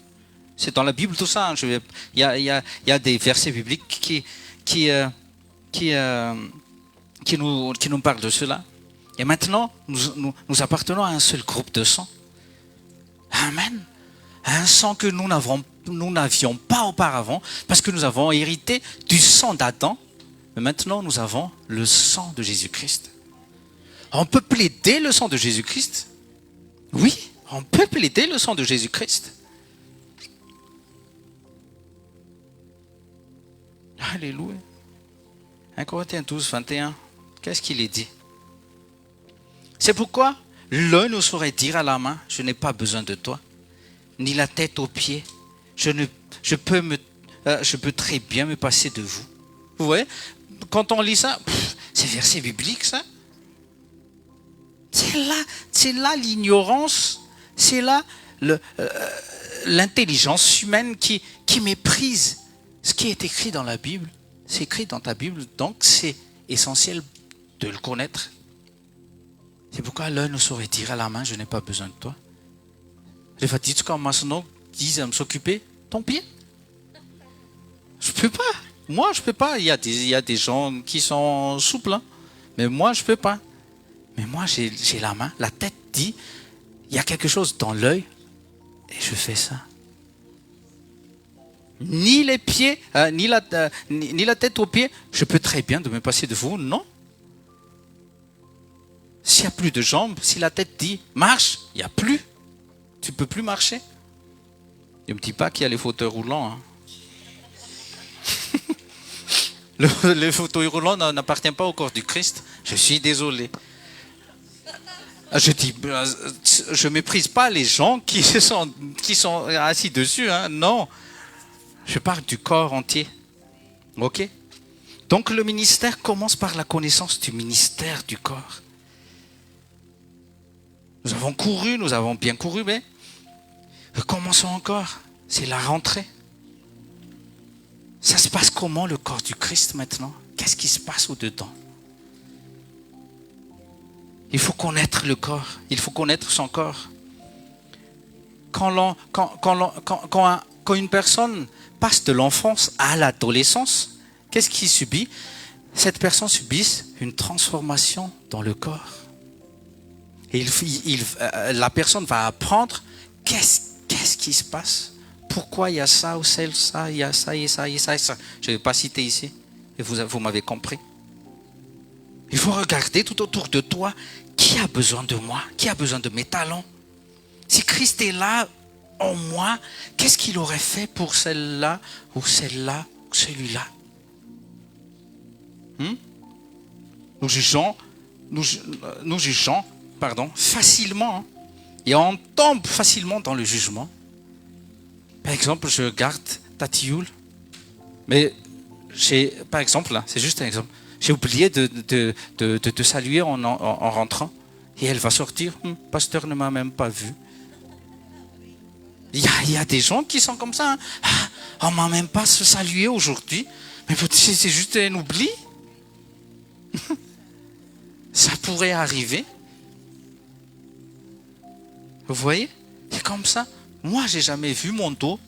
C'est dans la Bible tout ça. Il y a des versets bibliques qui nous parlent de cela. Et maintenant, nous appartenons à un seul groupe de sang. Amen. Un sang que nous n'avions pas auparavant, parce que nous avons hérité du sang d'Adam. Mais maintenant, nous avons le sang de Jésus-Christ. On peut plaider le sang de Jésus-Christ. Oui, on peut plaider le sang de Jésus-Christ. Alléluia. 1 Corinthiens 12, 21. Qu'est-ce qu'il est dit? C'est pourquoi l'un ne saurait dire à la main, je n'ai pas besoin de toi, ni la tête aux pieds, je peux très bien me passer de vous. Vous voyez, quand on lit ça, c'est verset biblique ça. C'est là l'ignorance, c'est là l'intelligence humaine qui méprise ce qui est écrit dans la Bible. C'est écrit dans ta Bible, donc c'est essentiel de le connaître. C'est pourquoi l'un ne saurait dire à la main, je n'ai pas besoin de toi. Les fatigues comme maintenant disent à me s'occuper ton pied. Je peux pas. Moi, je peux pas. Il y a des gens qui sont souples, hein. Mais moi, je peux pas. Mais moi, j'ai la main, la tête dit, il y a quelque chose dans l'œil, et je fais ça. Ni les pieds, ni la tête aux pieds, je peux très bien de me passer de vous, non. S'il n'y a plus de jambes, si la tête dit marche, il n'y a plus. Tu ne peux plus marcher. Ne me dis pas qu'il y a les fauteuils roulants. Hein. Le fauteuil roulant n'appartient pas au corps du Christ. Je suis désolé. Je méprise pas les gens qui sont assis dessus. Hein. Non. Je parle du corps entier. Ok? Donc le ministère commence par la connaissance du ministère du corps. Nous avons couru, nous avons bien couru, mais commençons encore. C'est la rentrée. Ça se passe comment le corps du Christ maintenant? Qu'est-ce qui se passe au-dedans? Il faut connaître le corps, il faut connaître son corps. Quand une personne passe de l'enfance à l'adolescence, qu'est-ce qu'il subit? Cette personne subit une transformation dans le corps. Et la personne va apprendre qu'est-ce qui se passe. Pourquoi il y a ça ou ça, il y a ça et ça et ça et ça. Je ne vais pas citer ici, et vous m'avez compris. Il faut regarder tout autour de toi, qui a besoin de moi, qui a besoin de mes talents. Si Christ est là en moi, qu'est-ce qu'il aurait fait pour celle-là ou celle-là ou celui-là? Nous jugeons facilement, hein, et on tombe facilement dans le jugement. Par exemple, je regarde Tati Yul, mais par exemple, là, c'est juste un exemple, j'ai oublié de te saluer en rentrant, et elle va sortir, pasteur ne m'a même pas vu. Il y a des gens qui sont comme ça, hein. On ne m'a même pas salué aujourd'hui, mais c'est juste un oubli. Ça pourrait arriver. Vous voyez? C'est comme ça. Moi, j'ai jamais vu mon dos.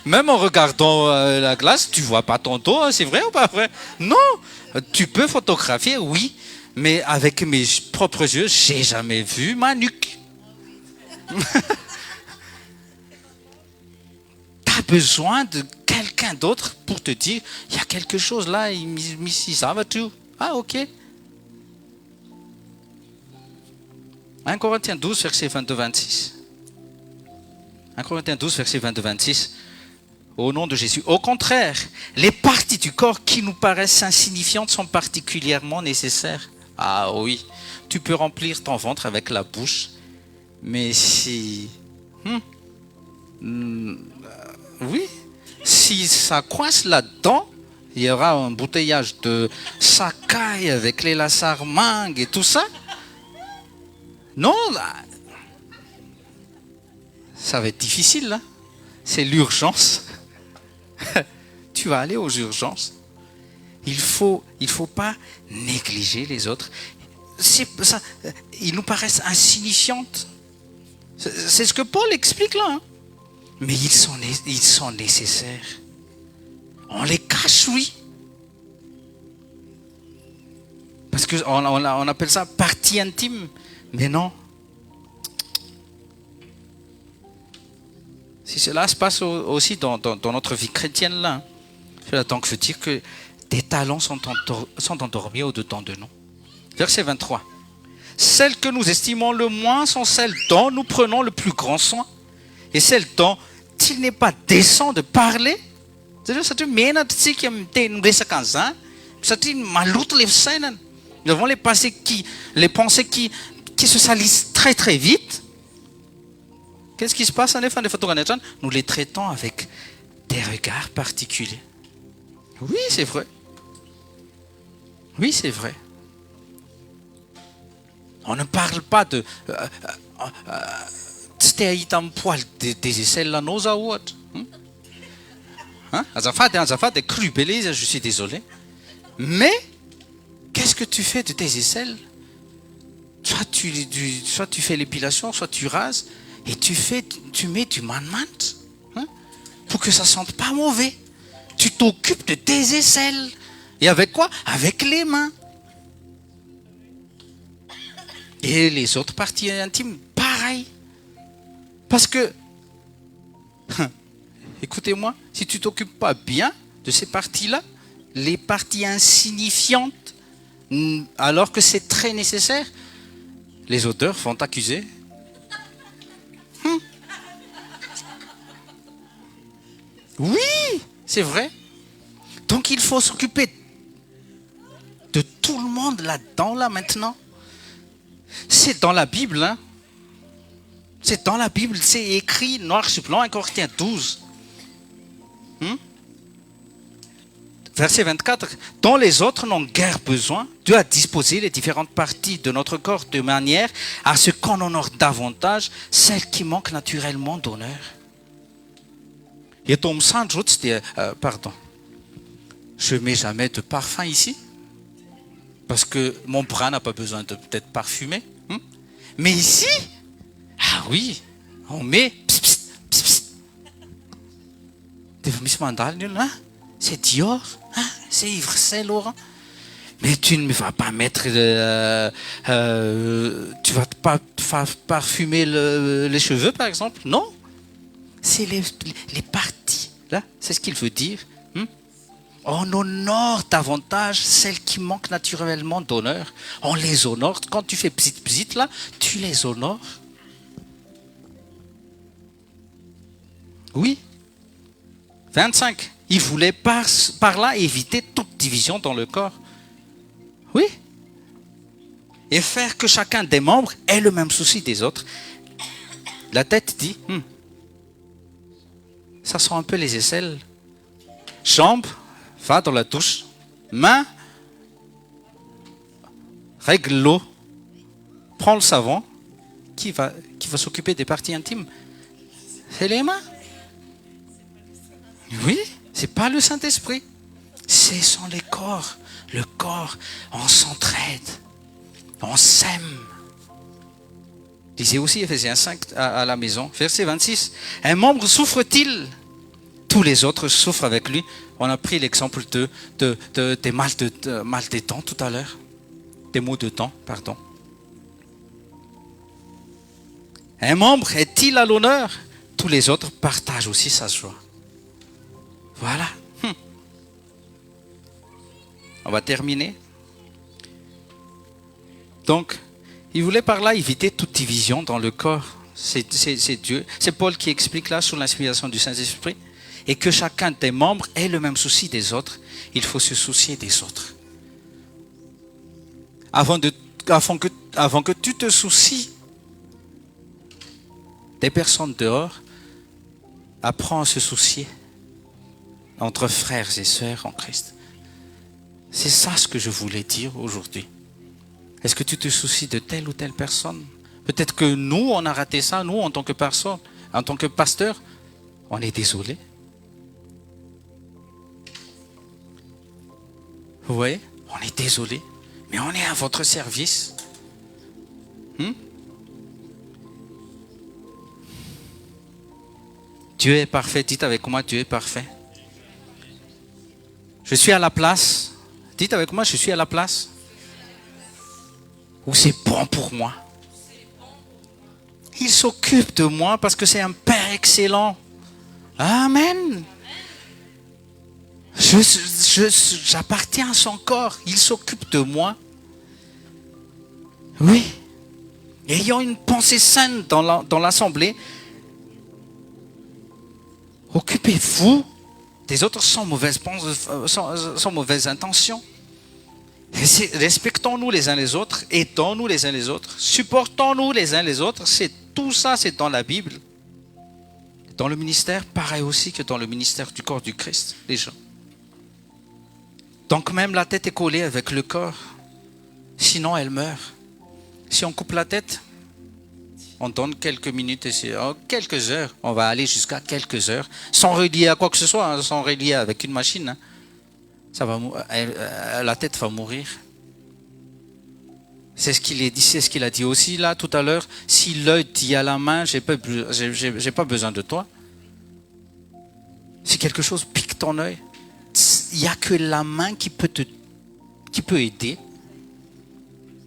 Même en regardant la glace, tu vois pas ton dos, hein, c'est vrai ou pas vrai? Non, tu peux photographier, oui, mais avec mes propres yeux, j'ai jamais vu ma nuque. Tu as besoin de quelqu'un d'autre pour te dire, il y a quelque chose là, ici, ça va tout. Ah, ok. 1 Corinthiens 12, verset 22-26. 1 Corinthiens 12, verset 22-26. Au nom de Jésus. Au contraire, les parties du corps qui nous paraissent insignifiantes sont particulièrement nécessaires. Ah oui, tu peux remplir ton ventre avec la bouche, mais si... oui, si ça coince là-dedans, il y aura un embouteillage de Sakai avec les lasars mangue et tout ça. Non, là, ça va être difficile, là. C'est l'urgence. Tu vas aller aux urgences. Il faut pas négliger les autres. Ils nous paraissent insignifiantes. C'est ce que Paul explique là. Hein. Mais ils sont nécessaires. On les cache, oui. Parce qu'on appelle ça partie intime. Mais non. Si cela se passe aussi dans notre vie chrétienne là, cela donc veut dire que des talents sont endormis au-dedans de nous. Verset 23. Celles que nous estimons le moins sont celles dont nous prenons le plus grand soin. Et celles dont il n'est pas décent de parler. Nous avons les pensées qui se salissent très très vite. Qu'est-ce qui se passe en effet? Nous les traitons avec des regards particuliers. Oui, c'est vrai. Oui, c'est vrai. On ne parle pas de... des aisselles là, nos aouates. Je suis désolé. Mais, qu'est-ce que tu fais de tes aisselles? Soit tu fais l'épilation, soit tu rases. Et tu mets du man-man, hein, pour que ça sente pas mauvais. Tu t'occupes de tes aisselles. Et avec quoi? Avec les mains. Et les autres parties intimes, pareil. Parce que, écoutez-moi, si tu t'occupes pas bien de ces parties-là, les parties insignifiantes, alors que c'est très nécessaire, les auteurs vont t'accuser. Oui, c'est vrai. Donc il faut s'occuper de tout le monde là-dedans, là maintenant. C'est dans la Bible, hein. C'est dans la Bible, c'est écrit noir sur blanc, 1 Corinthiens 12. Verset 24. Dont les autres n'ont guère besoin, Dieu a disposé les différentes parties de notre corps de manière à ce qu'on honore davantage celles qui manquent naturellement d'honneur. Et Tom Sandro, c'était, pardon, je mets jamais de parfum ici, parce que mon bras n'a pas besoin d'être parfumé. Mais ici, ah oui, on met, c'est Dior, hein? C'est Yves Saint Laurent. Mais tu ne vas pas mettre, tu vas pas parfumer les cheveux, par exemple. Non, c'est les parties. Là, c'est ce qu'il veut dire. On honore davantage celles qui manquent naturellement d'honneur. On les honore. Quand tu fais psit là, tu les honores. Oui. 25. Il voulait par là éviter toute division dans le corps. Oui. Et faire que chacun des membres ait le même souci des autres. La tête dit, ça sent un peu les aisselles. Jambes, va dans la douche. Main, règle l'eau. Prends le savon. Qui va s'occuper des parties intimes? C'est les mains. Oui, c'est pas le Saint-Esprit. Ce sont les corps. Le corps, on s'entraide. On s'aime. Lisez aussi Ephésiens 5 à la maison. Verset 26. Un membre souffre-t-il? Tous les autres souffrent avec lui. On a pris l'exemple des mal des dents tout à l'heure. Des maux de dents, pardon. Un membre est-il à l'honneur? Tous les autres partagent aussi sa joie. Voilà. On va terminer. Donc, il voulait par là éviter toute division dans le corps. C'est Dieu. C'est Paul qui explique là sous l'inspiration du Saint-Esprit. Et que chacun des membres ait le même souci des autres. Il faut se soucier des autres. Avant que tu te soucies des personnes dehors, apprends à se soucier entre frères et sœurs en Christ. C'est ça ce que je voulais dire aujourd'hui. Est-ce que tu te soucies de telle ou telle personne? Peut-être que nous, on a raté ça, nous, en tant que personne, en tant que pasteur, on est désolé. Vous voyez? On est désolé, mais on est à votre service. Dieu est parfait. Dites avec moi, Dieu est parfait. Je suis à la place. Dites avec moi, je suis à la place où c'est bon pour moi. Il s'occupe de moi parce que c'est un Père excellent. Amen. J'appartiens à son corps. Il s'occupe de moi. Oui. Ayant une pensée saine dans l'assemblée, occupez-vous des autres sans mauvaise intention. Respectons-nous les uns les autres, aidons-nous les uns les autres, supportons-nous les uns les autres. Tout ça, c'est dans la Bible. Dans le ministère, pareil aussi que dans le ministère du corps du Christ, les gens. Donc même la tête est collée avec le corps, sinon elle meurt. Si on coupe la tête, on donne quelques minutes, quelques heures, on va aller jusqu'à quelques heures, sans relier à quoi que ce soit, sans relier avec une machine. La tête va mourir. C'est ce qu'il dit, c'est ce qu'il a dit aussi là tout à l'heure. Si l'œil dit à la main, j'ai pas besoin de toi. Si quelque chose pique ton œil, il n'y a que la main qui peut aider.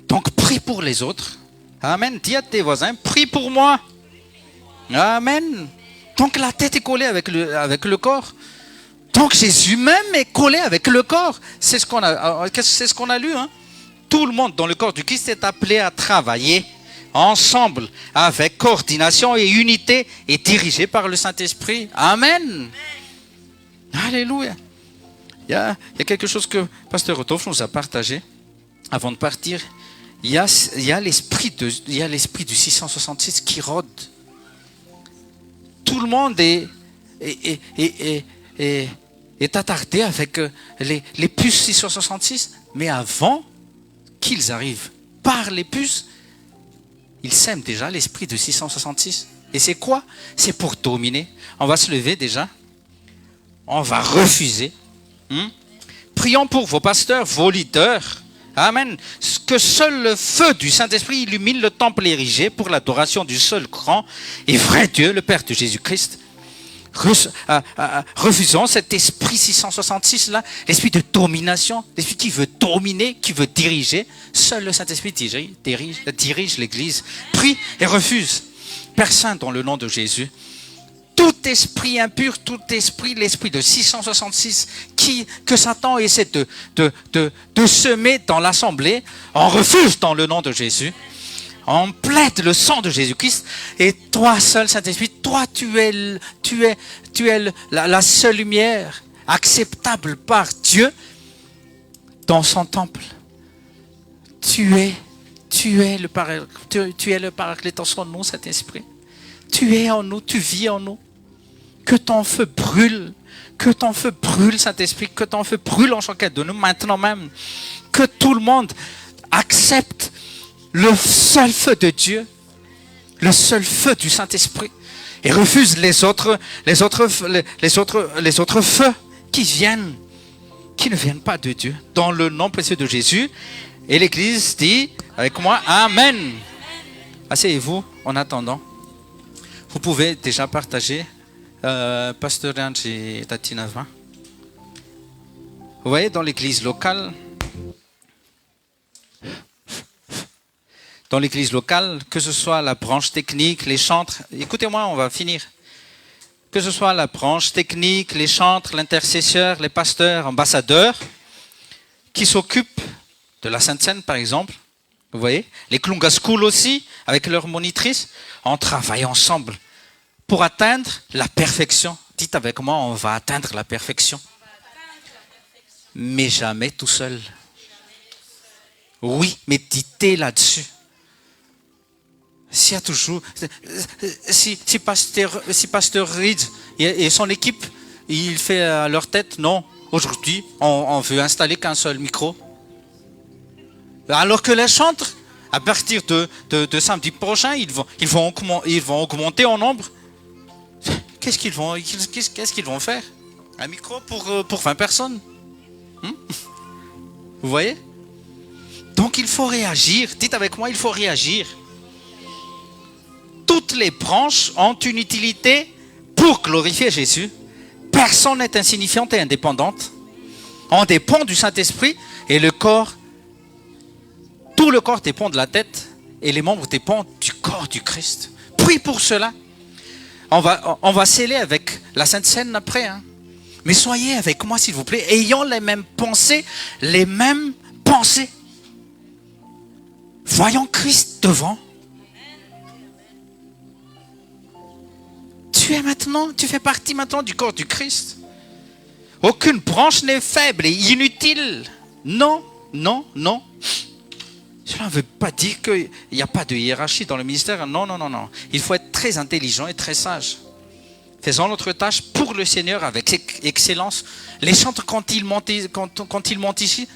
Donc prie pour les autres. Amen. Dis à tes voisins, prie pour moi. Amen. Donc la tête est collée avec le corps. Donc Jésus même est collé avec le corps. C'est ce qu'on a lu. Tout le monde dans le corps du Christ est appelé à travailler ensemble avec coordination et unité et dirigé par le Saint-Esprit. Amen. Alléluia. Il y a quelque chose que Pasteur Ottof nous a partagé avant de partir. Il y a l'esprit du 666 qui rôde. Tout le monde est attardé avec les puces 666, mais avant qu'ils arrivent par les puces, ils sèment déjà l'esprit de 666. Et c'est quoi? C'est pour dominer. On va se lever déjà. on va refuser. Prions pour vos pasteurs, vos leaders. Amen. Que seul le feu du Saint-Esprit illumine le temple érigé pour l'adoration du seul grand et vrai Dieu, le Père de Jésus-Christ. Refusons cet esprit 666 là, l'esprit de domination, l'esprit qui veut dominer, qui veut diriger. Seul le Saint-Esprit dirige l'Église. Prie et refuse. Père Saint, dans le nom de Jésus, tout esprit impur, tout esprit, l'esprit de 666 que Satan essaie de semer dans l'assemblée, on refuse dans le nom de Jésus. On plaide le sang de Jésus-Christ. Et toi seul, Saint-Esprit, toi tu es la seule lumière acceptable par Dieu dans son temple. Tu es le Paraclet en son nom, Saint-Esprit. Tu es en nous, tu vis en nous. Que ton feu brûle, Saint-Esprit, que ton feu brûle en chacun de nous maintenant même. Que tout le monde accepte le seul feu de Dieu, le seul feu du Saint-Esprit, et refuse les autres feux qui ne viennent pas de Dieu. Dans le nom précieux de Jésus. Et l'Église dit avec moi, Amen. Asseyez-vous en attendant. Vous pouvez déjà partager Pasteur Range et Tatina 20. Vous voyez, dans l'église locale, que ce soit la branche technique, les chantres, écoutez-moi, on va finir. Que ce soit la branche technique, les chantres, l'intercesseur, les pasteurs, ambassadeurs, qui s'occupent de la Sainte Seine par exemple, vous voyez, les Klunga School aussi, avec leurs monitrices, on travaille ensemble pour atteindre la perfection. Dites avec moi, on va atteindre la perfection. Mais jamais tout seul. Oui, méditez là-dessus. S'il y a toujours, si Pasteur Reed et son équipe, il fait à leur tête, non, aujourd'hui, on veut installer qu'un seul micro. Alors que les chantres, à partir de samedi prochain, ils vont augmenter en nombre. Qu'est-ce qu'ils vont faire? Un micro pour 20 personnes. Vous voyez? Donc il faut réagir. Dites avec moi, il faut réagir. Toutes les branches ont une utilité pour glorifier Jésus. Personne n'est insignifiante et indépendante. On dépend du Saint-Esprit et le corps, tout le corps dépend de la tête et les membres dépendent du corps du Christ. Prie pour cela. On va sceller avec la Sainte Seine après. Mais soyez avec moi s'il vous plaît, ayant les mêmes pensées, Voyons Christ devant. Tu fais partie maintenant du corps du Christ. Aucune branche n'est faible et inutile. Non. Cela ne veut pas dire qu'il n'y a pas de hiérarchie dans le ministère. Non. Il faut être très intelligent et très sage. Faisons notre tâche pour le Seigneur avec excellence. Les chantres, quand ils montent ici,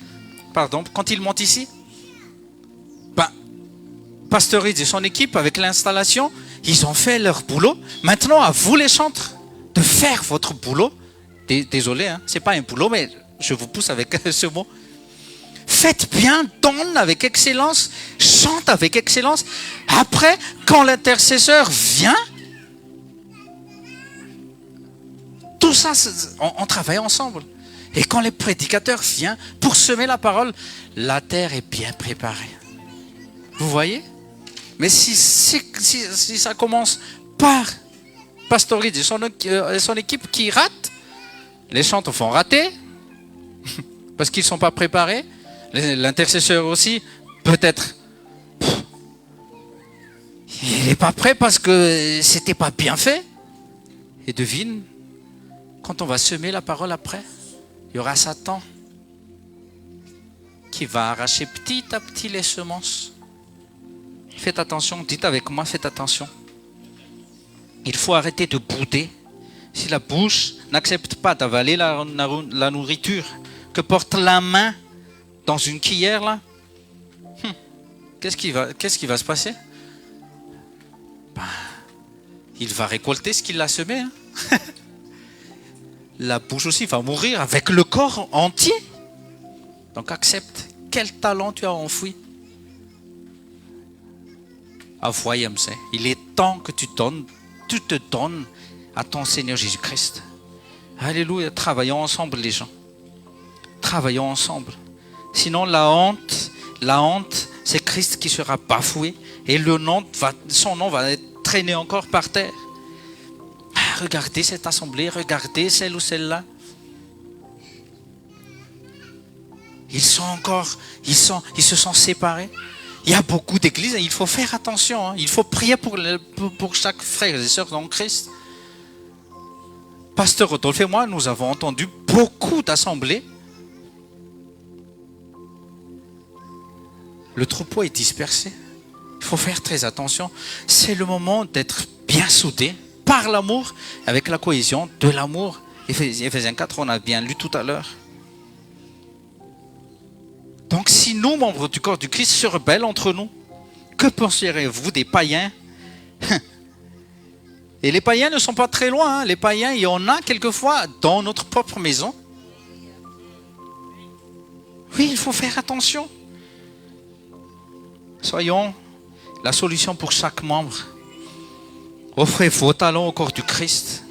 Pasteur Reed et son équipe, avec l'installation, ils ont fait leur boulot. Maintenant, à vous les chantres, de faire votre boulot. Désolé, c'est pas un boulot, mais je vous pousse avec ce mot. Faites bien, donne avec excellence, chante avec excellence. Après, quand l'intercesseur vient, tout ça, on travaille ensemble. Et quand le prédicateur vient pour semer la parole, la terre est bien préparée. Vous voyez? Mais si ça commence par Pasteur Reed et son équipe qui rate, les chantres vont rater parce qu'ils ne sont pas préparés. L'intercesseur aussi, peut-être, il n'est pas prêt parce que c'était pas bien fait. Et devine, quand on va semer la parole après, il y aura Satan qui va arracher petit à petit les semences. Faites attention, dites avec moi, faites attention. Il faut arrêter de bouder. Si la bouche n'accepte pas d'avaler la nourriture que porte la main dans une cuillère là, qu'est-ce qui va se passer? Il va récolter ce qu'il a semé. la bouche aussi va mourir avec le corps entier. Donc accepte. Quel talent tu as enfoui. Voyons-le. Il est temps que tu te donnes à ton Seigneur Jésus-Christ. Alléluia. Travaillons ensemble les gens. Travaillons ensemble. Sinon la honte, c'est Christ qui sera bafoué et son nom va être traîné encore par terre. Regardez cette assemblée, regardez celle ou celle-là. Ils se sont séparés. Il y a beaucoup d'églises et il faut faire attention. Il faut prier pour chaque frère et sœur dans Christ. Pasteur Rodolphe et moi, nous avons entendu beaucoup d'assemblées. Le troupeau est dispersé. Il faut faire très attention. C'est le moment d'être bien soudés par l'amour, avec la cohésion de l'amour. Éphésiens 4, on a bien lu tout à l'heure. Donc si nous, membres du corps du Christ, se rebellent entre nous, que penserez-vous des païens? Et les païens ne sont pas très loin. Les païens, il y en a quelquefois dans notre propre maison. Oui, il faut faire attention. Soyons la solution pour chaque membre. Offrez vos talents au corps du Christ.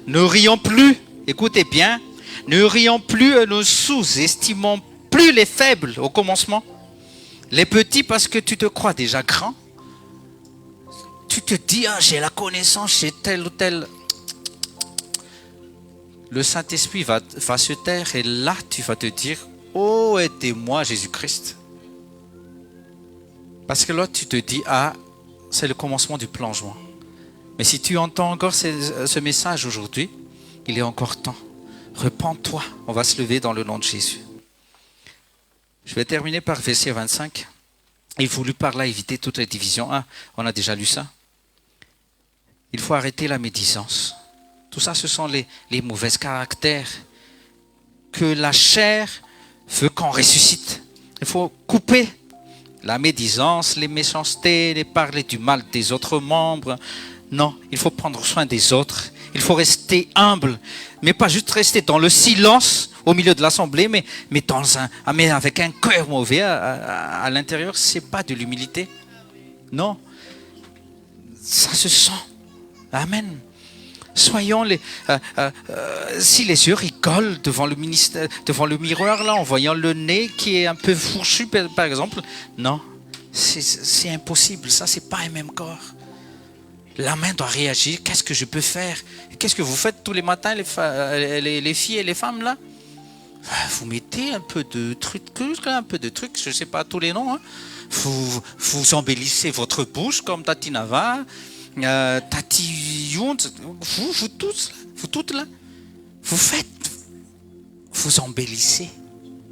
Ne rions plus, écoutez bien, ne rions plus et ne sous-estimons plus les faibles au commencement. Les petits parce que tu te crois déjà grand. Tu te dis, j'ai la connaissance, j'ai tel ou tel. Le Saint-Esprit va se taire et là tu vas te dire, oh aidez-moi Jésus-Christ. Parce que là tu te dis, c'est le commencement du plongement. Mais si tu entends encore ce message aujourd'hui, il est encore temps. Repends-toi, on va se lever dans le nom de Jésus. Je vais terminer par verset 25. Il voulut par là éviter toutes les divisions. On a déjà lu ça. Il faut arrêter la médisance. Tout ça, ce sont les mauvais caractères que la chair veut qu'on ressuscite. Il faut couper la médisance, les méchancetés, les parler du mal des autres membres. Non, il faut prendre soin des autres. Il faut rester humble, mais pas juste rester dans le silence au milieu de l'assemblée, mais avec un cœur mauvais à l'intérieur. C'est pas de l'humilité. Non, ça se sent. Amen. Soyons si les yeux rigolent devant le miroir là, en voyant le nez qui est un peu fourchu par exemple, non, c'est impossible. Ça, c'est pas un même corps. La main doit réagir. Qu'est-ce que je peux faire? Qu'est-ce que vous faites tous les matins, les filles et les femmes là? Vous mettez un peu de trucs, je ne sais pas tous les noms. Vous embellissez votre bouche comme Tati Nava, Tati Yount, vous toutes là. Vous embellissez.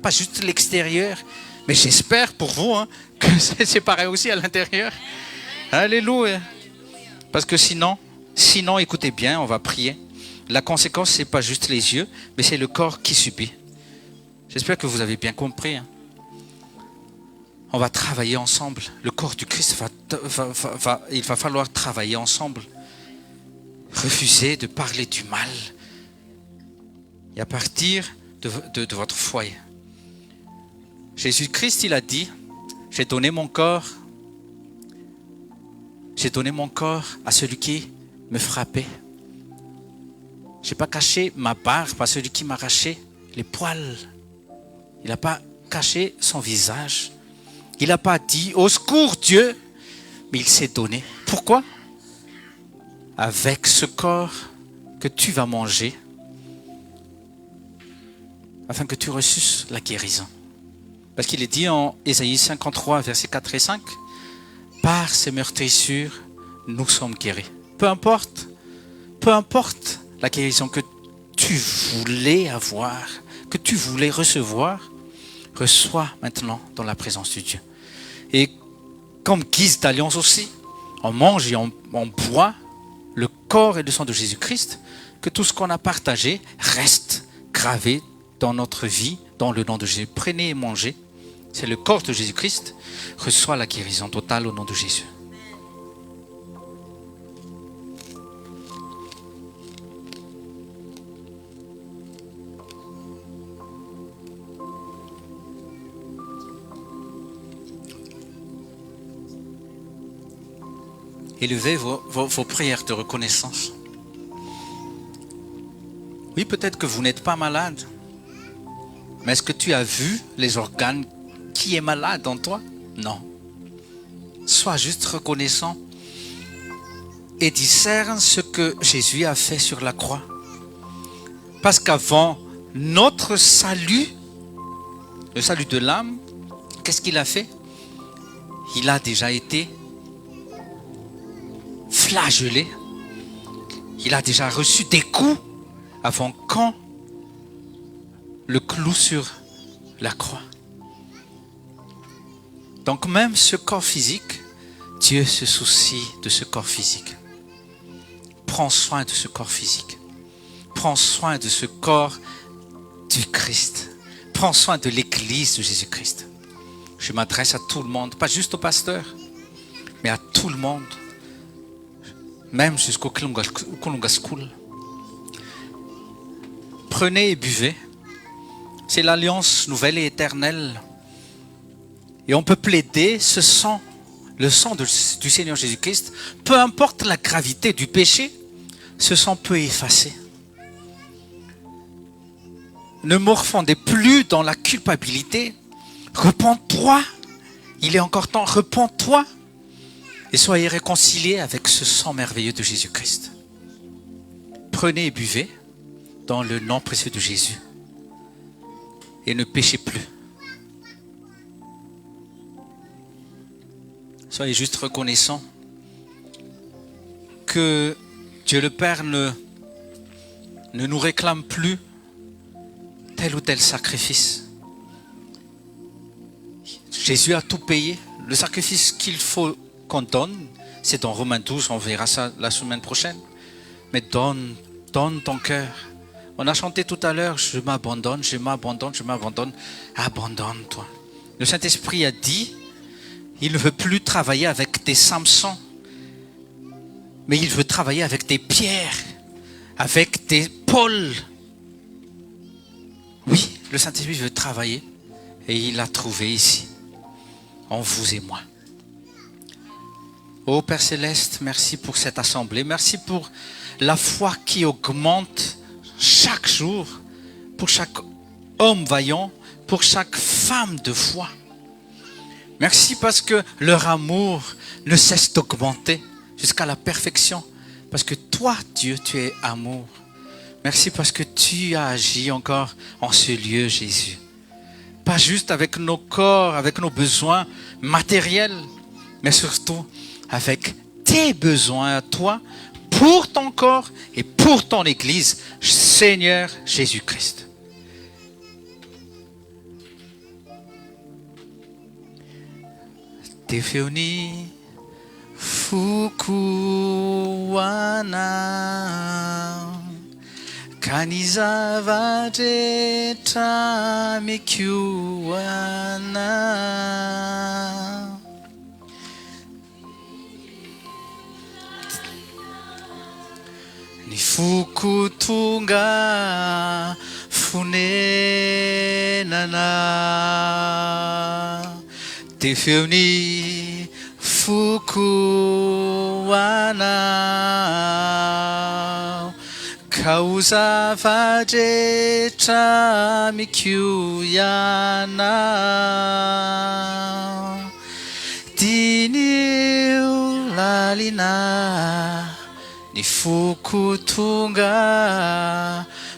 Pas juste l'extérieur, mais j'espère pour vous que c'est pareil aussi à l'intérieur. Alléluia. Parce que sinon, écoutez bien, on va prier. La conséquence, c'est pas juste les yeux, mais c'est le corps qui subit. J'espère que vous avez bien compris. On va travailler ensemble. Le corps du Christ il va falloir travailler ensemble. Refusez de parler du mal. Et à partir de votre foyer. Jésus-Christ, il a dit, j'ai donné mon corps à celui qui me frappait. Je n'ai pas caché ma barbe à celui qui m'arrachait les poils. Il n'a pas caché son visage. Il n'a pas dit, au secours Dieu, mais il s'est donné. Pourquoi? Avec ce corps que tu vas manger, afin que tu reçusses la guérison. Parce qu'il est dit en Ésaïe 53, versets 4 et 5, par ces meurtrissures, nous sommes guéris. Peu importe la guérison que tu voulais avoir, que tu voulais recevoir, reçois maintenant dans la présence de Dieu. Et comme guise d'alliance aussi, on mange et on boit le corps et le sang de Jésus-Christ, que tout ce qu'on a partagé reste gravé dans notre vie, dans le nom de Jésus. Prenez et mangez. C'est le corps de Jésus-Christ. Reçois la guérison totale au nom de Jésus. Élevez vos prières de reconnaissance. Oui, peut-être que vous n'êtes pas malade. Mais est-ce que tu as vu les organes qui est malade en toi? Non. Sois juste reconnaissant et discerne ce que Jésus a fait sur la croix. Parce qu'avant notre salut, le salut de l'âme, qu'est-ce qu'il a fait? Il a déjà été flagellé. Il a déjà reçu des coups avant quand le clou sur la croix. Donc même ce corps physique, Dieu se soucie de ce corps physique. Prends soin de ce corps physique. Prends soin de ce corps du Christ. Prends soin de l'Église de Jésus-Christ. Je m'adresse à tout le monde, pas juste au pasteur, mais à tout le monde, même jusqu'au Kulunga School. Prenez et buvez. C'est l'alliance nouvelle et éternelle. Et on peut plaider ce sang, le sang du Seigneur Jésus-Christ, peu importe la gravité du péché, ce sang peut effacer. Ne morfondez plus dans la culpabilité. Repends-toi. Il est encore temps. Repends-toi. Et soyez réconciliés avec ce sang merveilleux de Jésus-Christ. Prenez et buvez dans le nom précieux de Jésus. Et ne péchez plus. Soyez juste reconnaissants que Dieu le Père ne nous réclame plus tel ou tel sacrifice. Jésus a tout payé. Le sacrifice qu'il faut qu'on donne, c'est dans Romains 12, on verra ça la semaine prochaine. Mais donne ton cœur. On a chanté tout à l'heure, je m'abandonne, je m'abandonne, je m'abandonne. Abandonne-toi. Le Saint-Esprit a dit, il ne veut plus travailler avec des Samsons, mais il veut travailler avec des Pierres, avec des Paul. Oui, le Saint-Esprit veut travailler et il l'a trouvé ici, en vous et moi. Ô Père Céleste, merci pour cette assemblée, merci pour la foi qui augmente chaque jour, pour chaque homme vaillant, pour chaque femme de foi. Merci parce que leur amour ne cesse d'augmenter jusqu'à la perfection. Parce que toi, Dieu, tu es amour. Merci parce que tu as agi encore en ce lieu, Jésus. Pas juste avec nos corps, avec nos besoins matériels, mais surtout avec tes besoins à toi, pour ton corps et pour ton Église, Seigneur Jésus-Christ. Tefeoni fukuwana kanizava jeta mikyuwana nifukutunga funenana Tefeoni fukuwana kauza vajetra mikyuyana diniu lalina nifukutunga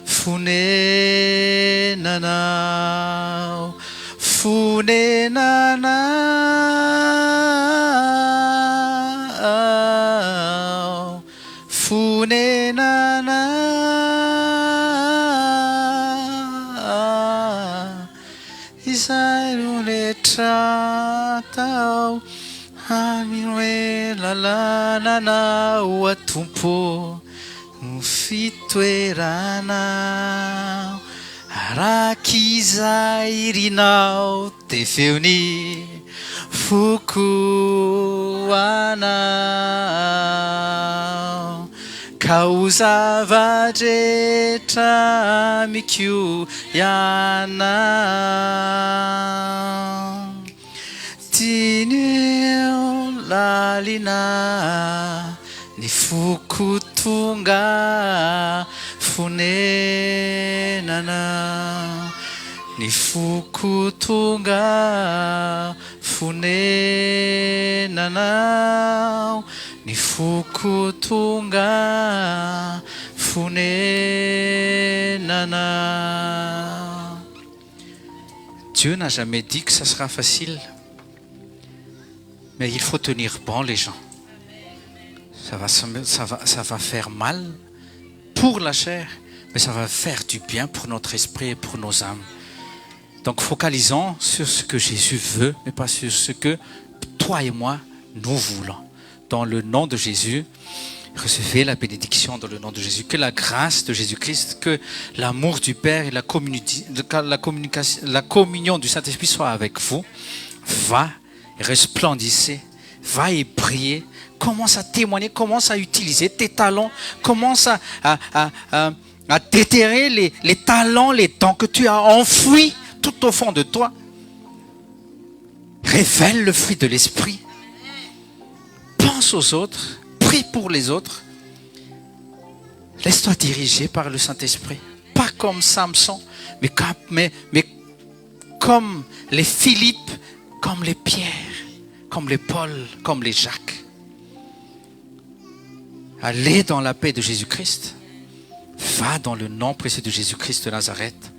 funenana funenana funenana isailule tratau aminwe lalanana watumpo mufitoerana Arakizairinao tefeuni fukuana kauza vajetra mikyuyana tineo la Alina Nifukutunga Funenana Nifukutunga Funenana Nifukutunga Funenana. Dieu n'a jamais dit que ça sera facile. Mais il faut tenir bon les gens. Ça va faire mal pour la chair, mais ça va faire du bien pour notre esprit et pour nos âmes. Donc focalisons sur ce que Jésus veut, mais pas sur ce que toi et moi, nous voulons. Dans le nom de Jésus, recevez la bénédiction dans le nom de Jésus. Que la grâce de Jésus-Christ, que l'amour du Père et la communion du Saint-Esprit soient avec vous. Va et resplendissez, va et priez, commence à témoigner, commence à utiliser tes talents, commence à déterrer les talents, les dons que tu as enfouis tout au fond de toi. Révèle le fruit de l'Esprit. Pense aux autres, prie pour les autres. Laisse-toi diriger par le Saint-Esprit. Pas comme Samson, mais comme les Philippe, comme les Pierre, comme les Paul, comme les Jacques. Allez dans la paix de Jésus-Christ. Va dans le nom précieux de Jésus-Christ de Nazareth.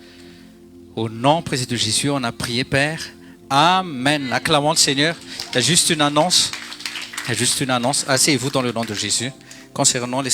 Au nom précieux de Jésus, on a prié, Père. Amen. Acclamons le Seigneur. Il y a juste une annonce. Asseyez-vous dans le nom de Jésus. Concernant les